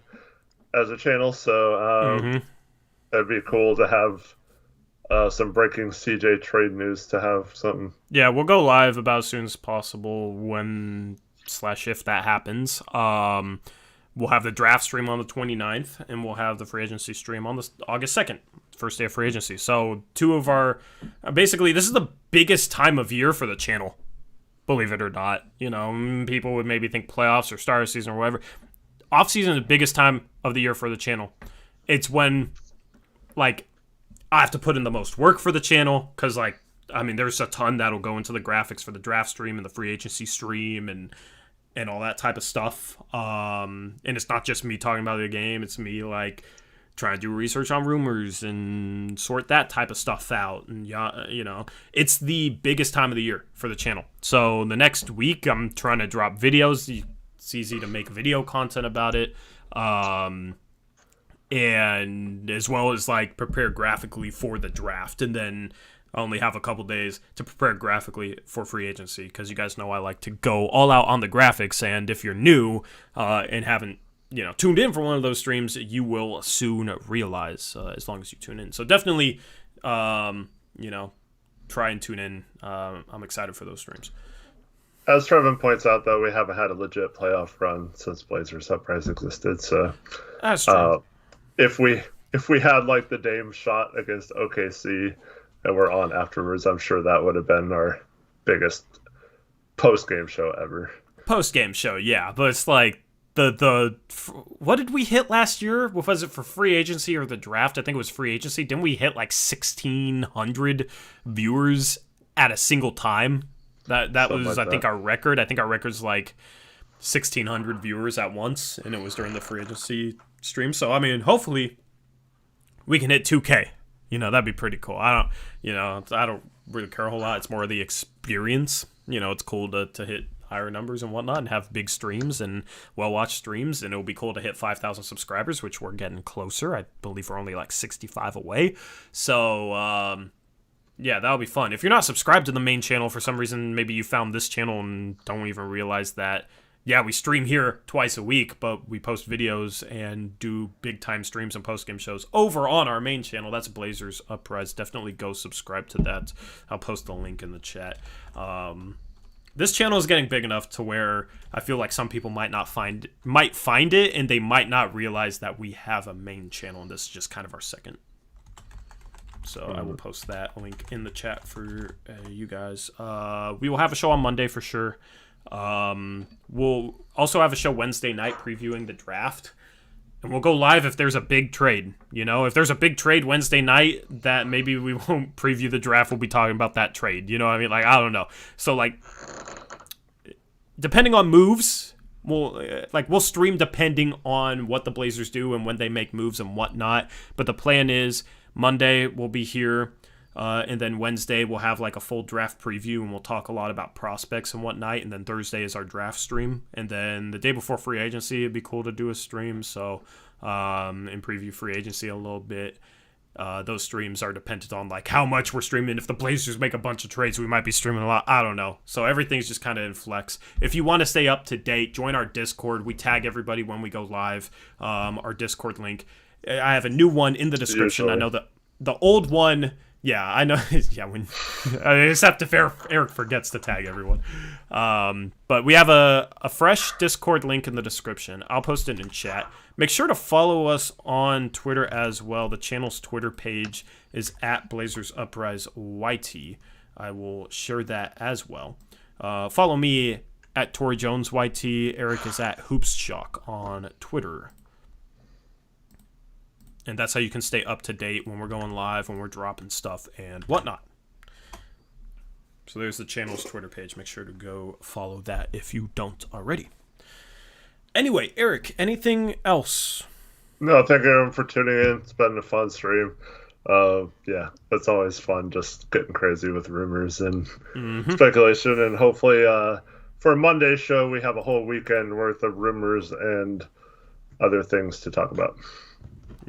as a channel. So it'd be cool to have some breaking CJ trade news, to have something. Yeah, we'll go live about as soon as possible when/if that happens. We'll have the draft stream on the 29th, and we'll have the free agency stream on the August 2nd, first day of free agency. So two of our, basically, this is the biggest time of year for the channel, believe it or not. You know, people would maybe think playoffs or star season or whatever. Offseason is the biggest time of the year for the channel. It's when, like, I have to put in the most work for the channel, because, like, I mean, there's a ton that'll go into the graphics for the draft stream and the free agency stream and all that type of stuff. And it's not just me talking about the game. It's me, like, trying to do research on rumors and sort that type of stuff out. And, you know, it's the biggest time of the year for the channel. So the next week, I'm trying to drop videos. It's easy to make video content about it. And as well as, like, prepare graphically for the draft. And then I only have a couple days to prepare graphically for free agency, because you guys know I like to go all out on the graphics. And if you're new and haven't, you know, tuned in for one of those streams, you will soon realize, as long as you tune in. So definitely, you know, try and tune in. I'm excited for those streams. As Trevin points out, though, we haven't had a legit playoff run since Blazers Uprise existed. So that's true. If we had, like, the Dame shot against OKC and we're on afterwards, I'm sure that would have been our biggest post-game show ever. Post-game show, yeah. But it's like, what did we hit last year? Was it for free agency or the draft? I think it was free agency. Didn't we hit, like, 1,600 viewers at a single time? That was, like, I think, our record. I think our record's, like, 1,600 viewers at once, and it was during the free agency stream. So, I mean, hopefully we can hit 2K. You know, that'd be pretty cool. I don't really care a whole lot. It's more of the experience. You know, it's cool to hit higher numbers and whatnot and have big streams and well-watched streams. And it'll be cool to hit 5,000 subscribers, which we're getting closer. I believe we're only like 65 away. So, yeah, that'll be fun. If you're not subscribed to the main channel for some reason, maybe you found this channel and don't even realize that, yeah, we stream here twice a week, but we post videos and do big-time streams and post-game shows over on our main channel. That's Blazers Uprise. Definitely go subscribe to that. I'll post the link in the chat. This channel is getting big enough to where I feel like some people might find it, and they might not realize that we have a main channel, and this is just kind of our second. So I will post that link in the chat for you guys. We will have a show on Monday for sure. We'll also have a show Wednesday night previewing the draft, and we'll go live if there's a big trade. You know, if there's a big trade Wednesday night that maybe we won't preview the draft, we'll be talking about that trade. You know what I mean? Like, I don't know. So, like, depending on moves, we'll stream depending on what the Blazers do and when they make moves and whatnot. But the plan is Monday we'll be here. And then Wednesday we'll have like a full draft preview and we'll talk a lot about prospects and whatnot. And then Thursday is our draft stream. And then the day before free agency, it'd be cool to do a stream. So, and preview free agency a little bit. Those streams are dependent on like how much we're streaming. If the Blazers make a bunch of trades, we might be streaming a lot. I don't know. So everything's just kind of in flex. If you want to stay up to date, join our Discord. We tag everybody when we go live. Our Discord link. I have a new one in the description. Usually. I know that the old one. Yeah, I know. Yeah, except if Eric forgets to tag everyone. But we have a fresh Discord link in the description. I'll post it in chat. Make sure to follow us on Twitter as well. The channel's Twitter page is @BlazersUpriseYT. I will share that as well. Follow me at ToryJonesYT. Eric is at HoopsJock on Twitter. And that's how you can stay up to date when we're going live, when we're dropping stuff and whatnot. So there's the channel's Twitter page. Make sure to go follow that if you don't already. Anyway, Eric, anything else? No, thank you everyone for tuning in. It's been a fun stream. Yeah, it's always fun just getting crazy with rumors and speculation. And hopefully for Monday's show, we have a whole weekend worth of rumors and other things to talk about.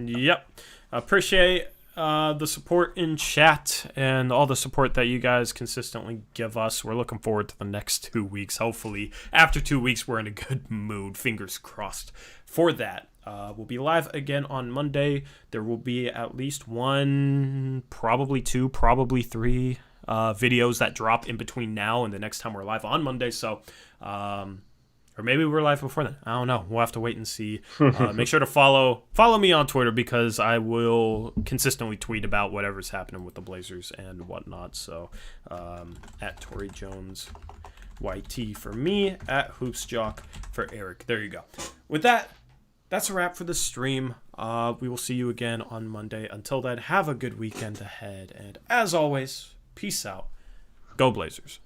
Yep. Appreciate the support in chat and all the support that you guys consistently give us. We're looking forward to the next 2 weeks. Hopefully, after 2 weeks, we're in a good mood. Fingers crossed for that. We'll be live again on Monday. There will be at least one, probably two, probably three videos that drop in between now and the next time we're live on Monday. So, or maybe we're live before then. I don't know. We'll have to wait and see. Make sure to follow me on Twitter because I will consistently tweet about whatever's happening with the Blazers and whatnot. So at Tory Jones YT for me, at HoopsJock for Eric. There you go. With that, that's a wrap for the stream. We will see you again on Monday. Until then, have a good weekend ahead. And as always, peace out. Go Blazers.